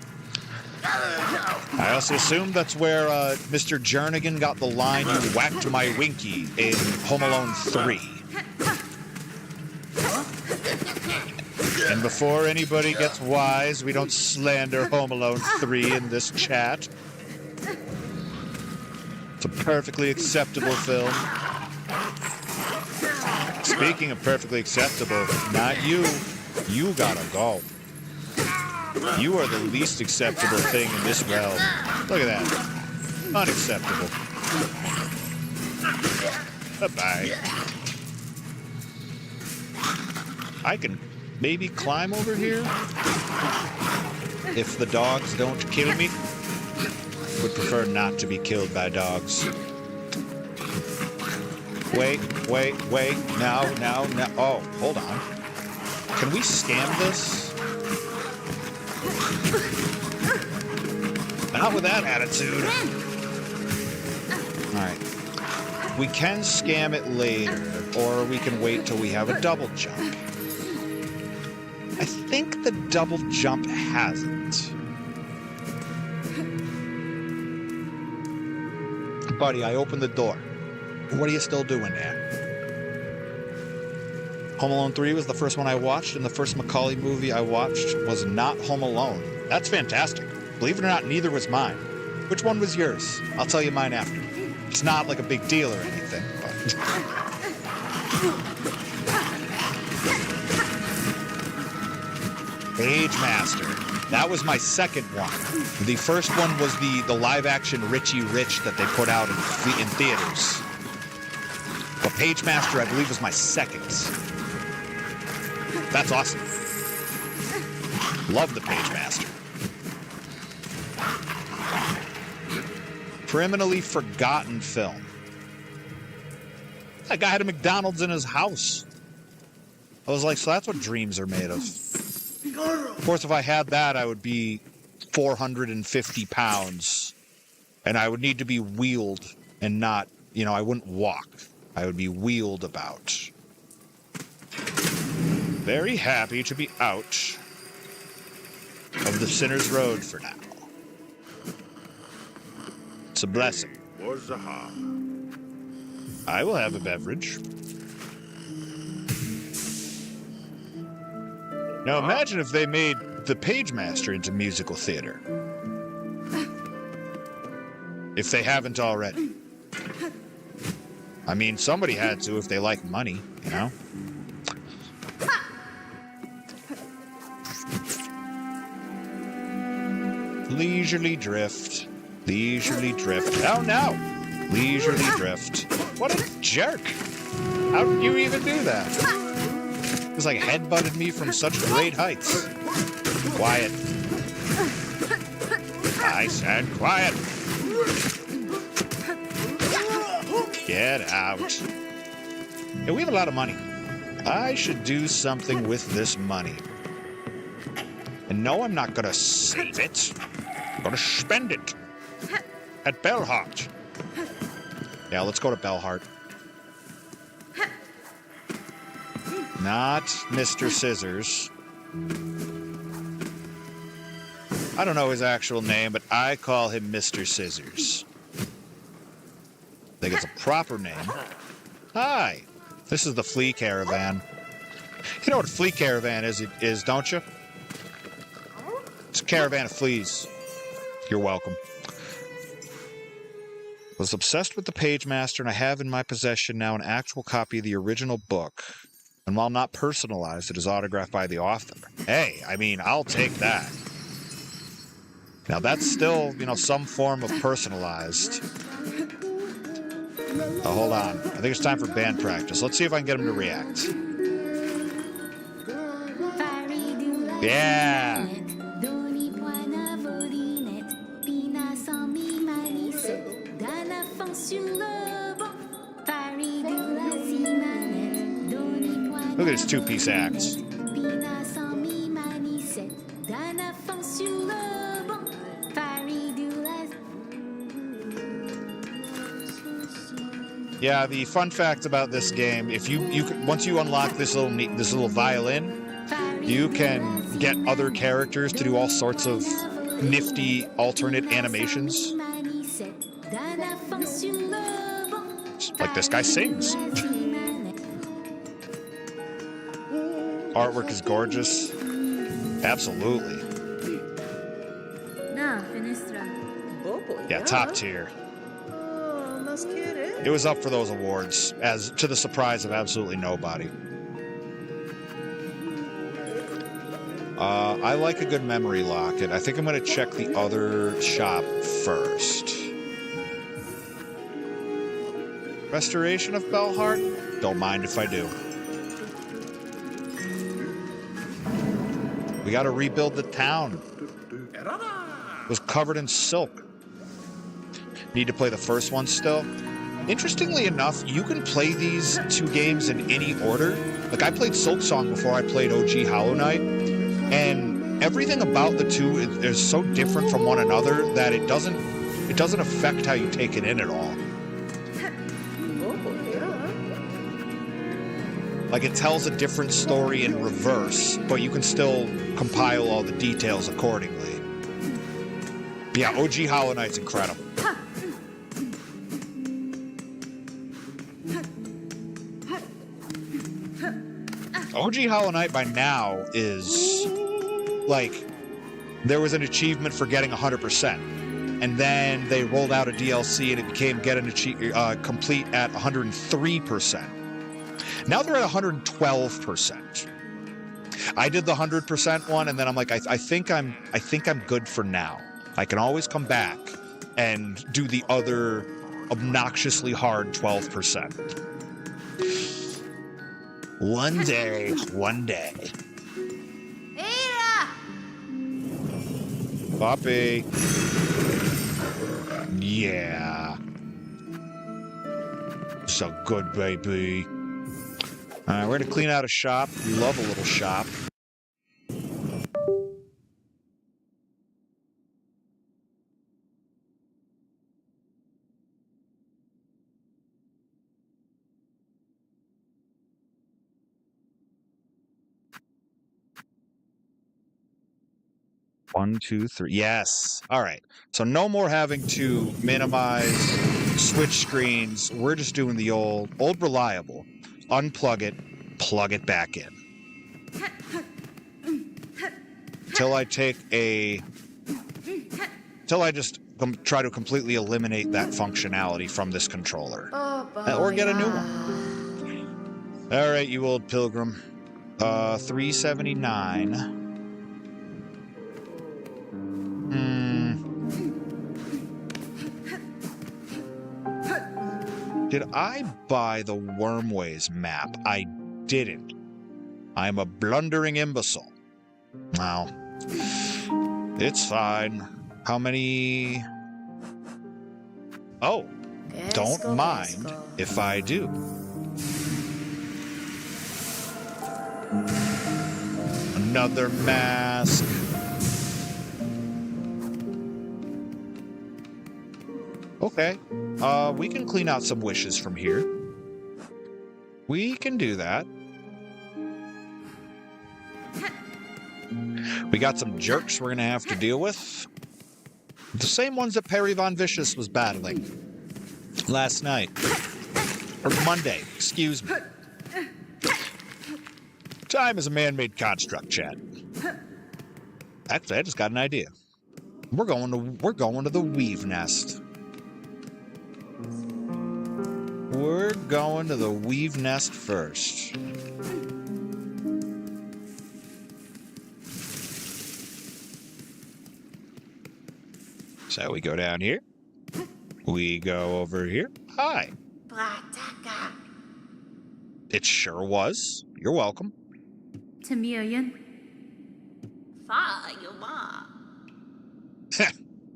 I also assume that's where Mr. Jernigan got the line, "You whacked my Winky" in Home Alone 3. And before anybody gets wise, we don't slander Home Alone 3 in this chat. It's a perfectly acceptable film. Speaking of perfectly acceptable, not you. You gotta go. You are the least acceptable thing in this realm. Look at that. Unacceptable. Bye-bye. I can maybe climb over here if the dogs don't kill me. Would prefer not to be killed by dogs. Wait. Now. Oh, hold on. Can we scam this? Not with that attitude. Alright. We can scam it later, or we can wait till we have a double jump. I think the double jump hasn't. Buddy, I opened the door. What are you still doing there? Home Alone 3 was the first one I watched, and the first Macaulay movie I watched was not Home Alone. That's fantastic. Believe it or not, neither was mine. Which one was yours? I'll tell you mine after. It's not like a big deal or anything, but... Page Master. That was my second one. The first one was the live-action Richie Rich that they put out in theaters. But Page Master, I believe, was my second. That's awesome. Love the Page Master. Criminally forgotten film. That guy had a McDonald's in his house. I was like, so that's what dreams are made of. Of course, if I had that, I would be 450 pounds. And I would need to be wheeled and not, I wouldn't walk. I would be wheeled about. Very happy to be out of the Sinner's Road for now. It's a blessing. I will have a beverage. Now imagine if they made the Page Master into musical theater. If they haven't already. I mean, somebody had to if they like money, Leisurely drift. Leisurely drift. Oh no! Leisurely drift. What a jerk! How did you even do that? It was like headbutted me from such great heights. Quiet. I said quiet. Get out. Yeah, we have a lot of money. I should do something with this money. And no, I'm not gonna save it. I'm gonna spend it. At Bellhart. Yeah, let's go to Bellhart. Not Mr. Scissors. I don't know his actual name, but I call him Mr. Scissors. I think it's a proper name. Hi. This is the Flea Caravan. You know what a Flea Caravan is, don't you? It's a caravan of fleas. You're welcome. Was obsessed with the Page Master, and I have in my possession now an actual copy of the original book. And while not personalized, it is autographed by the author. Hey, I mean, I'll take that. Now that's still, some form of personalized. Oh, hold on. I think it's time for band practice. Let's see if I can get him to react. Yeah! Look at his two-piece act. Yeah, the fun fact about this game, if you once you unlock this little violin, you can get other characters to do all sorts of nifty alternate animations. Like this guy sings. Artwork is gorgeous. Absolutely. Yeah, top tier. It was up for those awards, as to the surprise of absolutely nobody. I like a good memory locket. I think I'm going to check the other shop first. Restoration of Bellhart? Don't mind if I do. We got to rebuild the town. It was covered in silk. Need to play the first one still. Interestingly enough, you can play these two games in any order. Like, I played Silksong before I played OG Hollow Knight, and everything about the two is so different from one another that it doesn't affect how you take it in at all. Like, it tells a different story in reverse, but you can still compile all the details accordingly. But yeah, OG Hollow Knight's incredible. OG Hollow Knight by now is, like, there was an achievement for getting 100%. And then they rolled out a DLC and it became complete at 103%. Now they're at 112%. I did the 100% one, and then I'm like, I think I'm good for now. I can always come back and do the other obnoxiously hard 12%. One day. Poppy. Yeah. So good, baby. We're going to clean out a shop. We love a little shop. One, two, three. Yes. All right. So no more having to minimize, switch screens. We're just doing the old reliable. Unplug it, plug it back in. Till I just try to completely eliminate that functionality from this controller. Or get a new one. All right, you old pilgrim. 379. Did I buy the Wormways map? I didn't. I'm a blundering imbecile. Well, it's fine. How many... Oh, don't mind if I do. Another mask. Okay. We can clean out some wishes from here. We can do that. We got some jerks we're going to have to deal with. The same ones that Perry Von Vicious was battling last night. Or Monday, excuse me. Time is a man-made construct, Chad. Actually, I just got an idea. We're going to the Weave Nest. We're going to the Weave Nest first. So we go down here. We go over here. Hi. It sure was. You're welcome.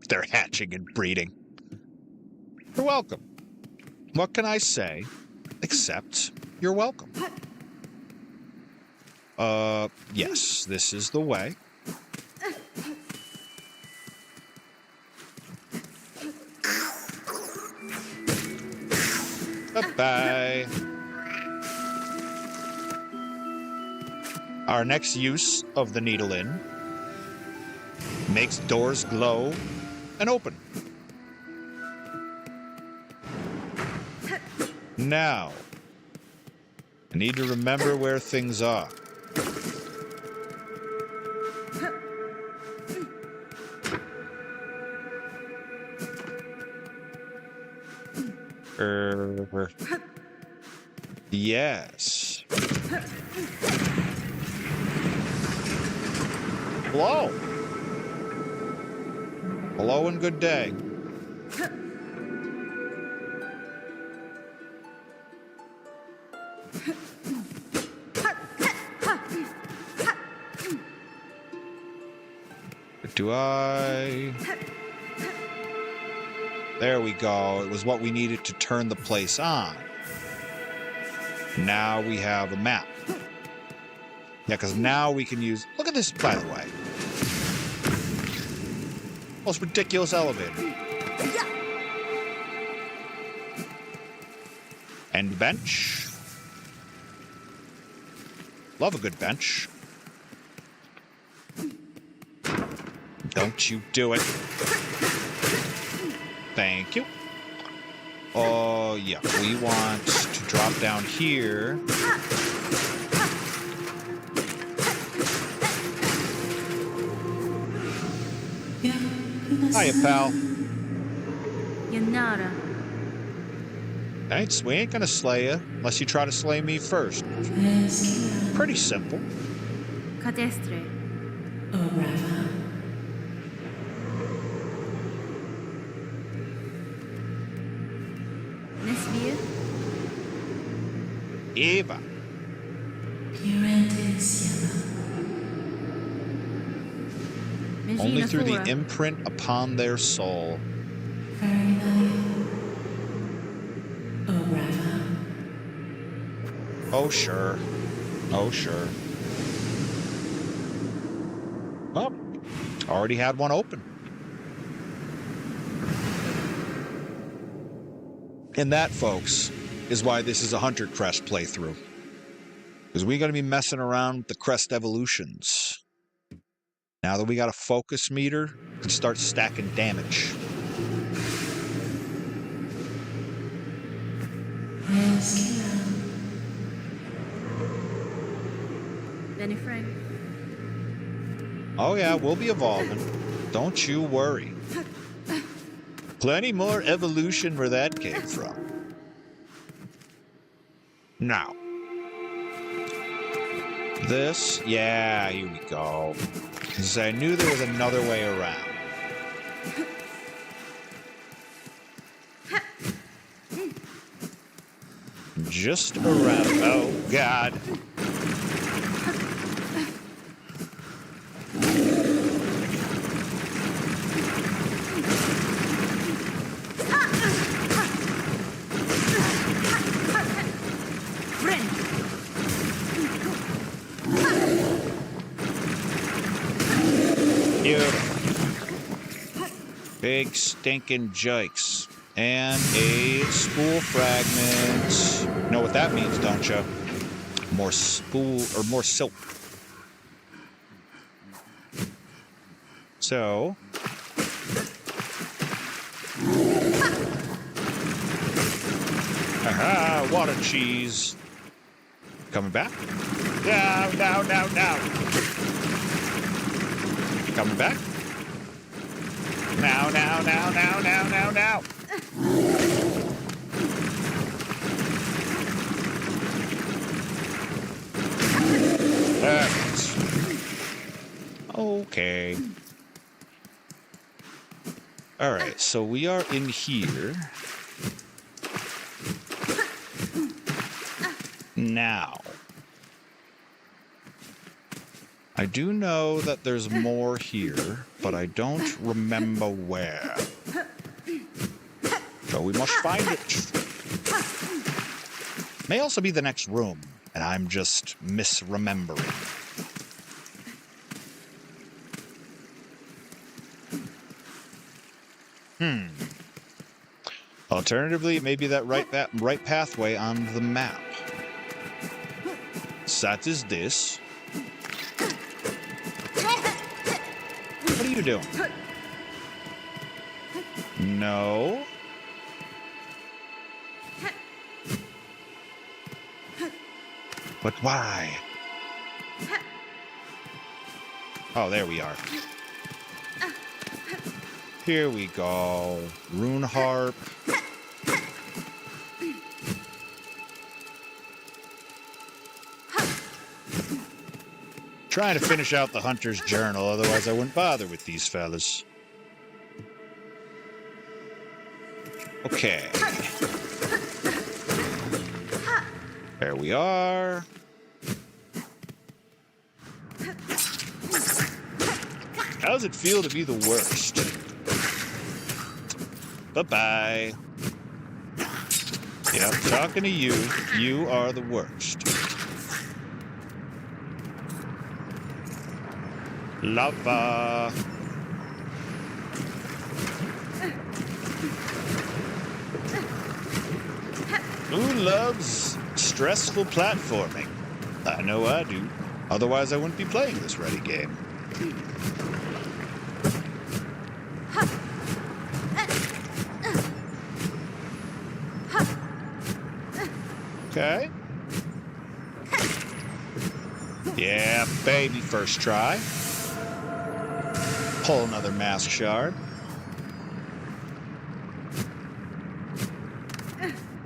They're hatching and breeding. You're welcome. What can I say except you're welcome? Yes, this is the way. Bye-bye. Our next use of the needle in makes doors glow and open. Now, I need to remember where things are. Yes. Hello. Hello and good day. Do I... There we go. It was what we needed to turn the place on. Now we have a map. Yeah, because now we can use... Look at this, by the way. Most ridiculous elevator. And bench. Love a good bench. Don't you do it. Thank you. Oh, yeah. We want to drop down here. Hiya, pal. Yanara. Thanks. We ain't gonna slay you unless you try to slay me first. Pretty simple. Cadestre. Nesvia. Eva. Only Megina through the Thora. imprint upon their soul. Oh, sure. Oh, sure. Well, already had one open. And that, folks, is why this is a Hunter Crest playthrough. Because we're going to be messing around with the Crest evolutions. Now that we got a focus meter, we can start stacking damage. Benny Frank. Oh yeah, we'll be evolving. Don't you worry. Plenty more evolution where that came from. Now. This, yeah, here we go. Because I knew there was another way around. Just around. Oh, God. Beautiful. Big stinking jikes. And a spool fragment. Know what that means, don't you? More spool, or more silk. So. Aha, water cheese. Coming back? Now. Coming back? Now. Okay. All right, so we are in here. Now. I do know that there's more here, but I don't remember where. So we must find it. May also be the next room, and I'm just misremembering. Alternatively, it may be that right pathway on the map. So that is this. What are you doing? No. But why? Oh, there we are. Here we go. Rune harp. Trying to finish out the Hunter's Journal, otherwise I wouldn't bother with these fellas. Okay. There we are. How does it feel to be the worst? Bye-bye. Yeah, I'm talking to you. You are the worst. Lava. Who loves stressful platforming? I know I do. Otherwise, I wouldn't be playing this ready game. Okay. Yeah, baby, first try. Pull another mask shard.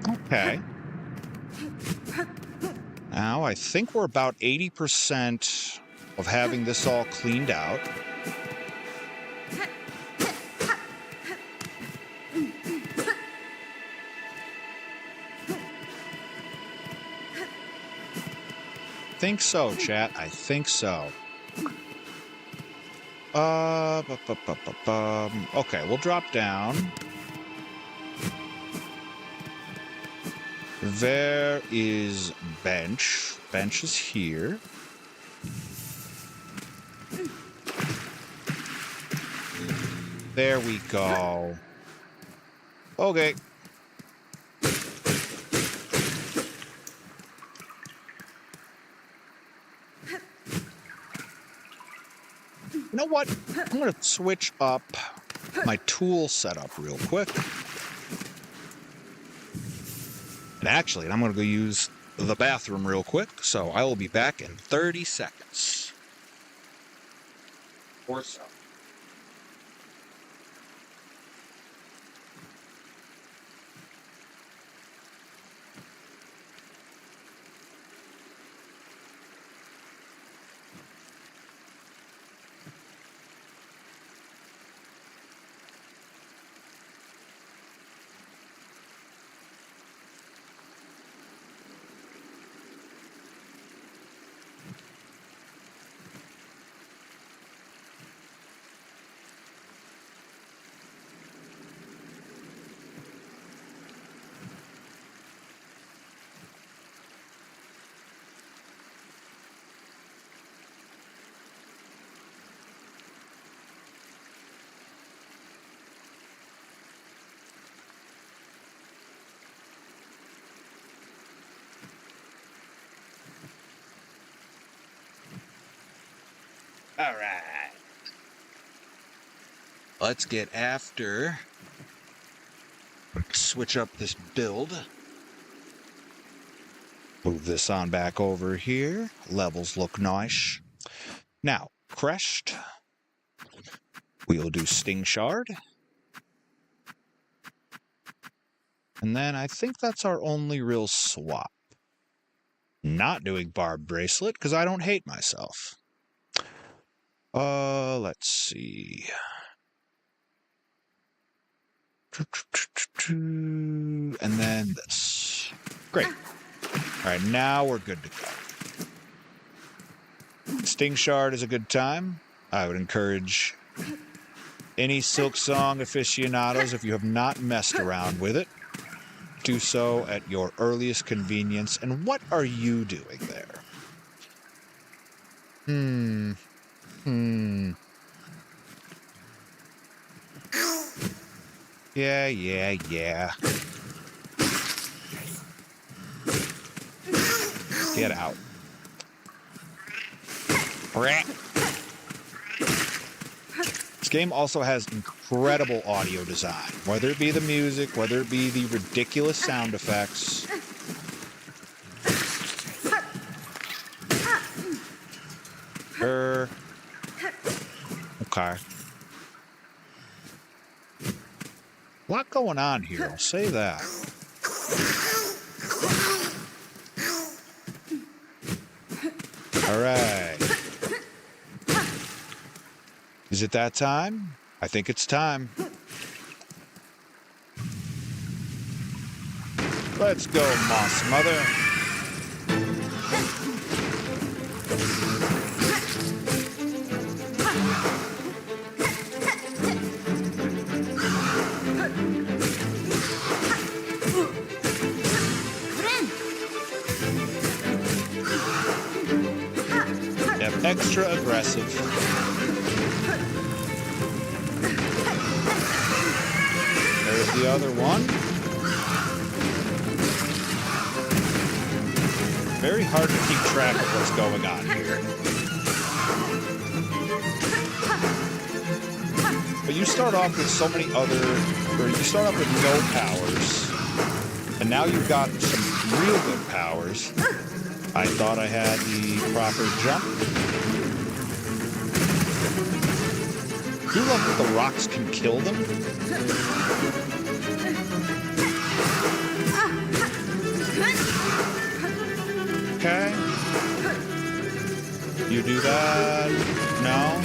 Okay. Now, I think we're about 80% of having this all cleaned out. Think so, chat. I think so. Okay, we'll drop down. There is bench. Bench is here. There we go. Okay. You know what? I'm going to switch up my tool setup real quick. And actually, I'm going to go use the bathroom real quick, so I will be back in 30 seconds. Or so. All right. Let's get after. Switch up this build. Move this on back over here. Levels look nice. Now, Crest. We'll do Sting Shard. And then I think that's our only real swap. Not doing Barb Bracelet, because I don't hate myself. Let's see. And then this. Great. All right, now we're good to go. Sting Shard is a good time. I would encourage any Silksong aficionados, if you have not messed around with it, do so at your earliest convenience. And what are you doing there? Yeah. Get out. This game also has incredible audio design, whether it be the music, whether it be the ridiculous sound effects. Okay. A lot going on here, I'll say that. All right. Is it that time? I think it's time. Let's go, Moss Mother. Yep, extra aggressive. There's the other one. Very hard to keep track of what's going on here. But you start off with so many you start off with no powers. And now you've got some real good powers. I thought I had the proper jump. Do you love that the rocks can kill them? Okay. You do that? No?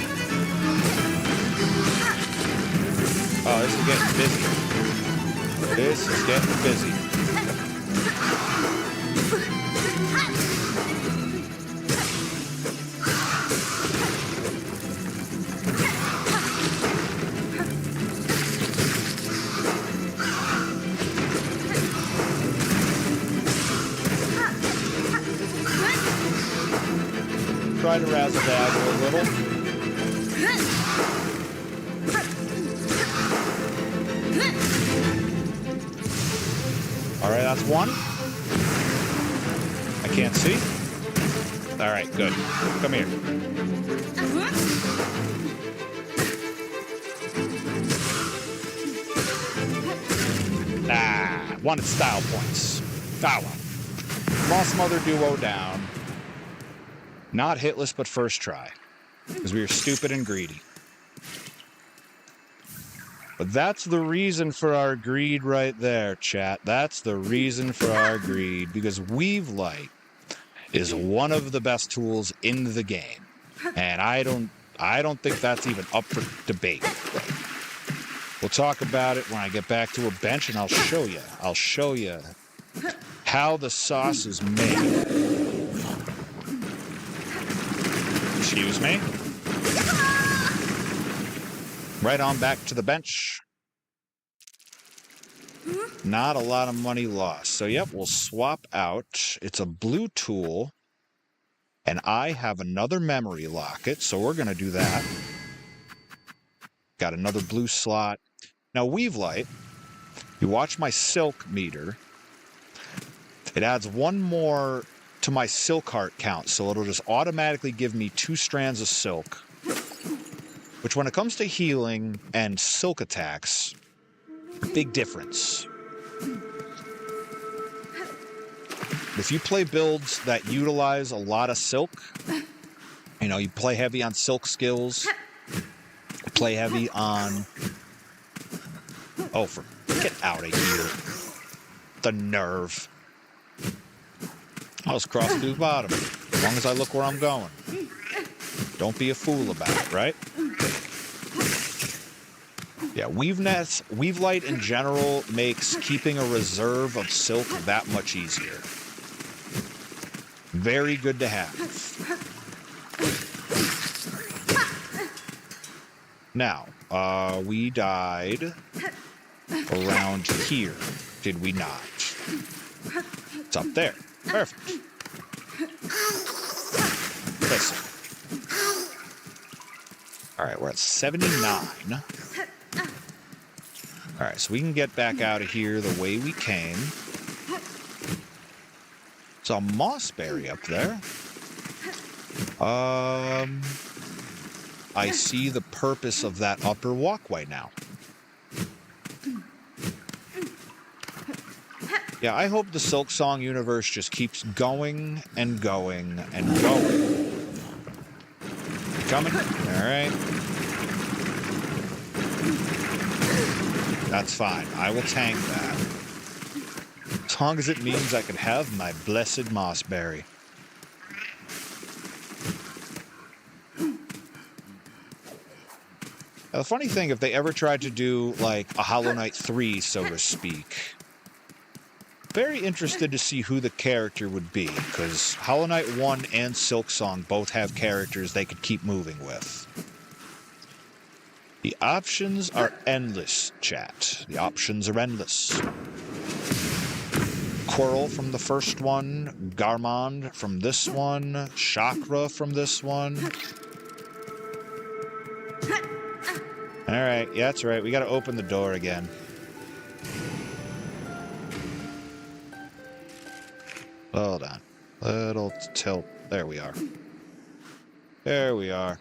Oh, this is getting busy. This is getting busy. Try to razzle-dazzle a little. All right, that's one. I can't see. All right, good. Come here. Ah, wanted style points. Ah, well. Moss Mother duo down. Not hitless, but first try. Because we were stupid and greedy. But that's the reason for our greed right there, chat. That's the reason for our greed. Because Weave Light is one of the best tools in the game. And I don't think that's even up for debate. We'll talk about it when I get back to a bench, and I'll show you. I'll show you how the sauce is made. Excuse me. Right on back to the bench. Not a lot of money lost. So, yep, we'll swap out. It's a blue tool. And I have another memory locket, so we're going to do that. Got another blue slot. Now, Weave Light, you watch my silk meter. It adds one more to my silk heart count, so it'll just automatically give me 2 strands of silk. Which, when it comes to healing and silk attacks, big difference. If you play builds that utilize a lot of silk, you know, you play heavy on silk skills, play heavy on... Oh, get out of here. The nerve. I'll just cross through the bottom, as long as I look where I'm going. Don't be a fool about it, right? Yeah, Weave Light in general makes keeping a reserve of silk that much easier. Very good to have. Now, we died around here, did we not? It's up there. Perfect. Listen. All right, we're at 79. All right, so we can get back out of here the way we came. It's a mossberry up there. I see the purpose of that upper walkway now. Yeah, I hope the Silksong universe just keeps going and going and going. You coming? All right. That's fine. I will tank that. As long as it means I can have my blessed mossberry. Now, the funny thing, if they ever tried to do, like, a Hollow Knight 3, so to speak, very interested to see who the character would be, because Hollow Knight 1 and Silksong both have characters they could keep moving with. The options are endless, chat. The options are endless. Coral from the first one, Garmond from this one, Chakra from this one. Alright, yeah, that's right. We gotta open the door again. Hold on. Little tilt. There we are. There we are.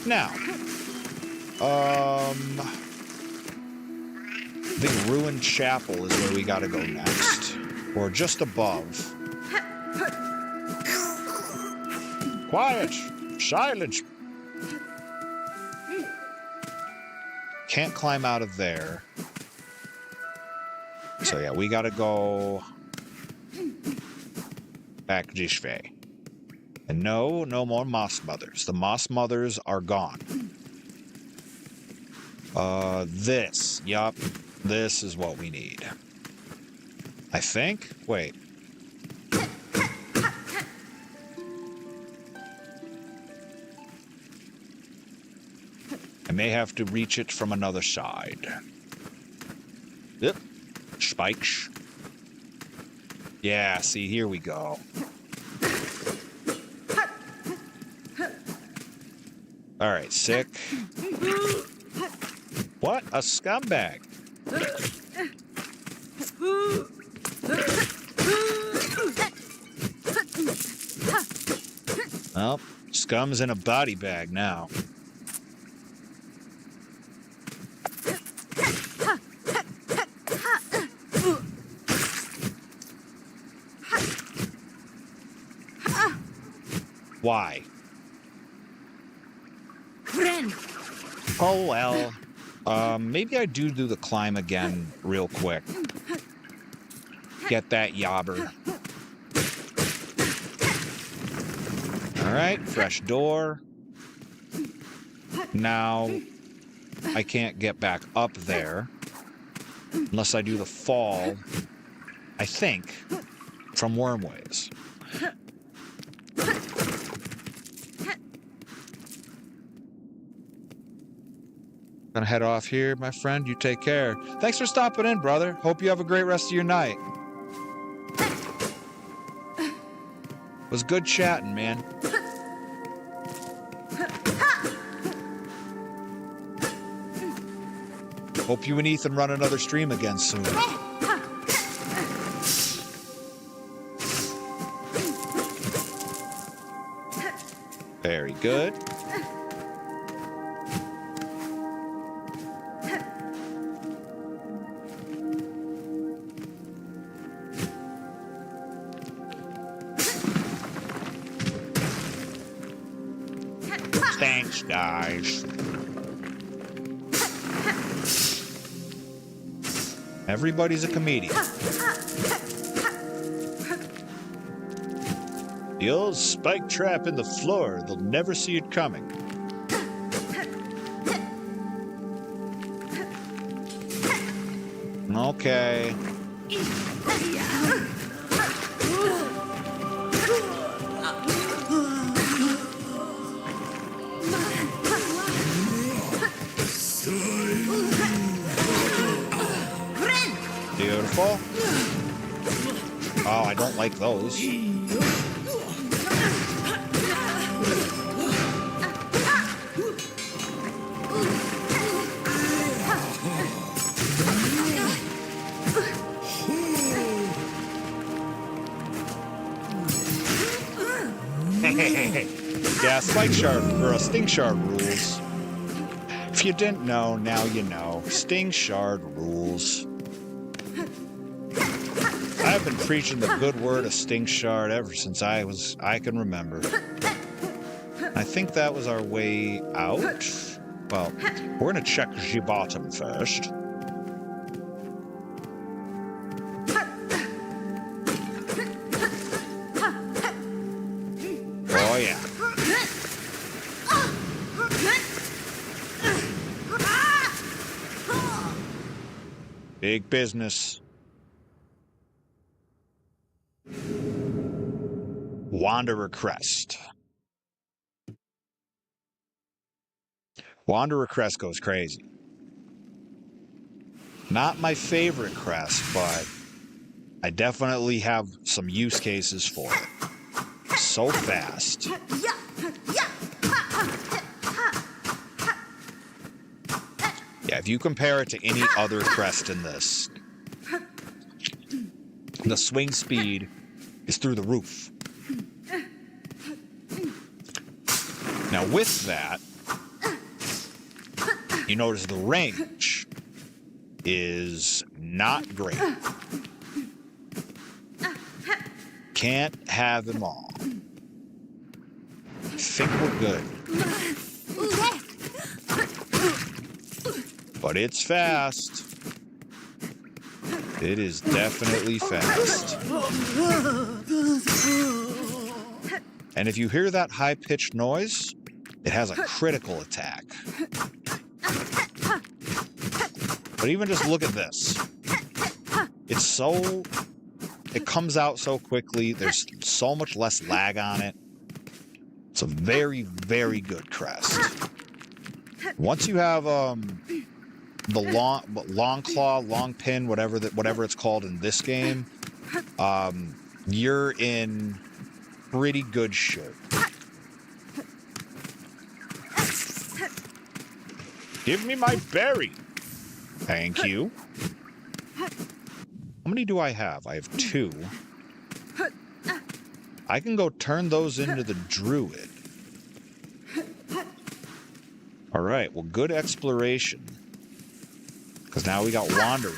Now. I think Ruined Chapel is where we gotta go next. Or just above. Quiet! Silence! Can't climb out of there. So yeah, we gotta go back this way. And no more Moss Mothers. The Moss Mothers are gone. This. Yup. This is what we need. I think? Wait. I may have to reach it from another side. Yep. Spikes. Yeah, see, here we go. Alright, sick. What? A scumbag. Well, scum's in a body bag now. Why? Friend. Oh, well. Maybe I do the climb again real quick. Get that yobber. Alright, fresh door. Now, I can't get back up there. Unless I do the fall, I think, from Wormways. Gonna head off here, my friend. You take care. Thanks for stopping in, brother. Hope you have a great rest of your night. It was good chatting, man. Hope you and Ethan run another stream again soon. Very good. Thanks, guys. Everybody's a comedian. The old spike trap in the floor, they'll never see it coming. Okay. Beautiful. Oh, I don't like those. Yeah, spike shard or sting shard rules. If you didn't know, now you know. Sting shard rules. I've been preaching the good word of sting shard ever since I can remember. I think that was our way out. Well, we're gonna check the bottom first. Oh yeah. Big business. Wanderer Crest. Wanderer Crest goes crazy. Not my favorite crest, but I definitely have some use cases for it. So fast. Yeah, if you compare it to any other crest in this, the swing speed is through the roof. Now with that, you notice the range is not great. Can't have them all. I think we're good. But it's fast. It is definitely fast. And if you hear that high-pitched noise, it has a critical attack. But even just look at this. It comes out so quickly. There's so much less lag on it. It's a very, very good crest. Once you have the long claw, long pin, whatever it's called in this game, you're in pretty good shape. Give me my berry. Thank you. How many do I have? I have 2. I can go turn those into the druid. All right, well, good exploration. Because now we got Wanderer.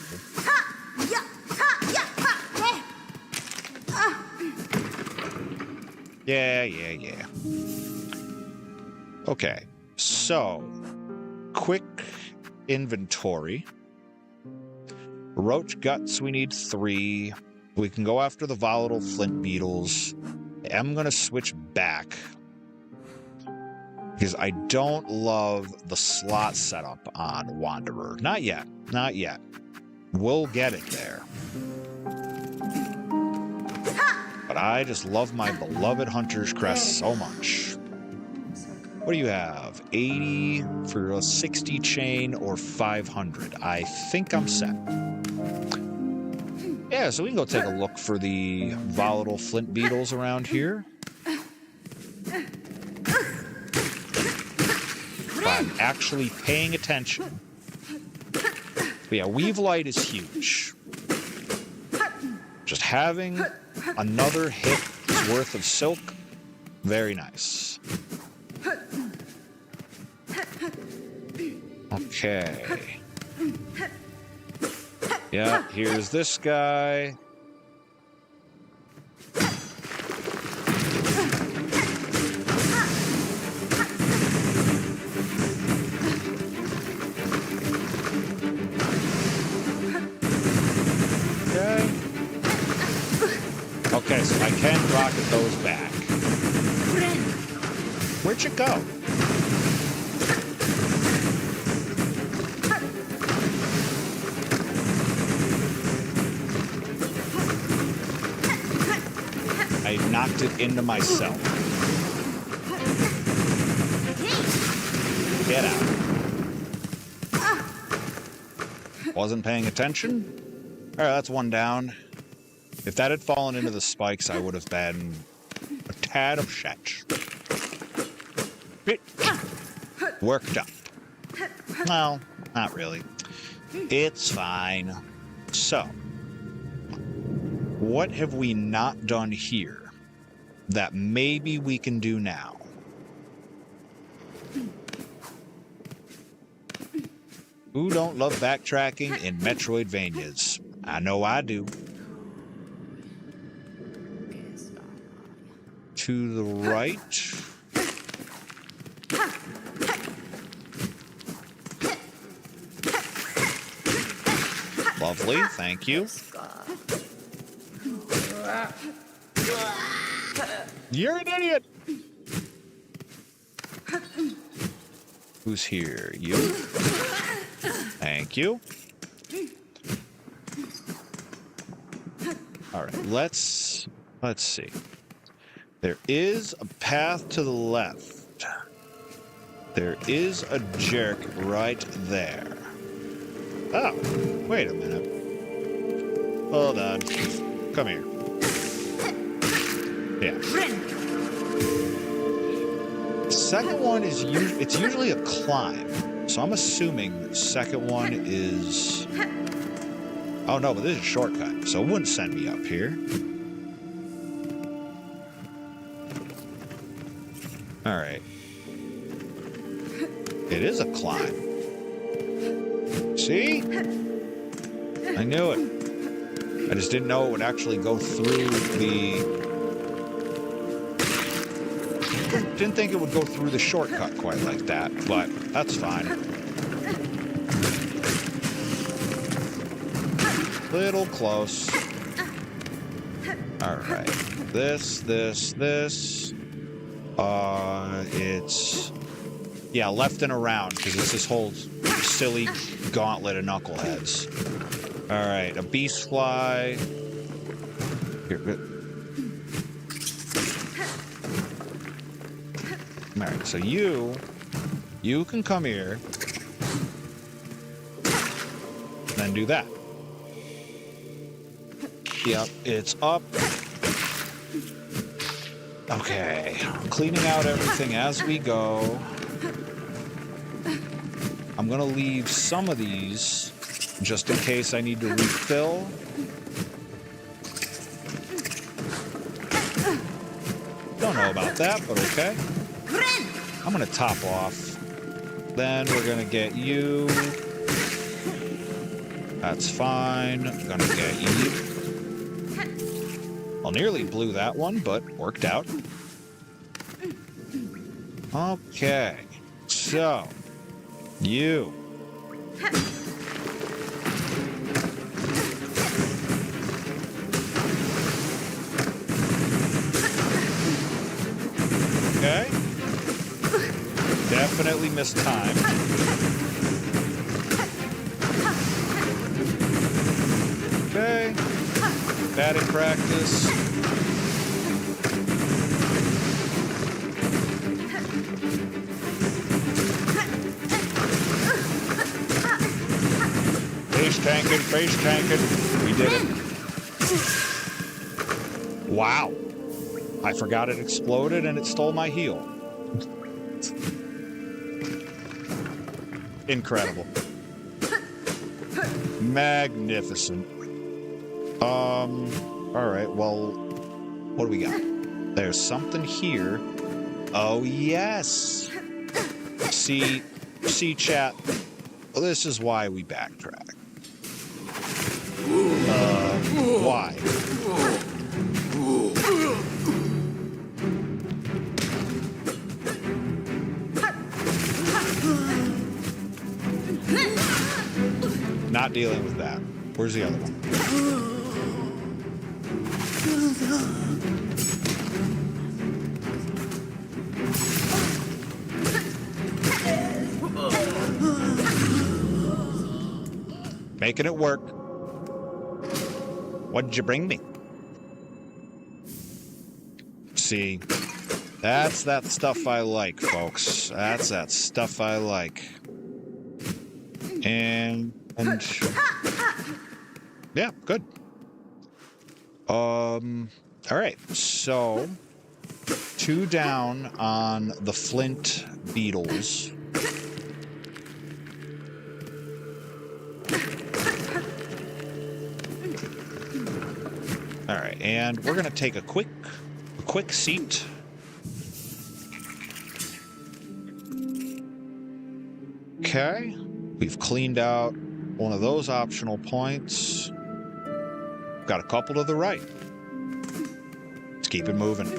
Yeah. Okay, so quick inventory. Roach guts, we need 3. We can go after the volatile flint beetles. I'm going to switch back because I don't love the slot setup on Wanderer. Not yet. We'll get it there. But I just love my beloved Hunter's Crest so much. What do you have? 80 for a 60 chain or 500? I think I'm set. Yeah, so we can go take a look for the volatile flint beetles around here. If I'm actually paying attention. But yeah, Weave Light is huge. Just having another hit's worth of silk, very nice. Okay. Yeah, here's this guy. Okay, so I can rocket those back. Where'd you go? I knocked it into myself. Get out. Wasn't paying attention. All right, that's one down. If that had fallen into the spikes, I would have been a tad upset. Bit worked up. Well, not really. It's fine. So, what have we not done here that maybe we can do now? Who don't love backtracking in Metroidvanias? I know I do. To the right. Lovely, thank you. You're an idiot! Who's here? You? Thank you. All right, let's see. There is a path to the left. There is a jerk right there. Oh, wait a minute. Hold on. Come here. Yeah. The second one is it's usually a climb. So I'm assuming the second one is... Oh no, but this is a shortcut, so it wouldn't send me up here. Alright. It is a climb. See? I knew it. I just didn't know it would actually go through the... Didn't think it would go through the shortcut quite like that, but that's fine. Little close. Alright. This. It's... Yeah, left and around, because it's this whole silly gauntlet of knuckleheads. Alright, a beast fly. Here, alright, so you can come here. And then do that. Yep, it's up. Okay, cleaning out everything as we go. I'm gonna leave some of these just in case I need to refill. Don't know about that, but okay. I'm gonna top off. Then we're gonna get you. That's fine. I'm gonna get you. Well, nearly blew that one, but worked out. Okay, so you. Okay. Definitely missed time. Okay. Batting practice. Face tanking. We did it. Wow. I forgot it exploded and it stole my heel. Incredible. Magnificent. Alright, well, what do we got? There's something here. Oh, yes. See, chat. Well, this is why we backtrack. Why? Not dealing with that. Where's the other one? Making it work. What'd you bring me? See, that's that stuff I like, folks. That's that stuff I like. And yeah, good. All right, so 2 down on the flint beetles. All right, and we're gonna take a quick seat. Okay, we've cleaned out one of those optional points. Got a couple to the right. Let's keep it moving.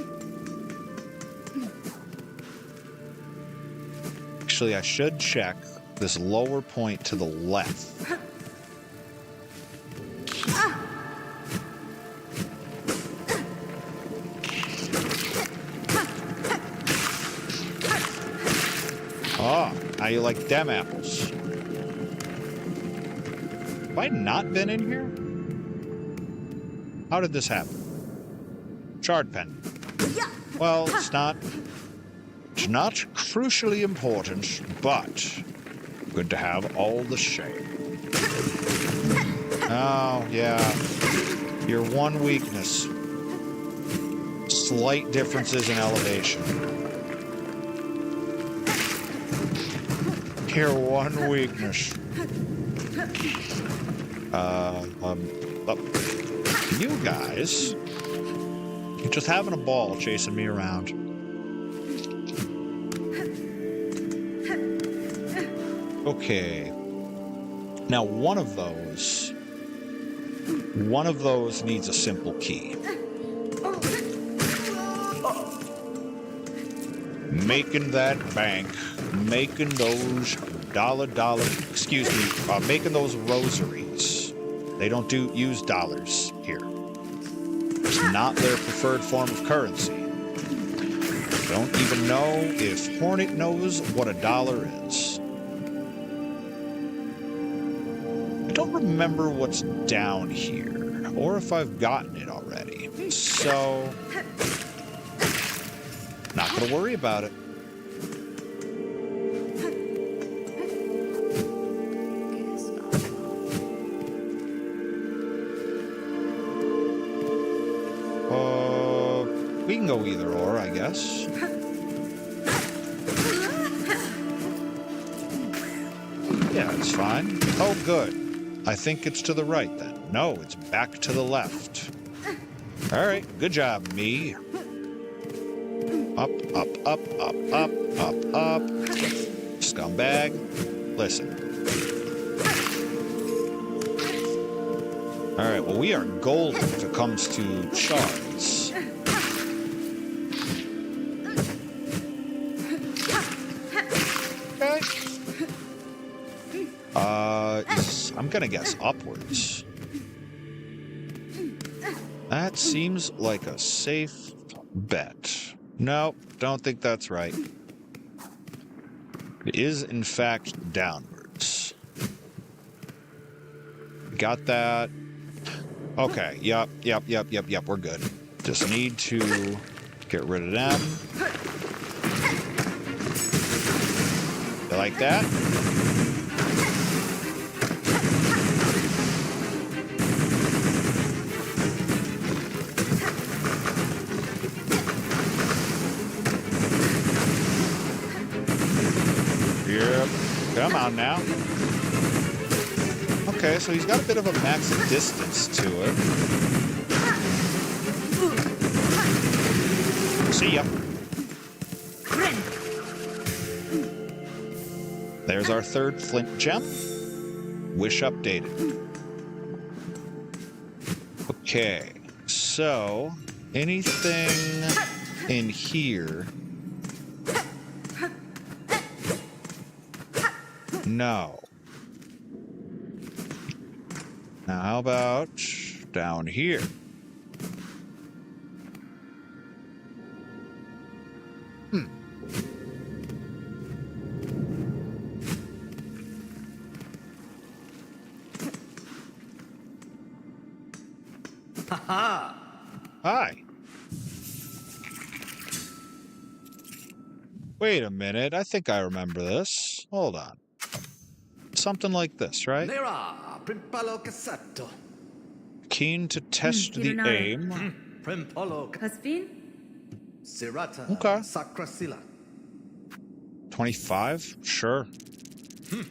Actually, I should check this lower point to the left. Oh, how you like them apples? Have I not been in here? How did this happen? Shard pen. Well, it's not crucially important, but good to have all the same. Oh, yeah. Your one weakness. Slight differences in elevation. Your one weakness. You guys, you're just having a ball chasing me around. Okay. Now, one of those needs a simple key. Making that bank, making those making those rosaries. They don't use dollars here. It's not their preferred form of currency. Don't even know if Hornet knows what a dollar is. I don't remember what's down here, or if I've gotten it already. So, not gonna worry about it. We can go either or, I guess. Yeah, it's fine. Oh, good. I think it's to the right then. No, it's back to the left. All right, good job, me. Up, up, up, up, up, up, up. Scumbag. Listen. All right, well, we are golden if it comes to shards. I'm gonna guess upwards. That seems like a safe bet. Nope, don't think that's right. It is, in fact, downwards. Got that. Okay, yep, we're good. Just need to get rid of them. You like that? Yep. Come on now. Okay, so he's got a bit of a max distance to it. See ya. There's our third flint gem. Wish updated. Okay, so anything in here? No. Now, how about down here? Haha! Hi. Wait a minute. I think I remember this. Hold on. Something like this, right? Nera, primpalo cassetto. Keen to test the aim. Primpalo Caspin? Sirata. Okay. Sacrasila. 25? Sure.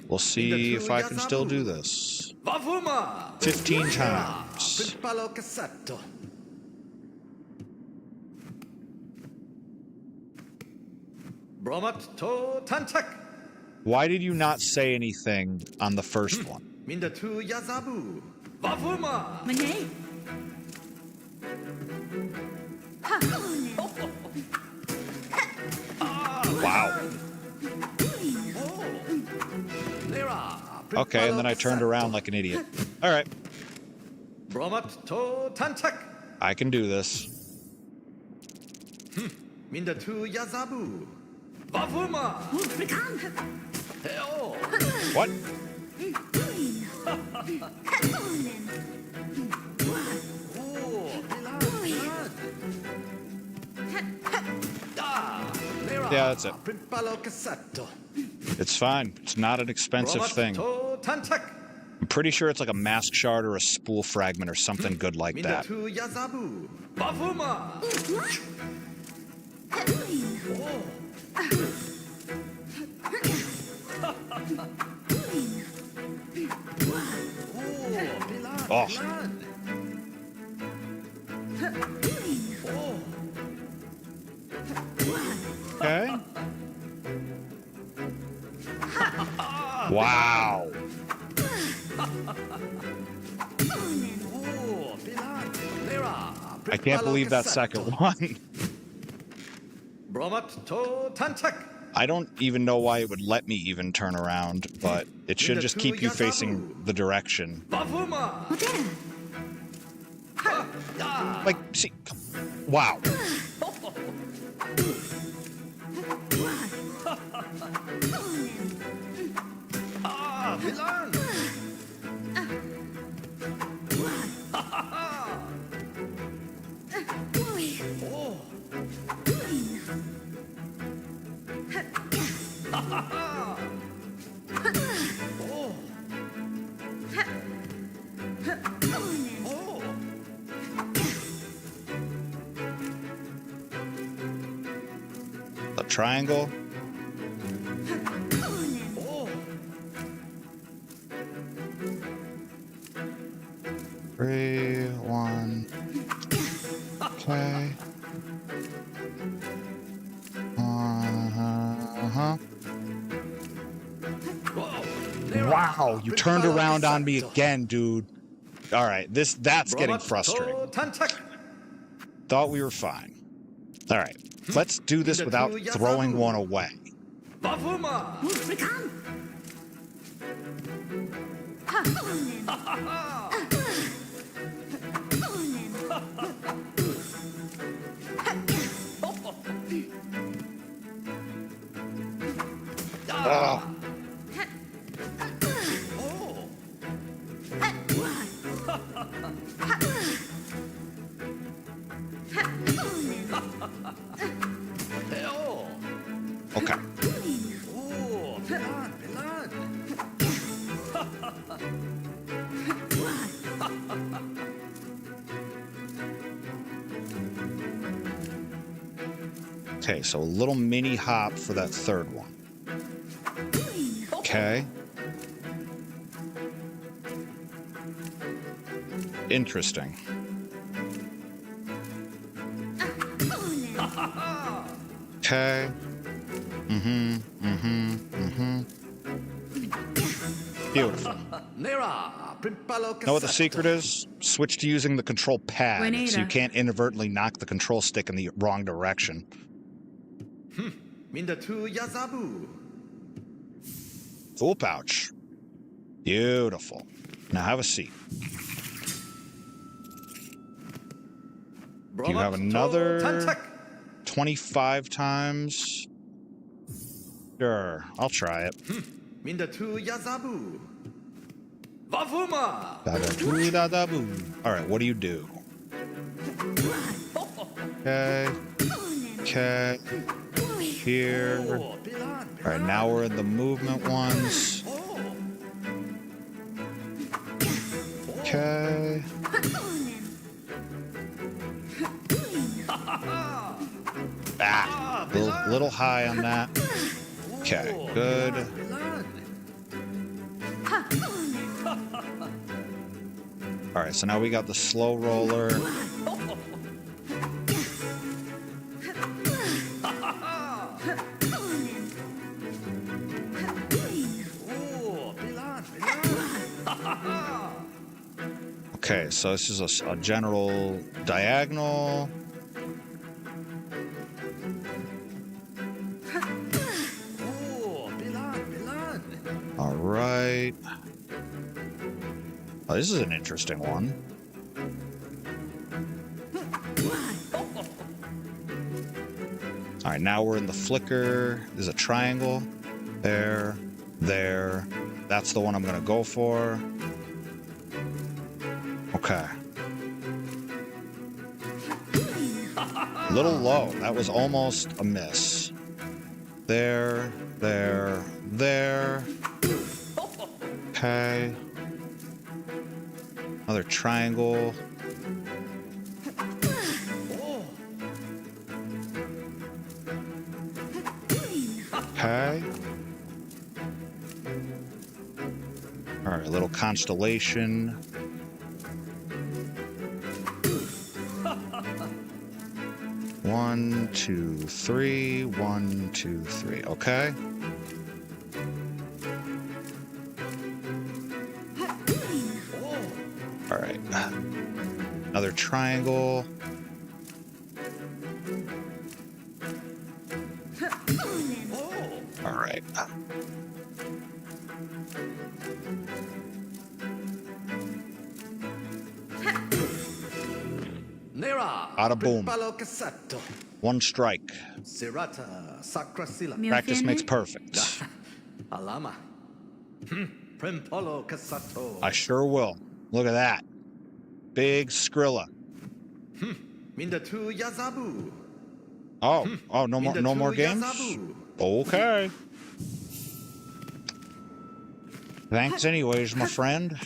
We'll see if I can still do this. Vavuma! 15 times. Primpalo cassetto. Bromat to tantak. Why did you not say anything on the first one? Minda tu yazabu. Vavuma! Manay? Wow. Nera. Okay, and then I turned around like an idiot. All right, Bromat to tantak. I can do this. Minda tu yazabu. Vavuma! Heo! What? Yeah, that's it. Principalo cassetto. It's fine. It's not an expensive thing. Bromatto tantak. I'm pretty sure it's like a mask shard or a spool fragment or something good like Minda that. tu yazabu. Bavuma. Oh. Okay. Wow. I can't believe that second one. Bromatto tantak. I don't even know why it would let me even turn around, but it should just keep you facing the direction. Bavuma. Like, see, wow. Vilan. The triangle. Three, one. Okay. Wow, you turned around on me again, dude. All right, that's getting frustrating. Thought we were fine. All right, let's do this without throwing one away. Bavuma. Oh. Okay. Okay, so a little mini hop for that third one. Okay. Interesting. Okay. Beautiful. Know what the secret is? Switch to using the control pad so you can't inadvertently knock the control stick in the wrong direction. Minda tu yazabu. Full pouch. Beautiful. Now have a seat. Do you have another 25 times? Sure, I'll try it. Minda tu yazabu. Bavuma. All right, what do you do? Okay. Okay. Here. All right, now we're in the movement ones. Okay. Ah, little high on that. Okay, good. All right, so now we got the slow roller. Okay, so this is a general diagonal. All right. Oh, this is an interesting one. All right, now we're in the flicker. There's a triangle. There, there. That's the one I'm going to go for. Okay. A little low. That was almost a miss. There. Okay. Another triangle. Okay. All right, a little constellation. One, two, three. 1, 2, 3. Okay. All right. Another triangle. All right. Nera. Bada boom. Primpalo Cassato. One strike. Sirata. Sacrasila. Practice makes Miofene? perfect. Alama. Primpalo Cassato. I sure will. Look at that. Big Skrilla. Minda tu Yazabu. Oh, no more, Minda no tu more games? Yazabu. Okay. Thanks anyways, my friend.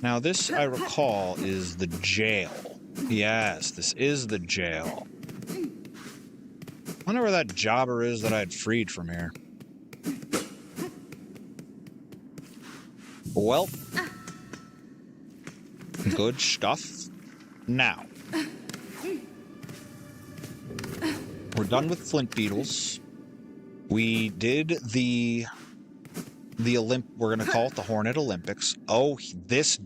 Now this, I recall, is the jail. Yes, this is the jail. Wonder where that jobber is that I had freed from here. Well, good stuff. Now, we're done with flint beetles. We did the we're gonna call it the Hornet Olympics. Oh, this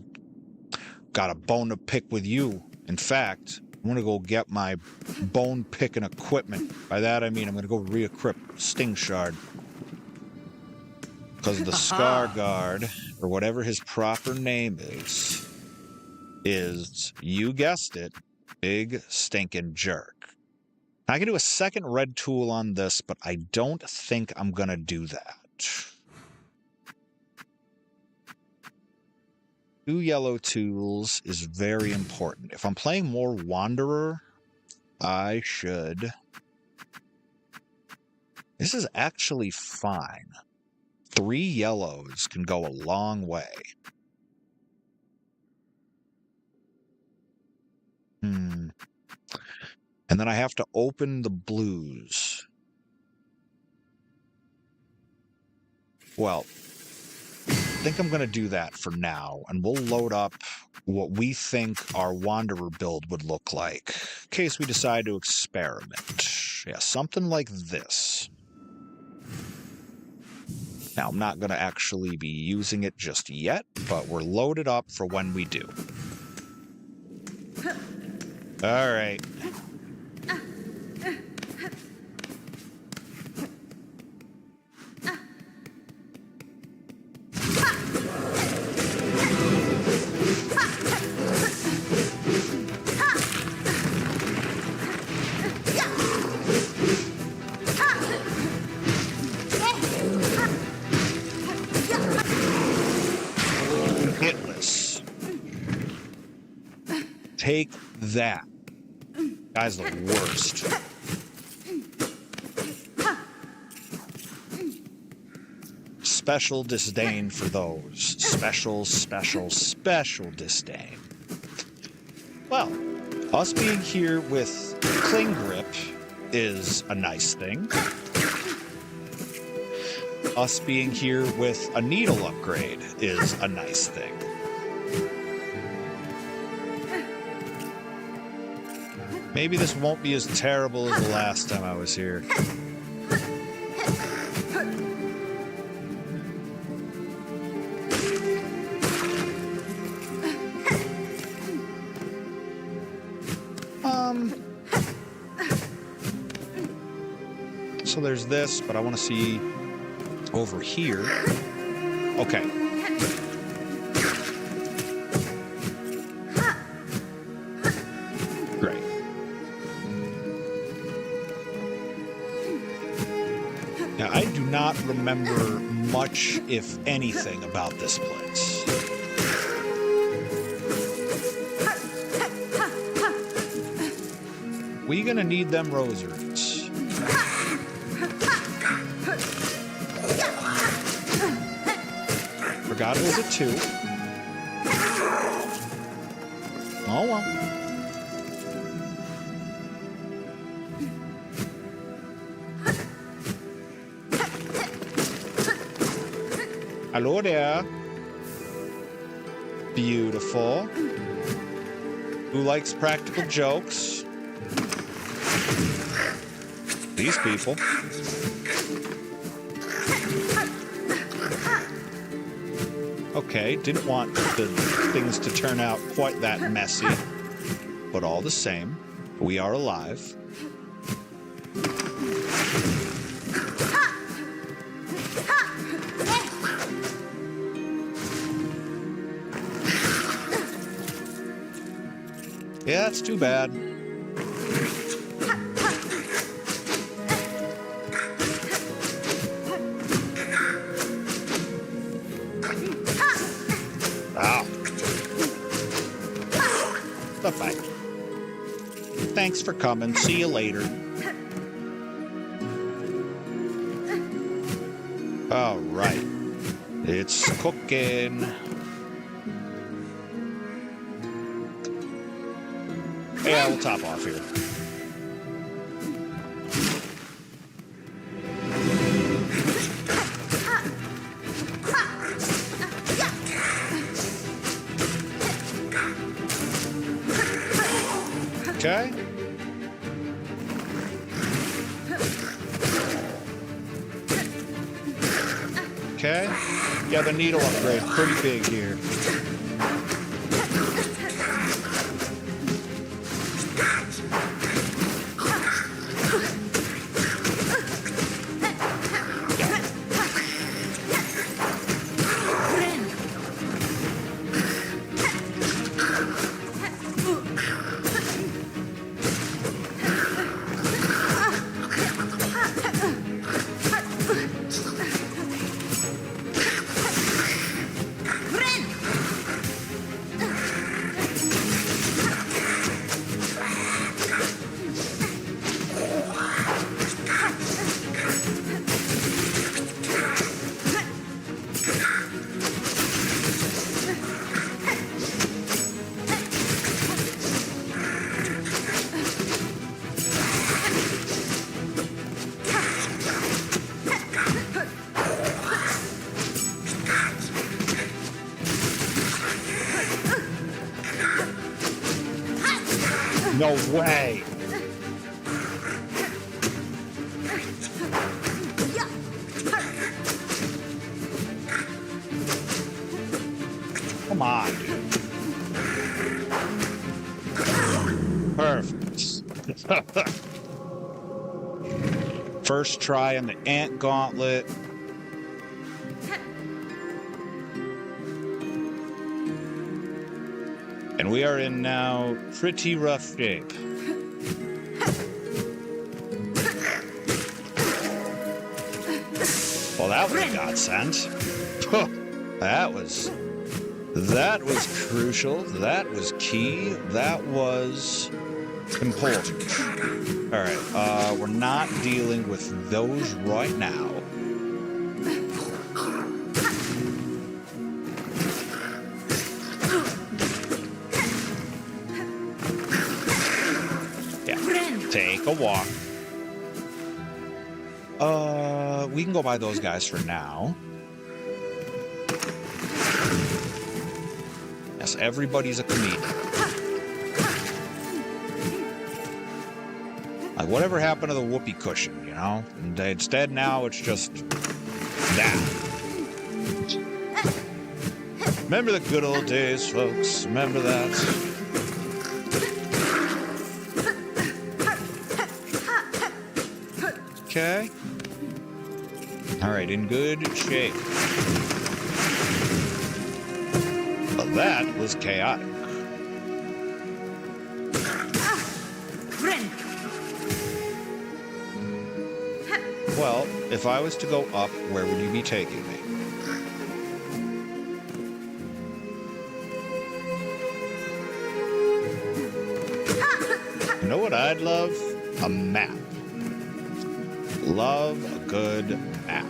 got a bone to pick with you. In fact, I'm gonna go get my bone picking equipment. By that I mean I'm gonna go re-equip Sting Shard. Because the Scar Guard, or whatever his proper name is, you guessed it, big stinking jerk. I can do a second red tool on this, but I don't think I'm gonna do that. 2 yellow tools is very important. If I'm playing more Wanderer, I should... This is actually fine. 3 yellows can go a long way. And then I have to open the blues. Well, I think I'm going to do that for now, and we'll load up what we think our Wanderer build would look like, in case we decide to experiment. Yeah, something like this. Now, I'm not going to actually be using it just yet, but we're loaded up for when we do. All right. Hitless. Take that. Guy's the worst. Special disdain for those. Special disdain. Well, us being here with Cling Grip is a nice thing. Us being here with a needle upgrade is a nice thing. Maybe this won't be as terrible as the last time I was here. So there's this, but I want to see over here. Okay. Great. Now, I do not remember much, if anything, about this place. We gonna need them rosaries. forgot it was a 2. Oh well. Hello there. Beautiful. Who likes practical jokes? These people. Okay, didn't want the things to turn out quite that messy. But all the same, we are alive. Yeah, it's too bad. Ow. Bye-bye. Thanks for coming. See you later. All right. It's cooking. Yeah, we'll top off here. Okay. Okay. Yeah, the needle upgrade pretty big here. No way. Come on, dude. Perfect. First try on the ant gauntlet. And we are in now pretty rough shape. Well, that was a godsend. That was crucial. That was key. That was important. All right, we're not dealing with those right now. Take a walk. We can go by those guys for now. Yes, everybody's a comedian. Like, whatever happened to the whoopee cushion, you know? And instead now it's just that. Remember the good old days, folks? Remember that? Okay. All right, in good shape. But that was chaotic. Well, if I was to go up, where would you be taking me? You know what I'd love? A map. Love a good map.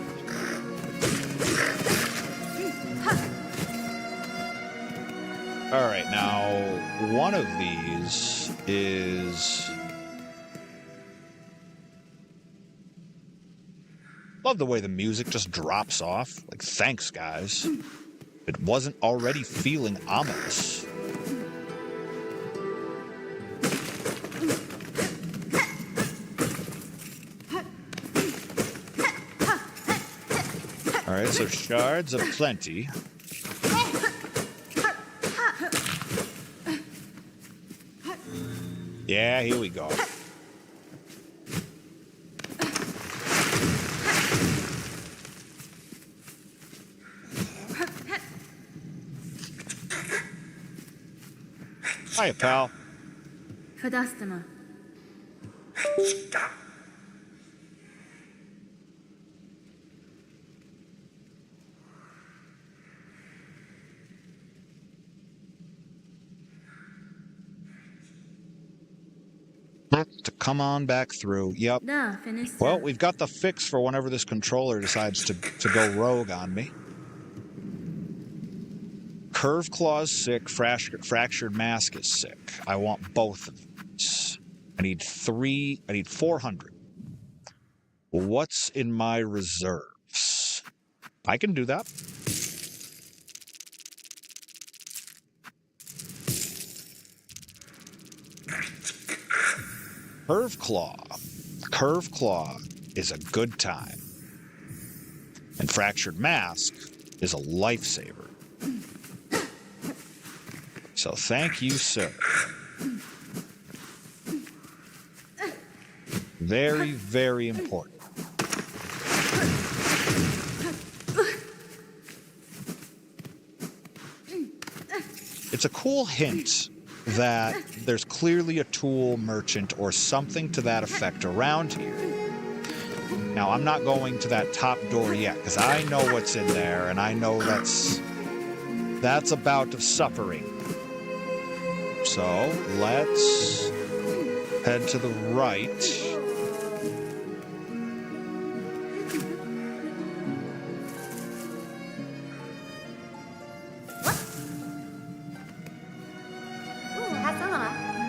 All right, now one of these is... Love the way the music just drops off. Like, thanks, guys. It wasn't already feeling ominous. All right, so shards aplenty. Yeah, here we go. Hiya, pal. Fadastama. To come on back through. Yep. Da, finished. Well, we've got the fix for whenever this controller decides to go rogue on me. Curved Claw's sick, Fractured Mask is sick. I want both of these. I need 400. What's in my reserves? I can do that. Curved Claw is a good time. And Fractured Mask is a lifesaver. So thank you, sir. Very, very important. It's a cool hint that there's clearly a tool merchant or something to that effect around here. Now, I'm not going to that top door yet, because I know what's in there, and I know that's a bout of suffering. So, let's head to the right.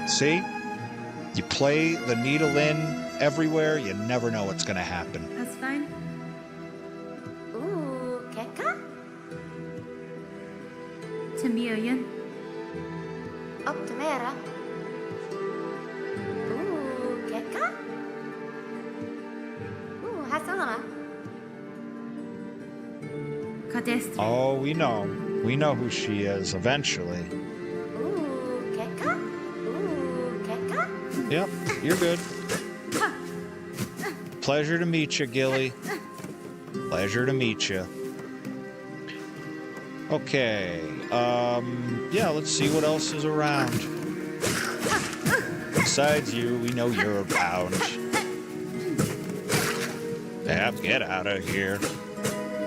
See? You play the needle in everywhere, you never know what's going to happen. That's fine. Ooh, keka? Tamiyoyan. Up to Mera. Ooh, keka? Ooh, hasalama. Kadestre. Oh, we know. We know who she is eventually. Ooh, keka? Ooh, keka? Yep, you're good. Pleasure to meet you, Gilly. Pleasure to meet you. Okay, yeah, let's see what else is around. Besides you, we know you're around. Yep, get out of here.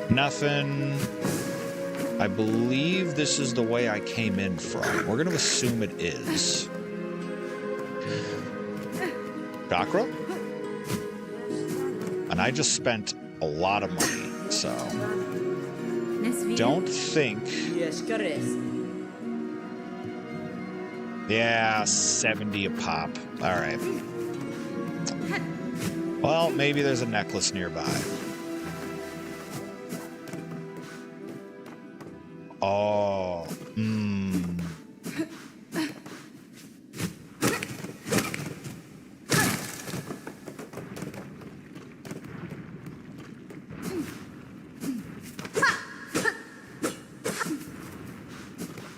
Nothing. I believe this is the way I came in from. We're going to assume it is. Chakra? And I just spent a lot of money, so... Don't think... Yeah, 70 a pop. Alright. Well, maybe there's a necklace nearby. Oh,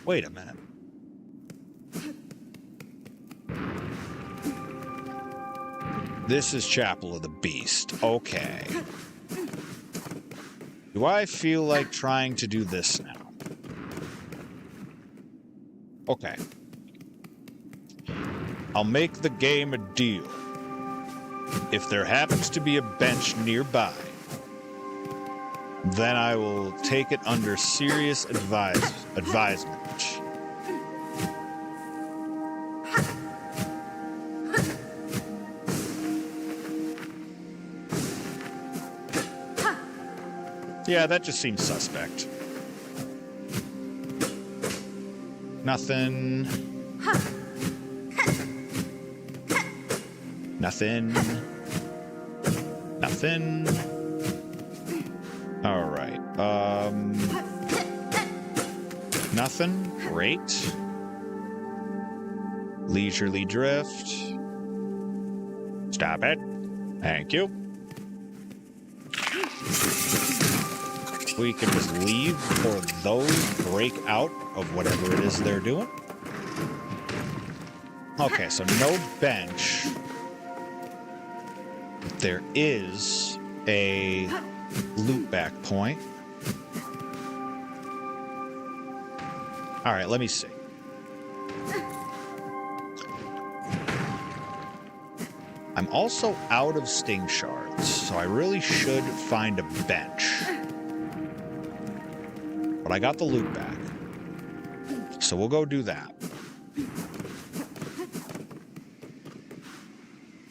Wait a minute. This is Chapel of the Beast. Okay. Do I feel like trying to do this now? Okay. I'll make the game a deal. If there happens to be a bench nearby, then I will take it under serious advisement. Yeah, that just seems suspect. Nothing. Nothing. Nothing. All right. Nothing. Great. Leisurely drift. Stop it. Thank you. We can just leave before those break out of whatever it is they're doing. Okay, so no bench. There is a loop back point. All right, let me see. I'm also out of sting shards, so I really should find a bench. But I got the loot back. So we'll go do that.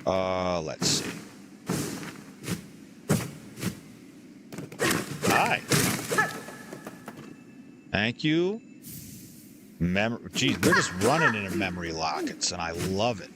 Let's see. Hi. Thank you. Geez, we're just running into memory lockets, and I love it.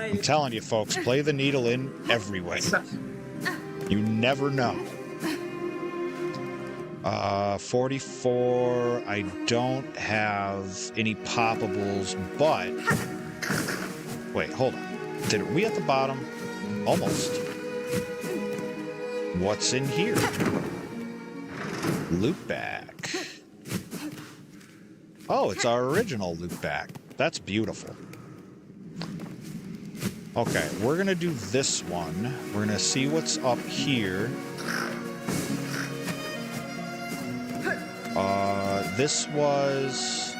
I'm telling you, folks, play the needle in everywhere. You never know. 44, I don't have any poppables, but... Wait, hold on. Did we at the bottom? Almost. What's in here? Loop back. Oh, it's our original loop back. That's beautiful. Okay, we're gonna do this one. We're gonna see what's up here. This was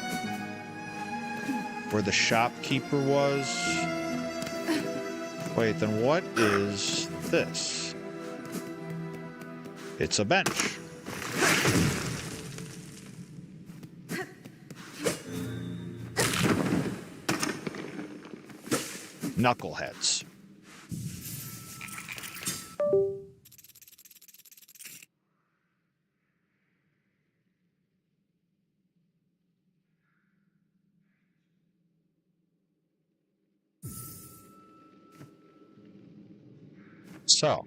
where the shopkeeper was. Wait, then what is this? It's a bench. Knuckleheads. So,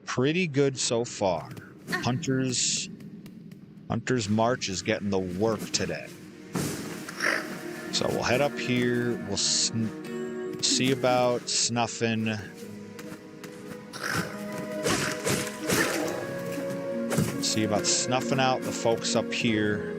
pretty good so far. Hunter's March is getting the work today. So we'll head up here. We'll see about snuffing. See about snuffing out the folks up here.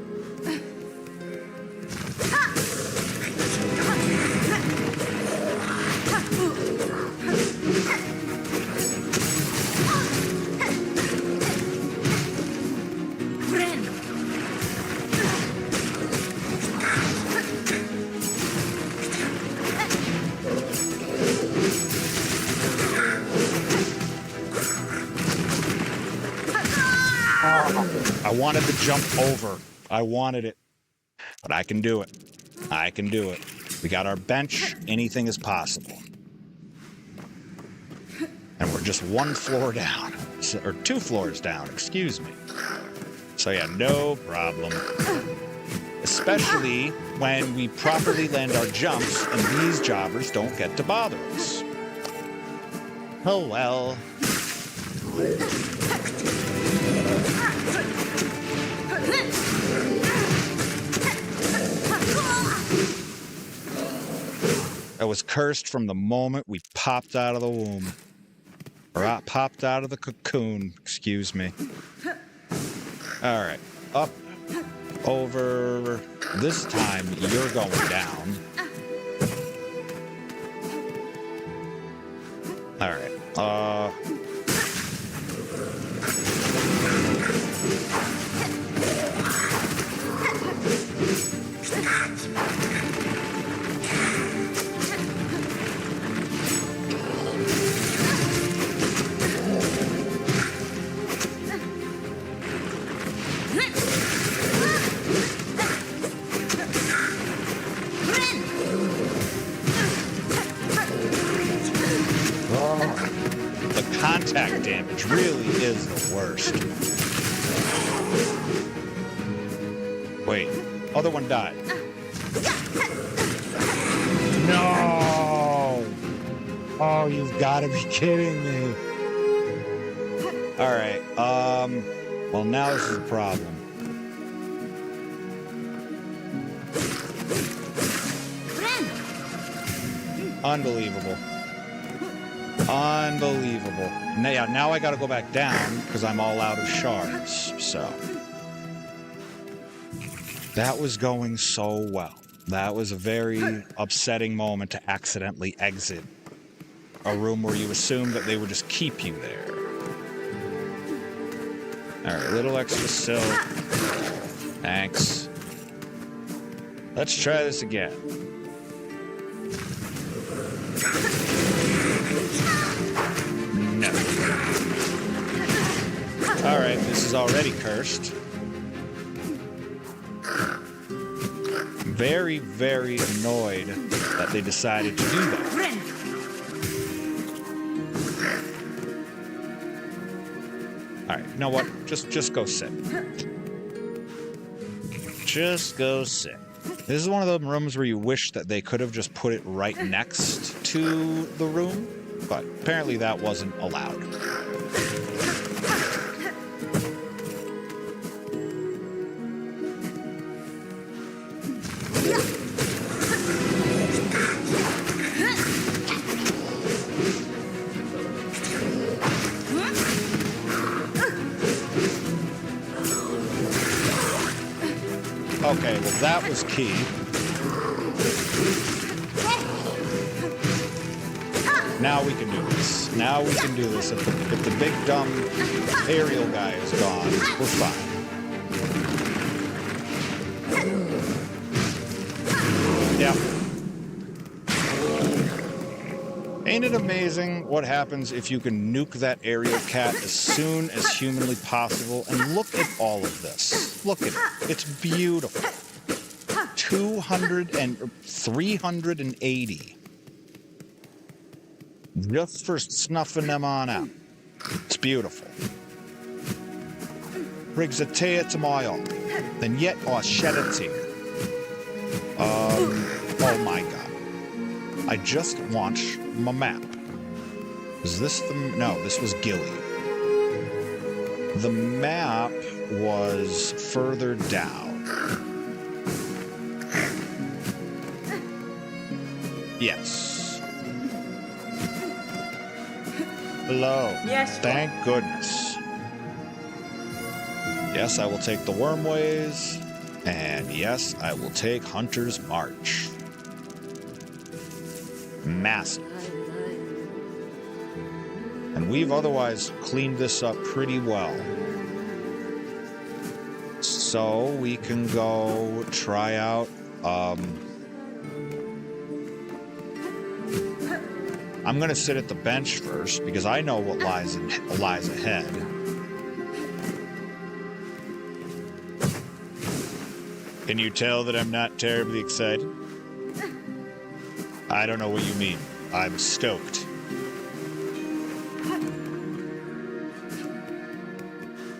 I wanted to jump over. I wanted it. But I can do it. I can do it. We got our bench. Anything is possible. And we're just one floor down. Or 2 floors down, excuse me. So yeah, no problem. Especially when we properly land our jumps and these jobbers don't get to bother us. Oh well. I was cursed from the moment we popped out of the womb. Or popped out of the cocoon, excuse me. All right, up, over. This time you're going down. All right, attack damage really is the worst. Wait, other one died. No! Oh, you've got to be kidding me. All right, well, now this is a problem. Unbelievable. Unbelievable. Now I gotta go back down because I'm all out of shards, so. That was going so well. That was a very upsetting moment to accidentally exit a room where you assumed that they would just keep you there. Alright, little extra silk. Thanks. Let's try this again. No. Alright, this is already cursed. Very, very annoyed that they decided to do that. Alright, you know what? Just go sit. Just go sit. This is one of those rooms where you wish that they could have just put it right next to the room, but apparently that wasn't allowed. Okay, well that was key. Now we can do this. Now we can do this. If the big dumb aerial guy is gone, we're fine. Yeah. Ain't it amazing what happens if you can nuke that aerial cat as soon as humanly possible? And look at all of this. Look at it. It's beautiful. 380. Just for snuffing them on out. It's beautiful. Brings a tear to my eye, and yet I shed a tear. Oh my god. I just launched my map. Is this the... No, this was Gilly. The map was further down. Yes. Hello. Yes. Thank goodness. Yes, I will take the Wormways. And yes, I will take Hunter's March. Massive. And we've otherwise cleaned this up pretty well. So we can go try out, I'm gonna sit at the bench first because I know what lies ahead. Can you tell that I'm not terribly excited? I don't know what you mean. I'm stoked.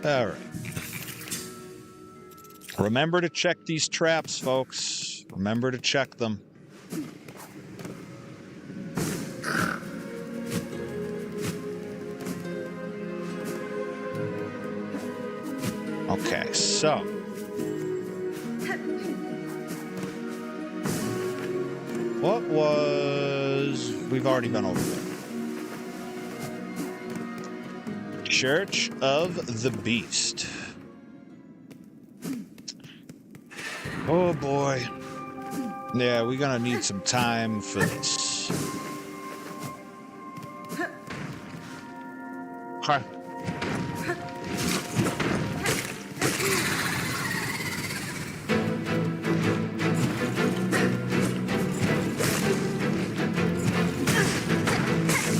All right. Remember to check these traps, folks. Remember to check them. Okay, so. What was... We've already been over there. Church of the Beast. Oh boy. Yeah, we're gonna need some time for this. Hi.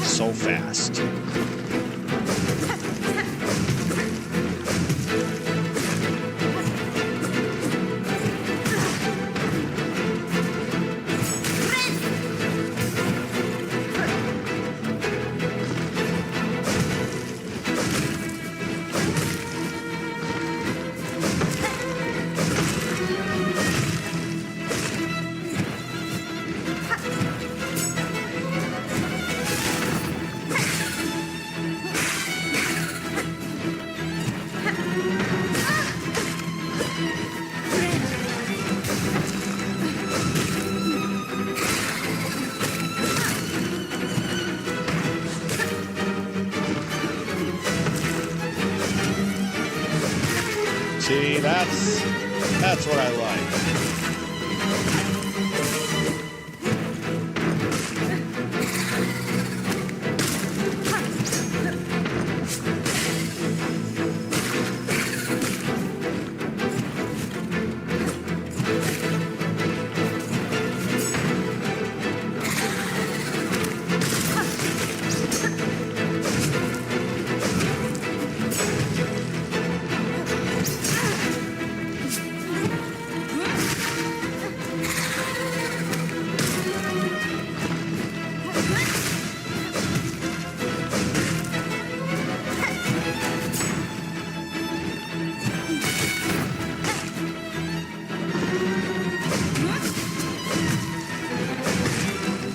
So fast. That's what I like.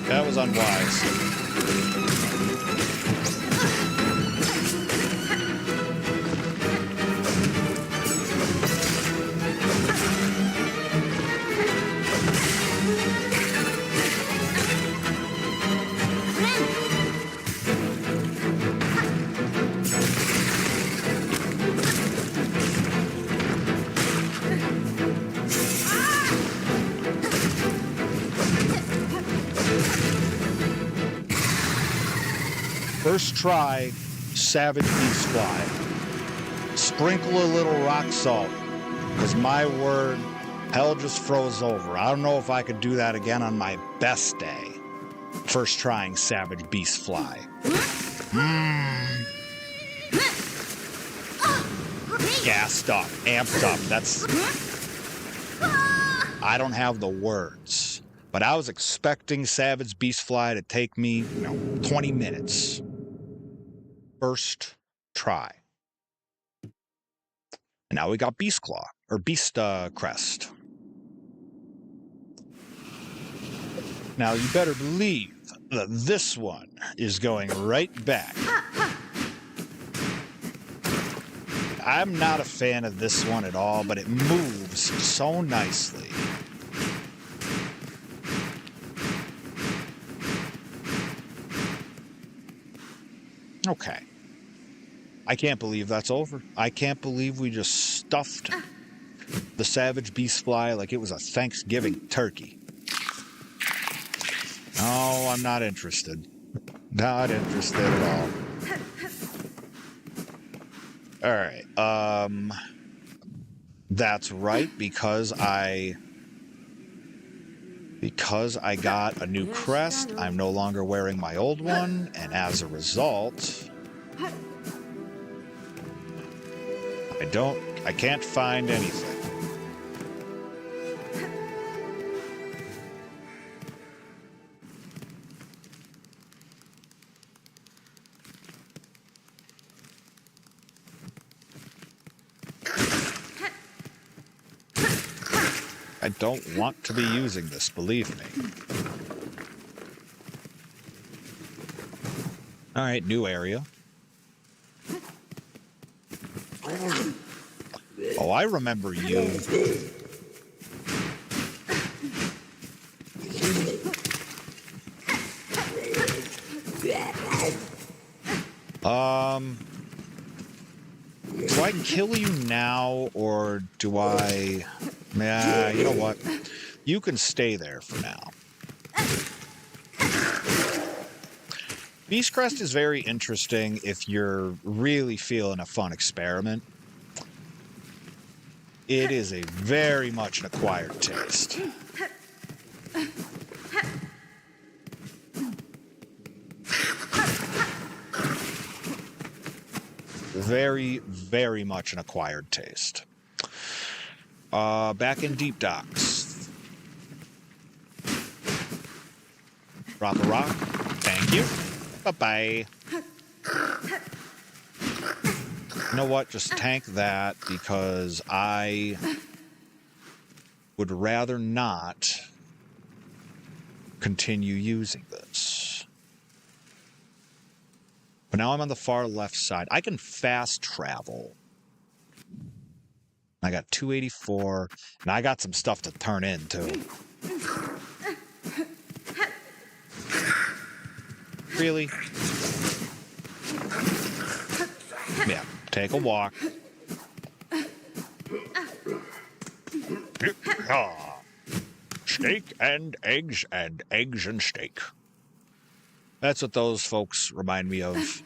That was unwise. First try, Savage Beast Fly. Sprinkle a little rock salt, because my word, hell just froze over. I don't know if I could do that again on my best day. First trying Savage Beast Fly. Gassed up, amped up. I don't have the words. But I was expecting Savage Beast Fly to take me, 20 minutes. First try. And now we got Beast Claw, or Beast Crest. Now you better believe that this one is going right back. I'm not a fan of this one at all, but it moves so nicely. Okay. I can't believe that's over. I can't believe we just stuffed the Savage Beast Fly like it was a Thanksgiving turkey. No, I'm not interested. Not interested at all. Alright, that's right, because I got a new crest, I'm no longer wearing my old one, and as a result, I can't find anything. I don't want to be using this, believe me. Alright, new area. Oh, I remember you. Do I kill you now, or do I... Nah, you know what? You can stay there for now. Beast Crest is very interesting if you're really feeling a fun experiment. It is a very much an acquired taste. Very, very much an acquired taste. Back in Deep Docks. Drop a rock. Thank you. Bye-bye. You know what? Just tank that, because I would rather not continue using this. But now I'm on the far left side. I can fast travel. I got 284, and I got some stuff to turn in, too. Really? Yeah, take a walk. Ah, steak and eggs and steak. That's what those folks remind me of.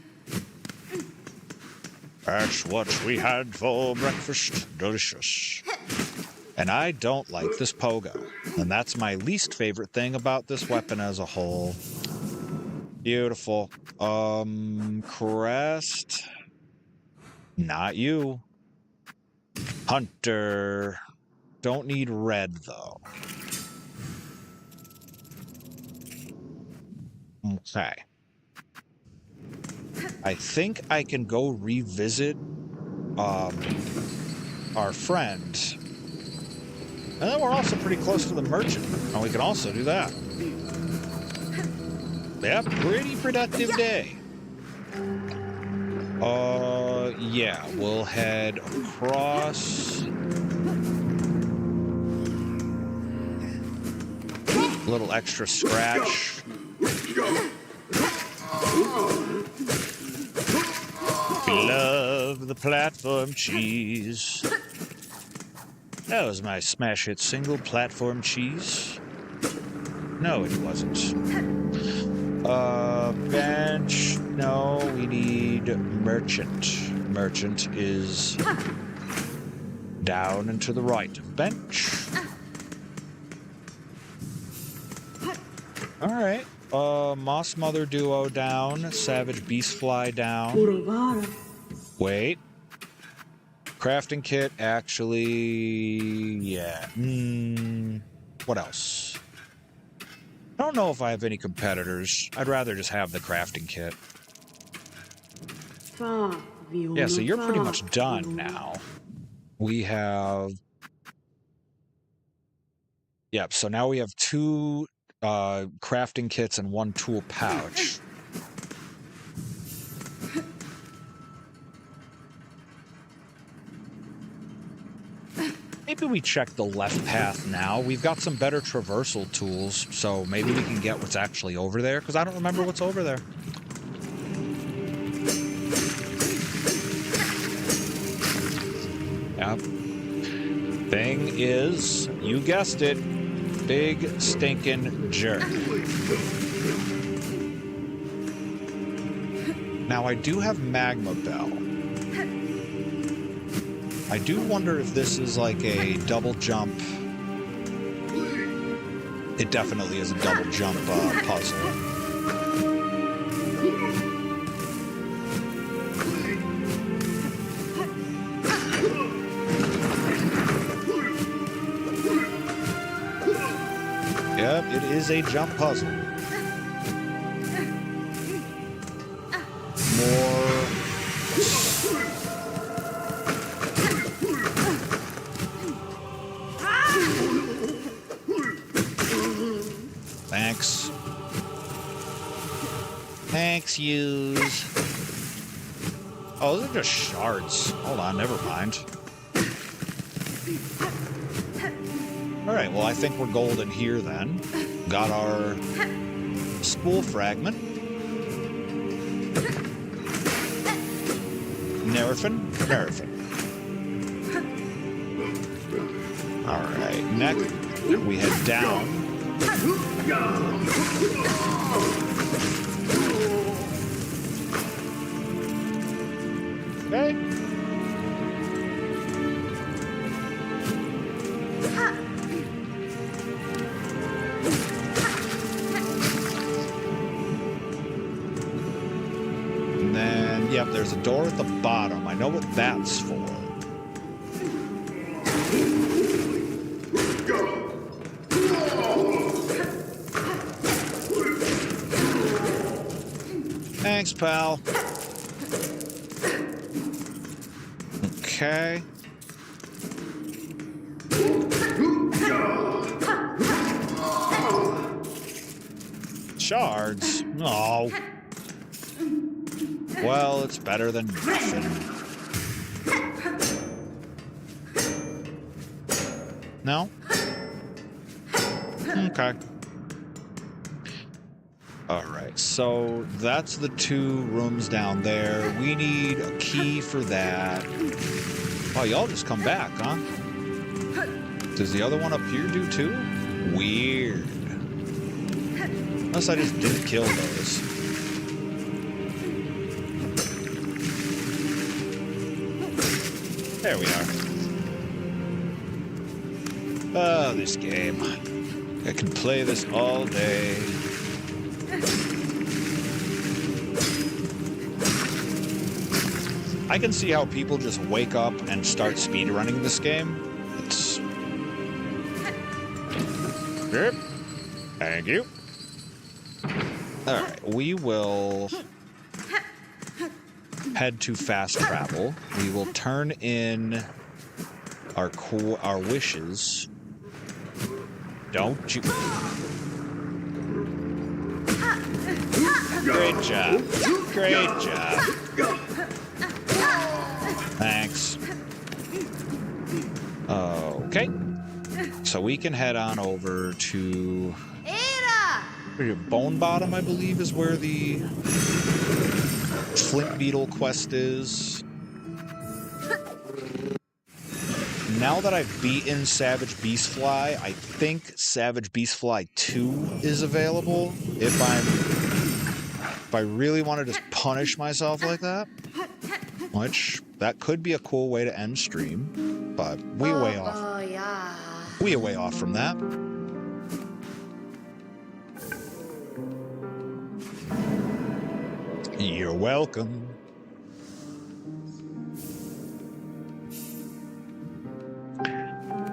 That's what we had for breakfast. Delicious. And I don't like this pogo. And that's my least favorite thing about this weapon as a whole. Beautiful. Crest. Not you. Hunter. Don't need red, though. Okay. I think I can go revisit our friend. And then we're also pretty close to the merchant. And we can also do that. Yeah, pretty productive day. Yeah, we'll head across. A little extra scratch. Love the platform cheese. That was my smash hit single, Platform Cheese. No, it wasn't. Bench. No, we need Merchant. Merchant is down and to the right of Bench. Alright. Moss Mother Duo down. Savage Beastfly down. Wait. Crafting kit, actually... Yeah. What else? I don't know if I have any competitors. I'd rather just have the crafting kit. Yeah, so you're pretty much done now. We have... Yep, so now we have 2 crafting kits and 1 tool pouch. Maybe we check the left path now. We've got some better traversal tools, so maybe we can get what's actually over there, because I don't remember what's over there. Yep. Thing is, you guessed it, big stinking jerk. Now I do have Magma Bell. I do wonder if this is like a double jump. It definitely is a double jump puzzle. Yep, it is a jump puzzle. More. Thanks. Thanks, yous. Oh, those are just shards. Hold on, never mind. Alright, well, I think we're golden here then. Got our spool fragment. Nerfin. Alright, next we head down. Okay. And then, yep, there's a door at the bottom. I know what that's for. Thanks, pal. Okay. Shards? Oh. Well, it's better than nothing. No? Okay. Alright, so that's the 2 rooms down there. We need a key for that. Oh, y'all just come back, huh? Does the other one up here do too? Weird. Unless I just didn't kill those. There we are. Oh, this game. I can play this all day. I can see how people just wake up and start speedrunning this game. It's... Yep. Thank you. Alright, we will head to fast travel. We will turn in our wishes. Don't you... Great job. Great job. Thanks. Okay. So we can head on over to... Bone Bottom, I believe, is where the Flint Beetle quest is. Now that I've beaten Savage Beastfly, I think Savage Beastfly 2 is available if I really want to just punish myself like that. Which, that could be a cool way to end stream, but we way off. Oh, yeah. We are way off from that. You're welcome.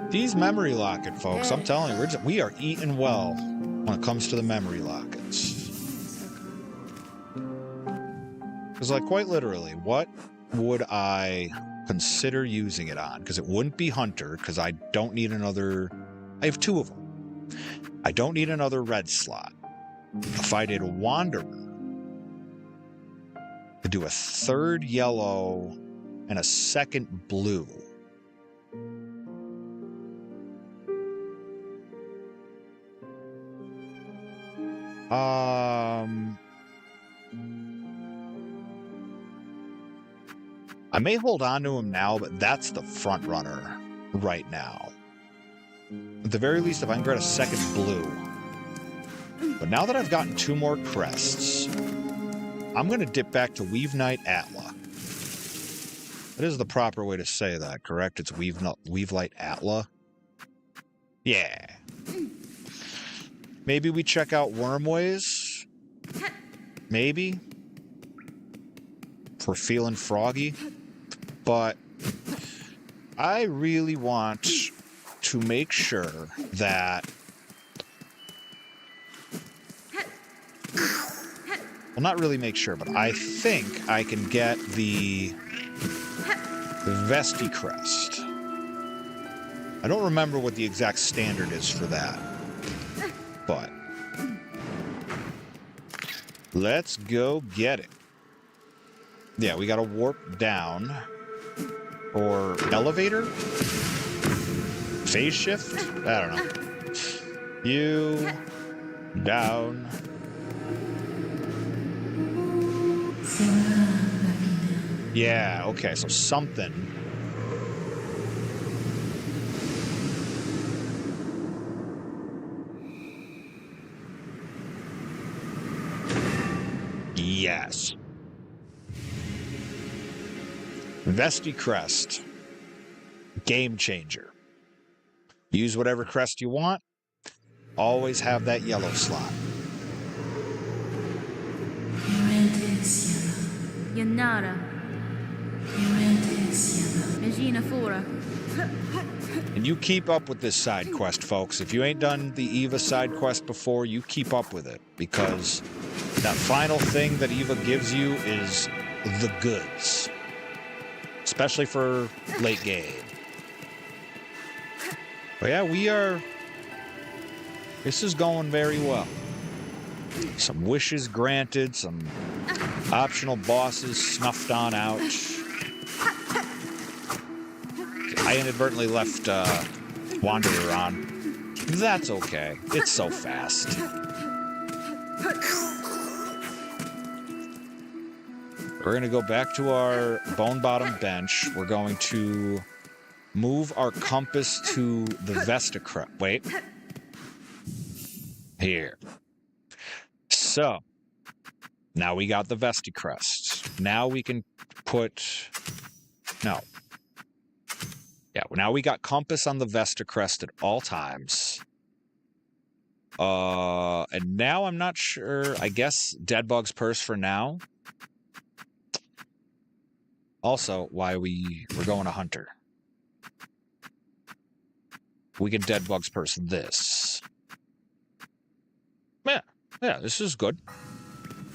These memory locket folks, I'm telling you, we are eating well when it comes to the memory lockets. Because, like, quite literally, what would I consider using it on? Because it wouldn't be Hunter, because I don't need another... I have 2 of them. I don't need another red slot. If I did Wanderer, to do a 3rd yellow and a 2nd blue. I may hold on to him now, but that's the front runner right now. At the very least, if I can get a 2nd blue. But now that I've gotten 2 more crests, I'm going to dip back to Weave Knight Atla. That is the proper way to say that, correct? It's Weave Light Atla? Yeah. Maybe we check out Wormways? Maybe? For feeling froggy? But I really want to make sure that... Well, not really make sure, but I think I can get the Vesti Crest. I don't remember what the exact standard is for that. But let's go get it. Yeah, we got to warp down. Or elevator? Phase shift? I don't know. You down. Yeah, okay, so something. Yes. Vesti Crest. Game changer. Use whatever crest you want. Always have that yellow slot. Yanara. Regina Fora. And you keep up with this side quest, folks. If you ain't done the Eva side quest before, you keep up with it. Because that final thing that Eva gives you is the goods. Especially for late game. But yeah, this is going very well. Some wishes granted, some optional bosses snuffed on out. I inadvertently left Wanderer on. That's okay. It's so fast. We're going to go back to our Bone Bottom bench. We're going to Move our compass to the Vestacrest. Wait. Here. So, now we got the Vestacrest. Now we can put... No. Yeah, now we got compass on the Vestacrest at all times. And now I'm not sure. I guess Deadbug's Purse for now. Also, why we're going to Hunter. We can Deadbug's Purse this. Yeah, this is good.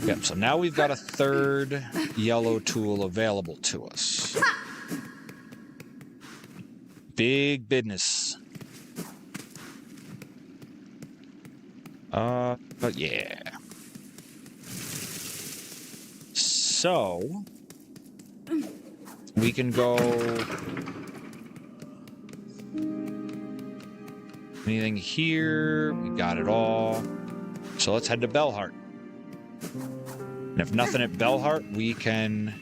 Yep, so now we've got a third yellow tool available to us. Big business. But yeah. So, we can go... Anything here? We got it all. So let's head to Bellhart. And if nothing at Bellhart, we can...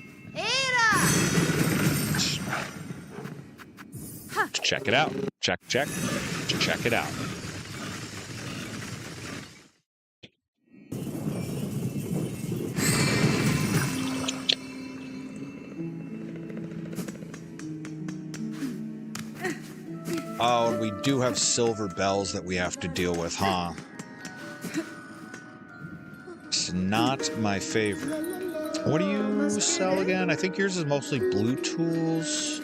Check it out. Check it out. Oh, we do have silver bells that we have to deal with, huh? It's not my favorite. What do you sell again? I think yours is mostly blue tools.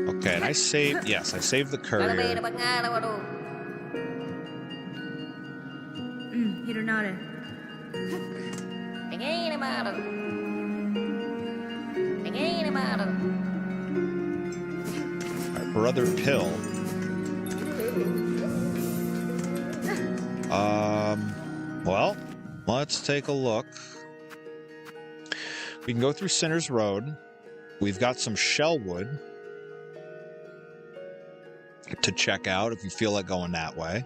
Okay, and I saved the courier. Hironare. Our brother Pill. Well, let's take a look. We can go through Sinner's Road. We've got some Shellwood to check out if you feel like going that way.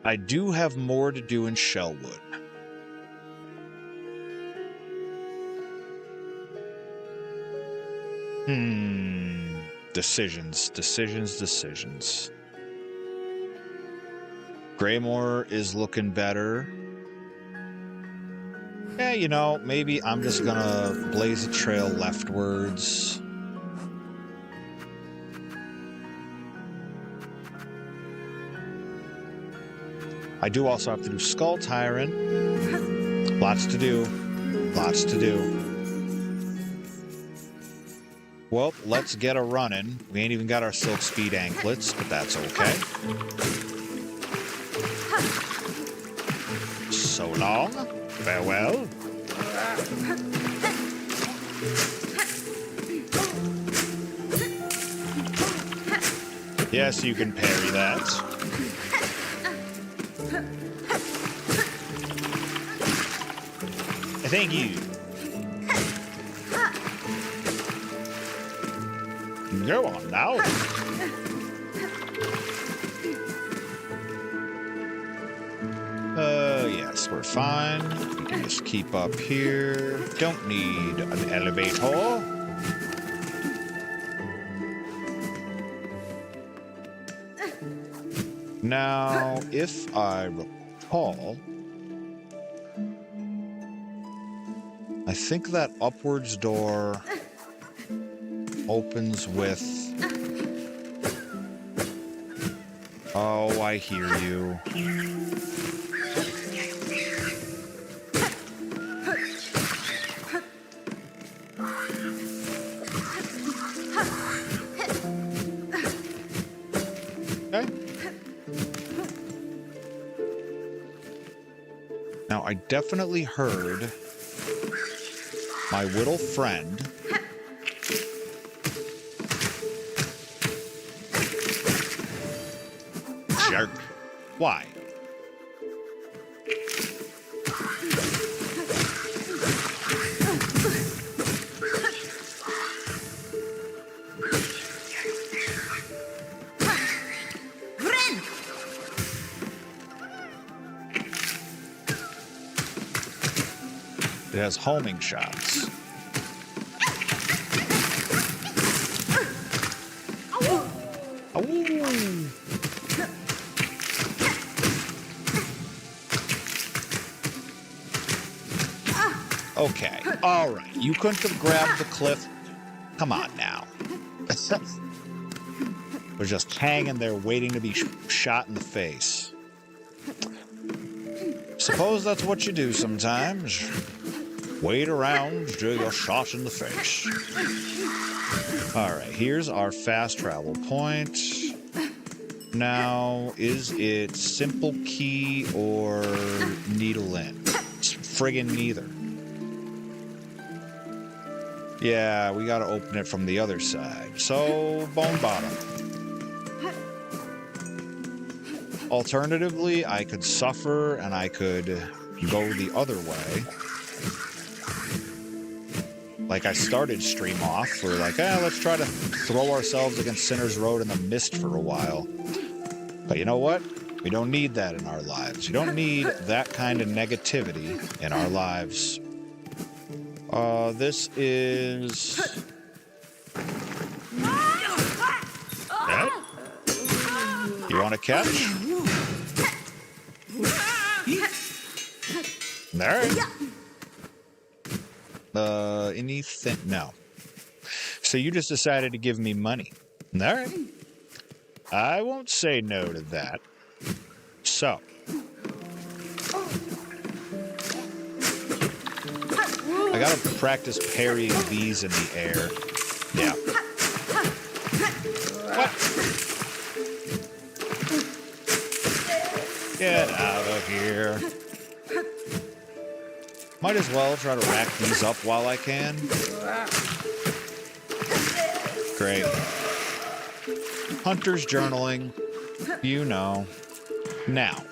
I do have more to do in Shellwood. Decisions. Greymore is looking better. Yeah, you know, maybe I'm just gonna blaze a trail leftwards. I do also have to do Skull Tyrant. Lots to do. Well, let's get a running. We ain't even got our Silk Speed anklets, but that's okay. So long. Farewell. Yes, you can parry that. Thank you. Go on now. Yes, we're fine. We can just keep up here. Don't need an elevator. Now, if I recall, I think that upwards door opens with... Oh, I hear you. Okay. Now, I definitely heard my little friend jerk. Why? It has homing shots. Oh. Okay, all right. You couldn't have grabbed the cliff. Come on now. We're just hanging there waiting to be shot in the face. Suppose that's what you do sometimes. Wait around till you're shot in the face. All right, here's our fast travel point. Now, is it simple key or needle in? It's friggin' neither. Yeah, we gotta open it from the other side. So, bone bottom. Alternatively, I could suffer and I could go the other way. Like I started stream off. We're like, let's try to throw ourselves against Sinner's Road in the mist for a while. But you know what? We don't need that in our lives. You don't need that kind of negativity in our lives. This is... That? You want to catch? There. Anything? No. So you just decided to give me money. All right. I won't say no to that. So. I gotta practice parrying these in the air. Yeah. What? Get out of here. Might as well try to rack these up while I can. Great. Hunter's journaling. You know. Now.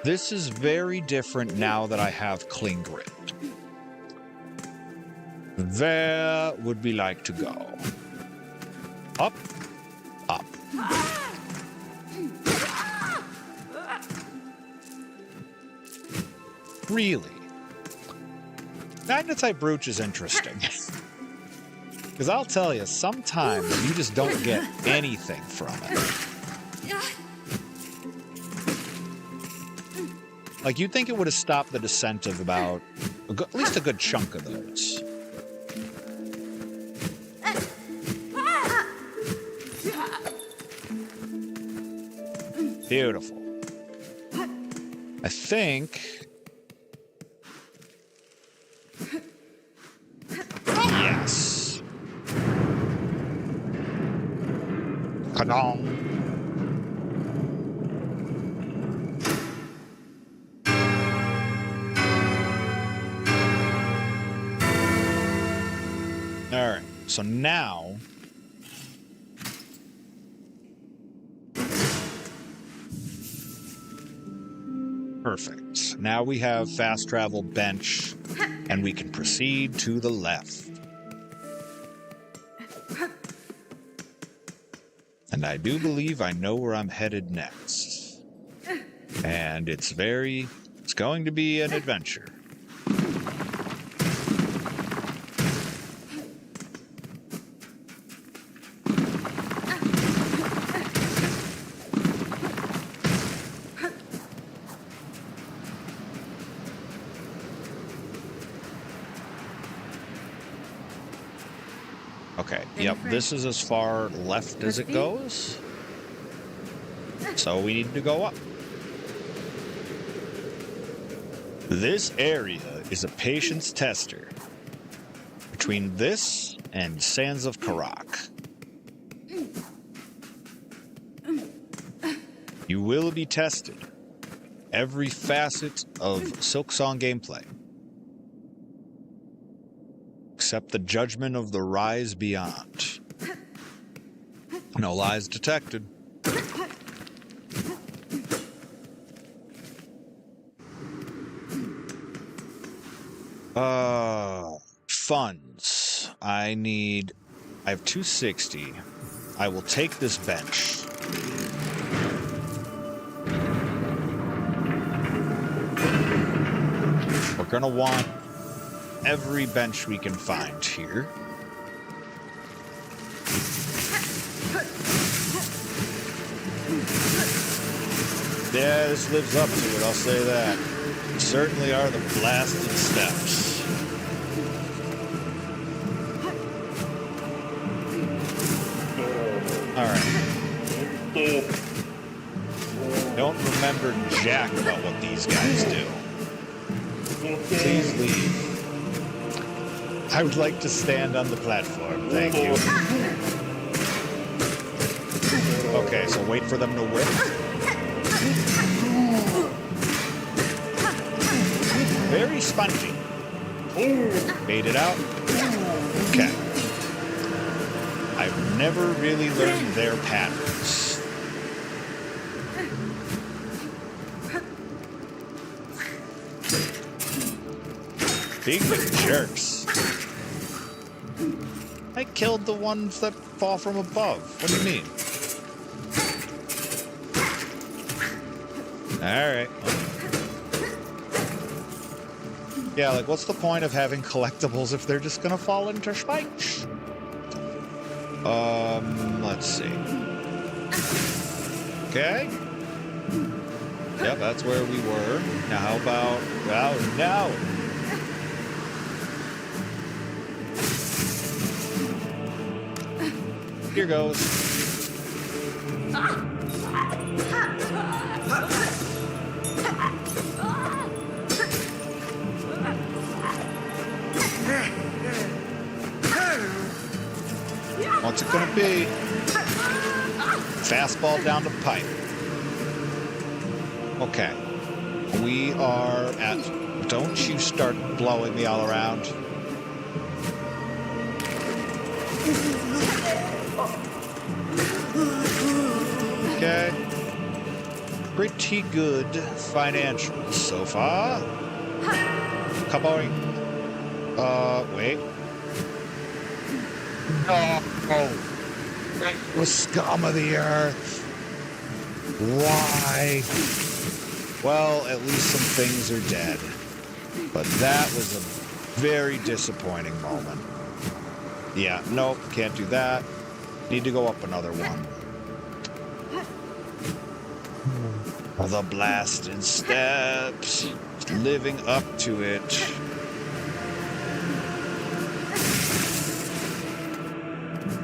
This is very different now that I have clean grip. Where would we like to go? Up. Up. Really? Magnetite brooch is interesting. Because I'll tell you, sometimes you just don't get anything from it. Like, you'd think it would have stopped the descent of about, at least a good chunk of those. Beautiful. I think... Yes. Kadong. All right, so now perfect. Now we have fast travel bench and we can proceed to the left. And I do believe I know where I'm headed next. And it's going to be an adventure. Okay, yep, this is as far left as it goes. So we need to go up. This area is a patience tester between this and Sands of Karak. You will be tested. Every facet of Silksong gameplay. Except the judgment of the rise beyond. No lies detected. Funds. I have 260. I will take this bench. gonna want every bench we can find here. Yeah, this lives up to it, I'll say that. Certainly are the blasted steps. Alright. Don't remember jack about what these guys do. Please leave. I would like to stand on the platform, thank you. Okay, so wait for them to whip. Very spongy. Made it out. Okay. I've never really learned their patterns. Big jerks. I killed the ones that fall from above. What do you mean? Alright. Yeah, like, what's the point of having collectibles if they're just gonna fall into spikes? Let's see. Okay. Yep, that's where we were. Now, how about... Oh, no! Here goes. What's it gonna be? Fastball down the pipe. Okay. We are at... Don't you start blowing me all around. Okay. Pretty good financials so far. Come on. Wait. Oh. The scum of the earth. Why? Well, at least some things are dead. But that was a very disappointing moment. Yeah, nope, can't do that. Need to go up another one. The blasted steps. Living up to it.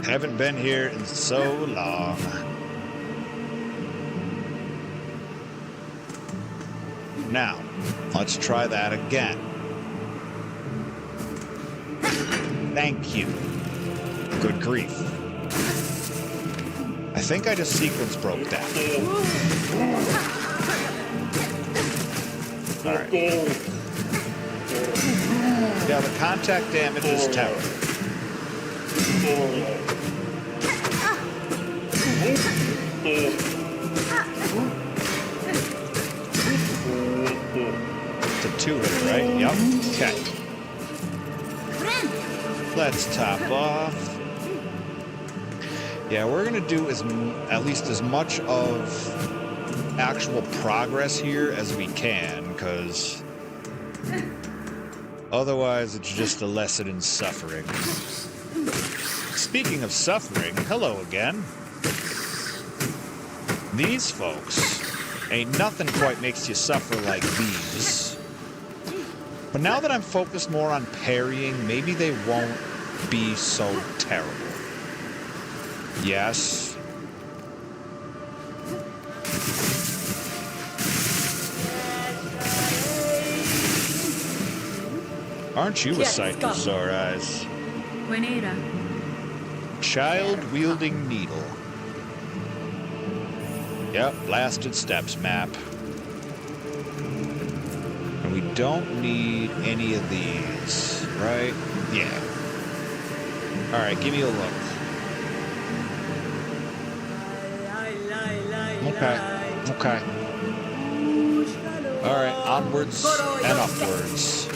Haven't been here in so long. Now, let's try that again. Thank you. Good grief. I think I just sequence broke that. Alright. Yeah, the contact damage is terrible. It's a two-hit, right? Yep. Okay. Let's top off. Yeah, we're gonna do at least as much of actual progress here as we can, because otherwise it's just a lesson in suffering. Speaking of suffering, hello again. These folks, ain't nothing quite makes you suffer like these. But now that I'm focused more on parrying, maybe they won't be so terrible. Yes. Aren't you a sight for sore eyes? Buenera. Child-wielding needle. Yep, blasted steps map. And we don't need any of these, right? Yeah. Alright, give me a look. Okay. Okay. Alright, onwards and upwards.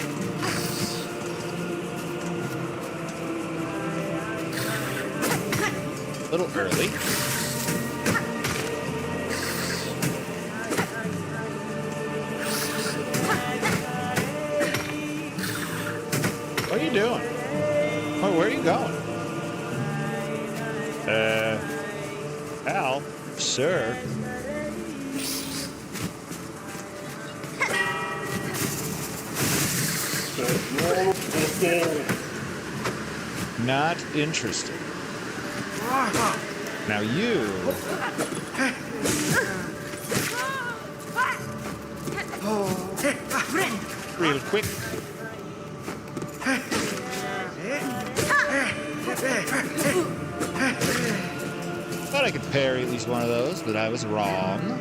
A little early. going. Al, sir. Not interested. Now you... Real quick. Thought I could parry at least one of those, but I was wrong.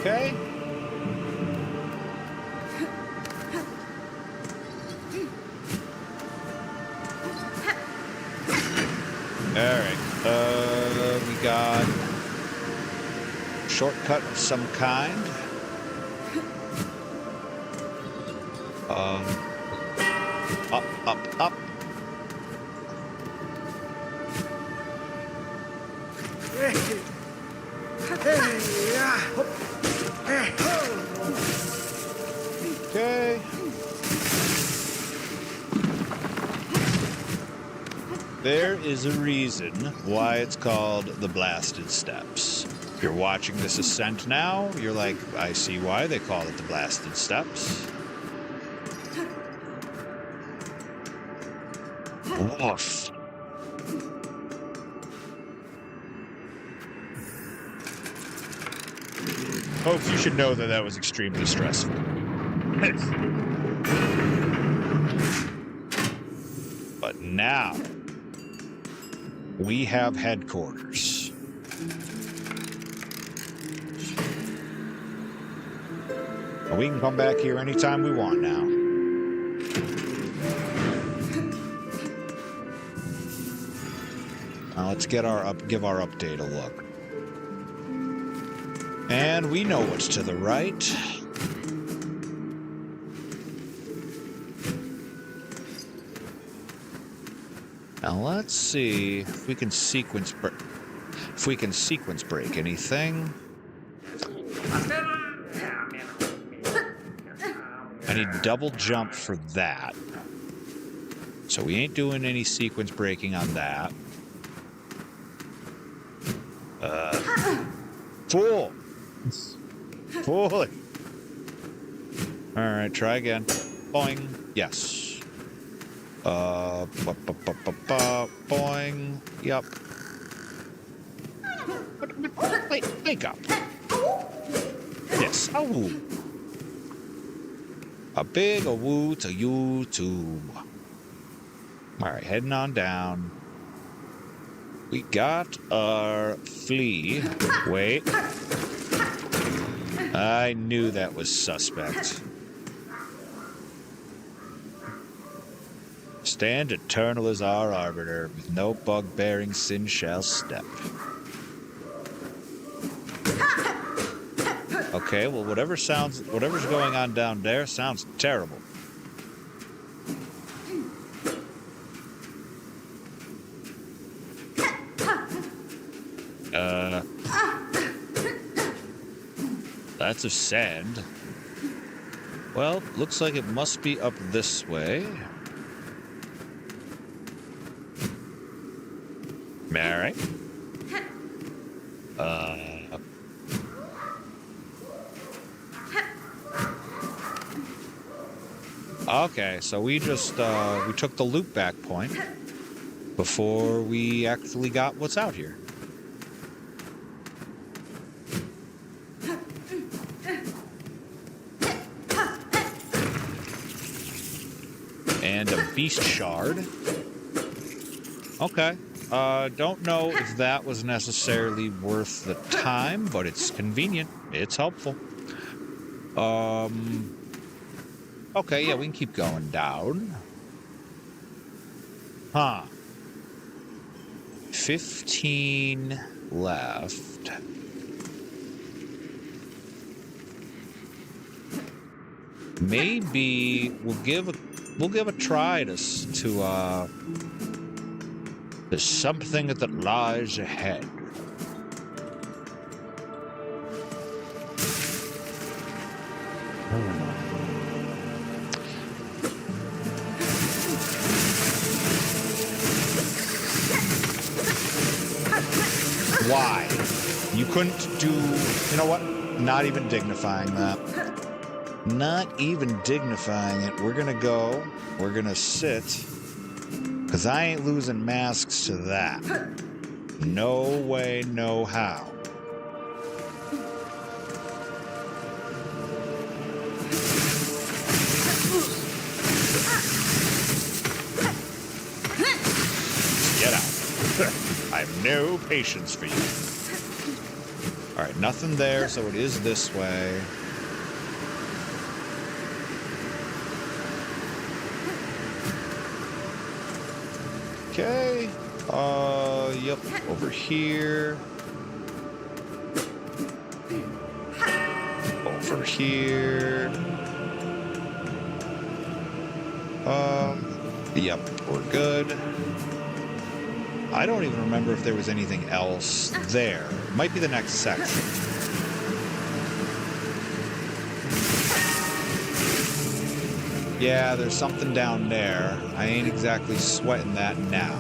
Okay. Alright, we got shortcut of some kind. Up. Okay. There is a reason why it's called the Blasted Steps. If you're watching this ascent now, you're like, I see why they call it the Blasted Steps. Woof. Folks, you should know that that was extremely stressful. But now, we have headquarters. And we can come back here anytime we want now. Now let's get give our update a look. And we know what's to the right. Now let's see if we can sequence break anything. I need double jump for that. So we ain't doing any sequence breaking on that. Fool! Fool! Alright, try again. Boing. Yes. Boing. Yup. Wake up. Yes, a woo. A big a woo to you too. Alright, heading on down. We got our flea. Wait. I knew that was suspect. Stand eternal as our arbiter, with no bug-bearing sin shall step. Okay, well, whatever's going on down there sounds terrible. That's a sand. Well, looks like it must be up this way. Alright. Okay, so we just, we took the loop back point before we actually got what's out here. And a beast shard. Okay. Don't know if that was necessarily worth the time, but it's convenient. It's helpful. Okay, yeah, we can keep going down. Huh. 15 left. Maybe we'll give we'll give a try to there's something that lies ahead. Why? You couldn't do... You know what? Not even dignifying that. Not even dignifying it. We're gonna go. We're gonna sit. Because I ain't losing masks to that. No way, no how. Get out. I have no patience for you. All right, nothing there, so it is this way. Okay. Yep, over here. Over here. Yep, we're good. I don't even remember if there was anything else there. Might be the next section. Yeah, there's something down there. I ain't exactly sweating that now.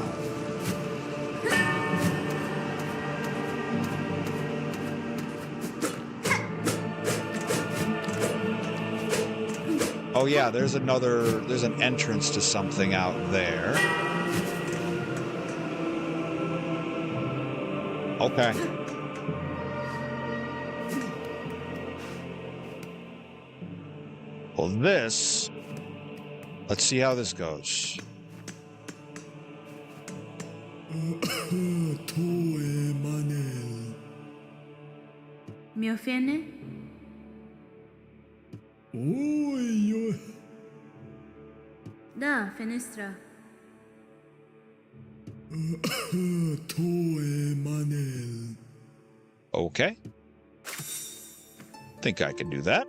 Oh yeah, there's an entrance to something out there. Okay. Well, this... Let's see how this goes. Mio fene? Da, finestra. Okay. Think I can do that.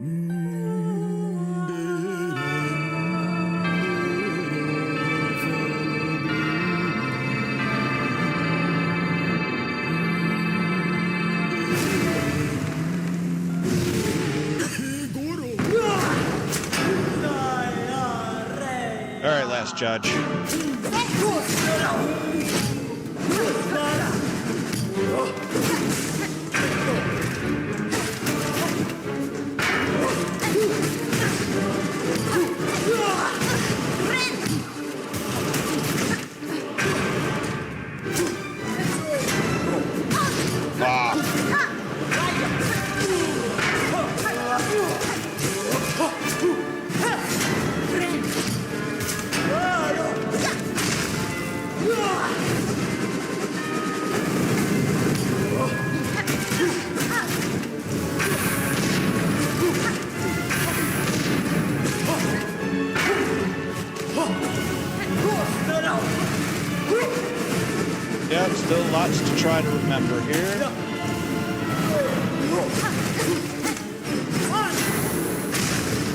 All right, last judge. Yep, still lots to try to remember here.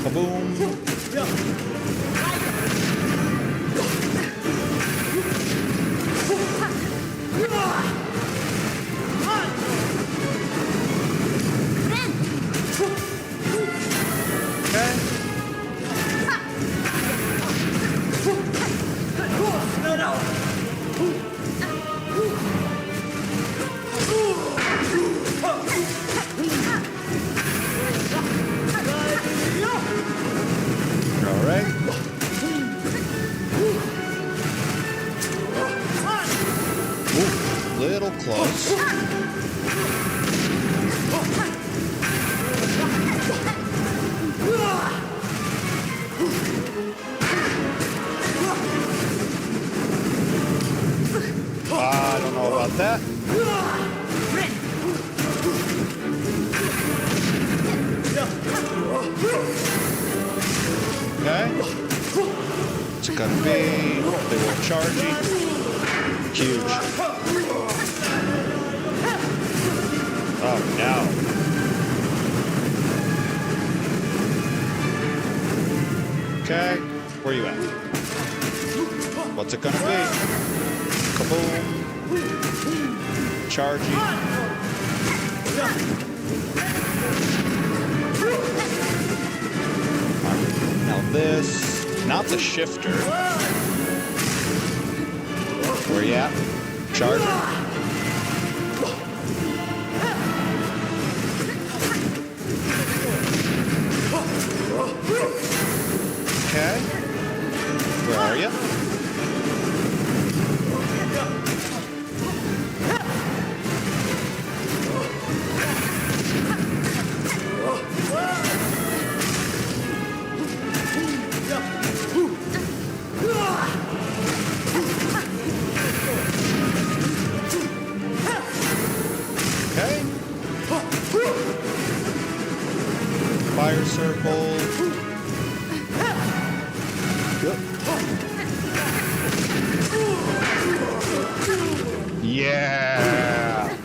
Kaboom. Little close. I don't know about that. Okay. It's gonna be. They were charging. Huge. Oh no. Okay. Where you at? What's it gonna be? Kaboom. Charging. Now this, not the shifter. Where you at? Charger. Okay. Where are you? Okay. Fire circle. Yeah.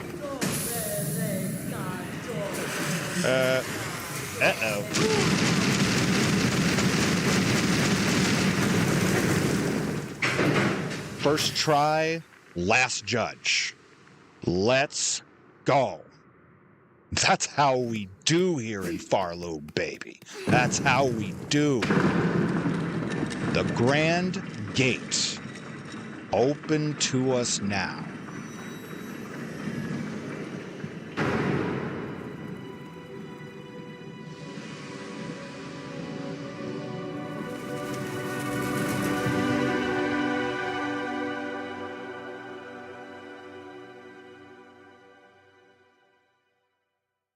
Uh-oh. First try, last judge. Let's go. That's how we do here in Pharloom, baby. That's how we do. The Grand Gate. Open to us now.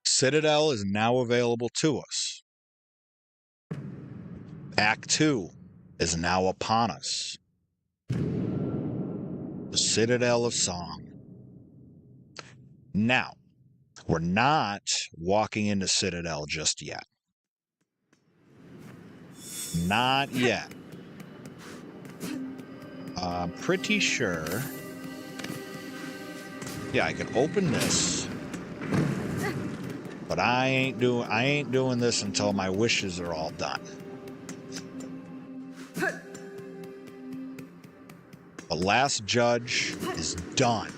Citadel is now available to us. Act 2 is now upon us. The Citadel of Song. Now, we're not walking into Citadel just yet. Not yet. I'm pretty sure. Yeah, I can open this. But I ain't doing this until my wishes are all done. The last judge is done.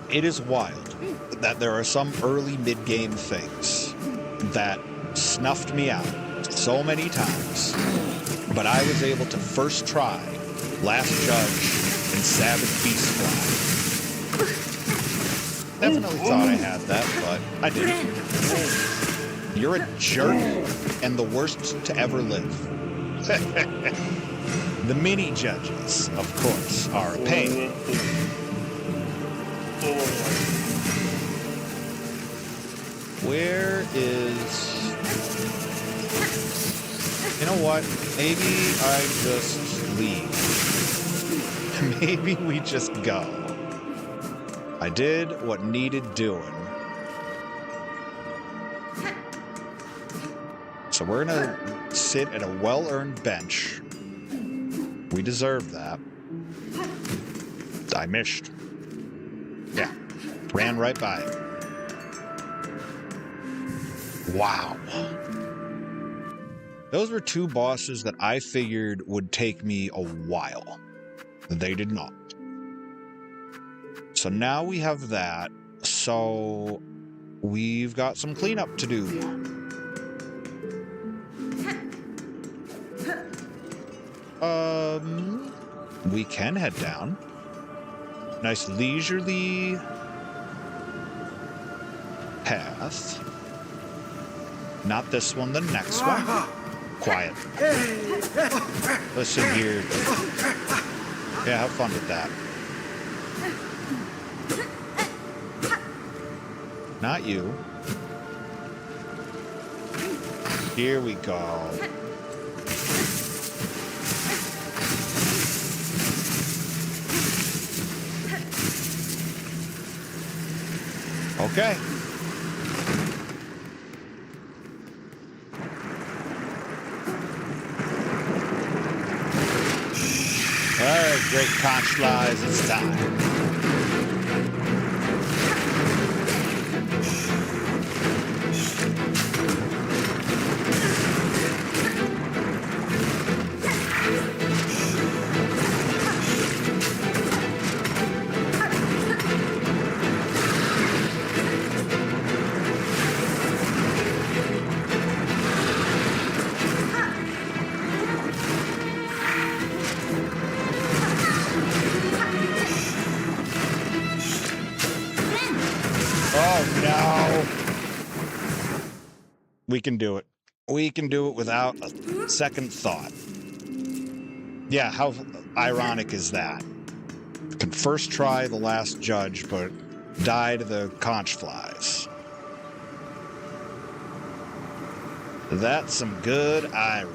It is wild that there are some early mid-game things that snuffed me out so many times, but I was able to first try Last Judge and Savage Beast Fly. Definitely thought I had that, but I didn't. You're a jerk and the worst to ever live. The mini judges, of course, are a pain. Where is... You know what? Maybe I just leave. Maybe we just go. I did what needed doing. So we're gonna sit at a well-earned bench. We deserve that. I missed. Yeah, ran right by it. Wow. Those were two bosses that I figured would take me a while. They did not. So now we have that. So we've got some cleanup to do. We can head down. Nice leisurely path. Not this one, the next one. Quiet. Listen here. Yeah, have fun with that. Not you. Here we go. Okay. Alright, great conch flies, it's time. We can do it. We can do it without a second thought. Yeah, how ironic is that? Can first try the last judge, but die to the conch flies. That's some good irony.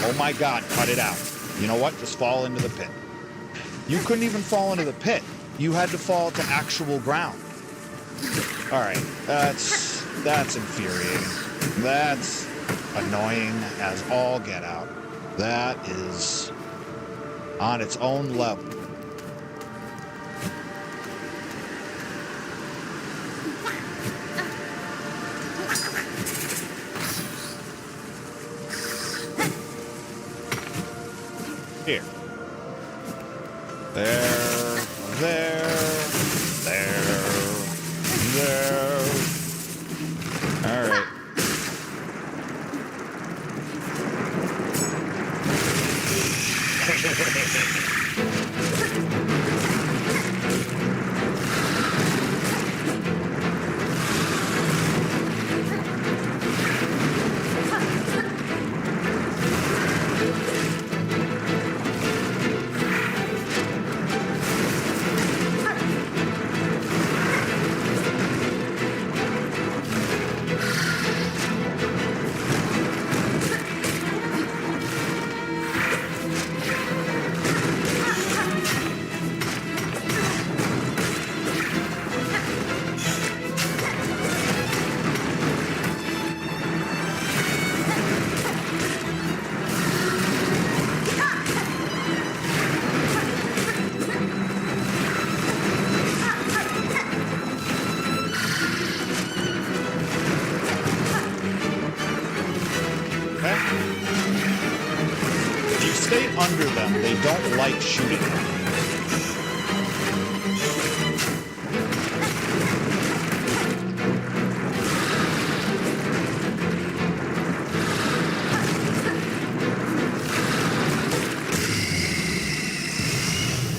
Oh my God, cut it out. You know what? Just fall into the pit. You couldn't even fall into the pit. You had to fall to actual ground. All right, that's infuriating. That's annoying as all get out. That is on its own level. Here. There. All right. If you stay under them, they don't like shooting them.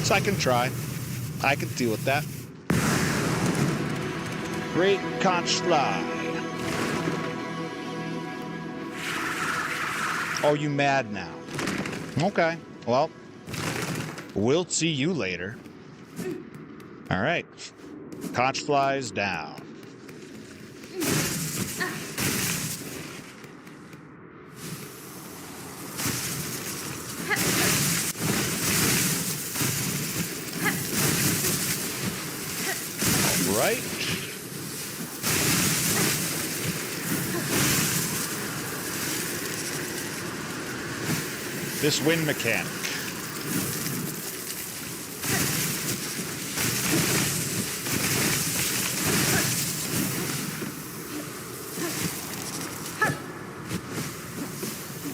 So I can try. I can deal with that. Great conch fly. Oh, you mad now? Okay, well, we'll see you later. All right, conch flies down. All right. This wind mechanic.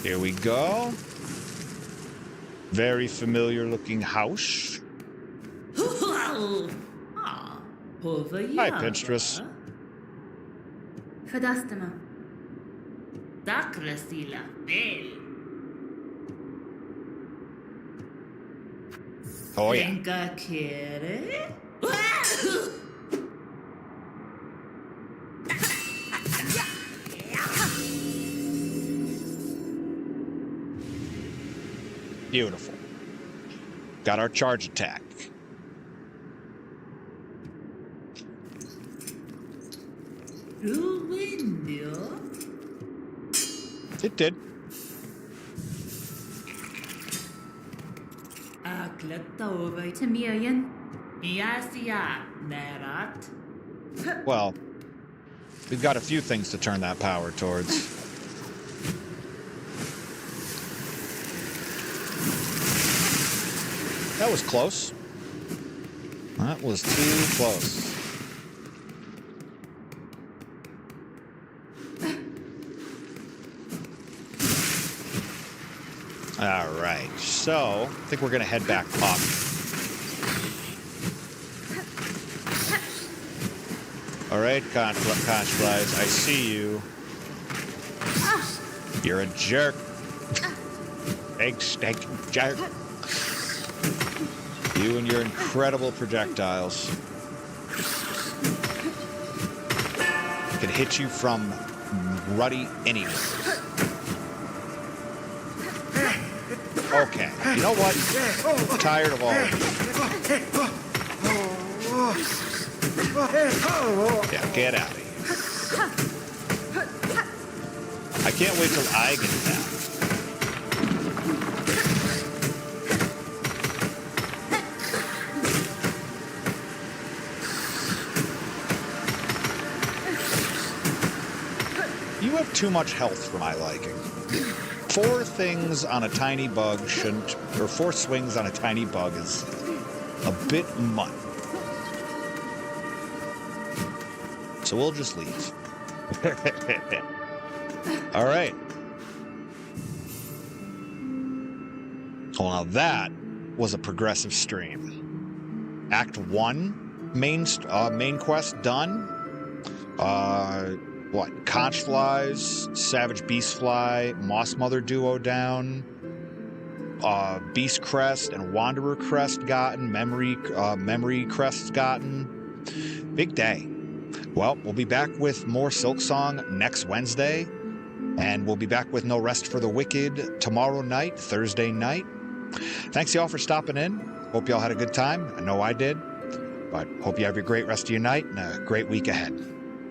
Here we go. Very familiar looking house. Hi, Pinstress. Fadastama. Dakrasila Bell. Oh, yeah. Venga, quiere? Beautiful. Got our charge attack. Ruindio? It did. Aklatova. Tamiyan. Yasia Nerat. Well, we've got a few things to turn that power towards. That was close. That was too close. All right, so I think we're going to head back up. All right, conch flies, I see you. You're a jerk. Big stinking jerk. You and your incredible projectiles can hit you from ruddy anywhere. Okay, you know what? I'm tired of all of this. Yeah, get out of here. I can't wait till I get down. You have too much health for my liking. 4 things on a tiny bug shouldn't, or 4 swings on a tiny bug is a bit much. So we'll just leave. All right. Well, now that was a progressive stream. Act 1, main quest done. What? Conch Flies, Savage Beast Fly, Moss Mother duo down, Beast Crest and Wanderer Crest gotten, Memory Crests gotten. Big day. Well, we'll be back with more Silksong next Wednesday, and we'll be back with No Rest for the Wicked tomorrow night, Thursday night. Thanks y'all for stopping in. Hope y'all had a good time. I know I did. But hope you have a great rest of your night and a great week ahead.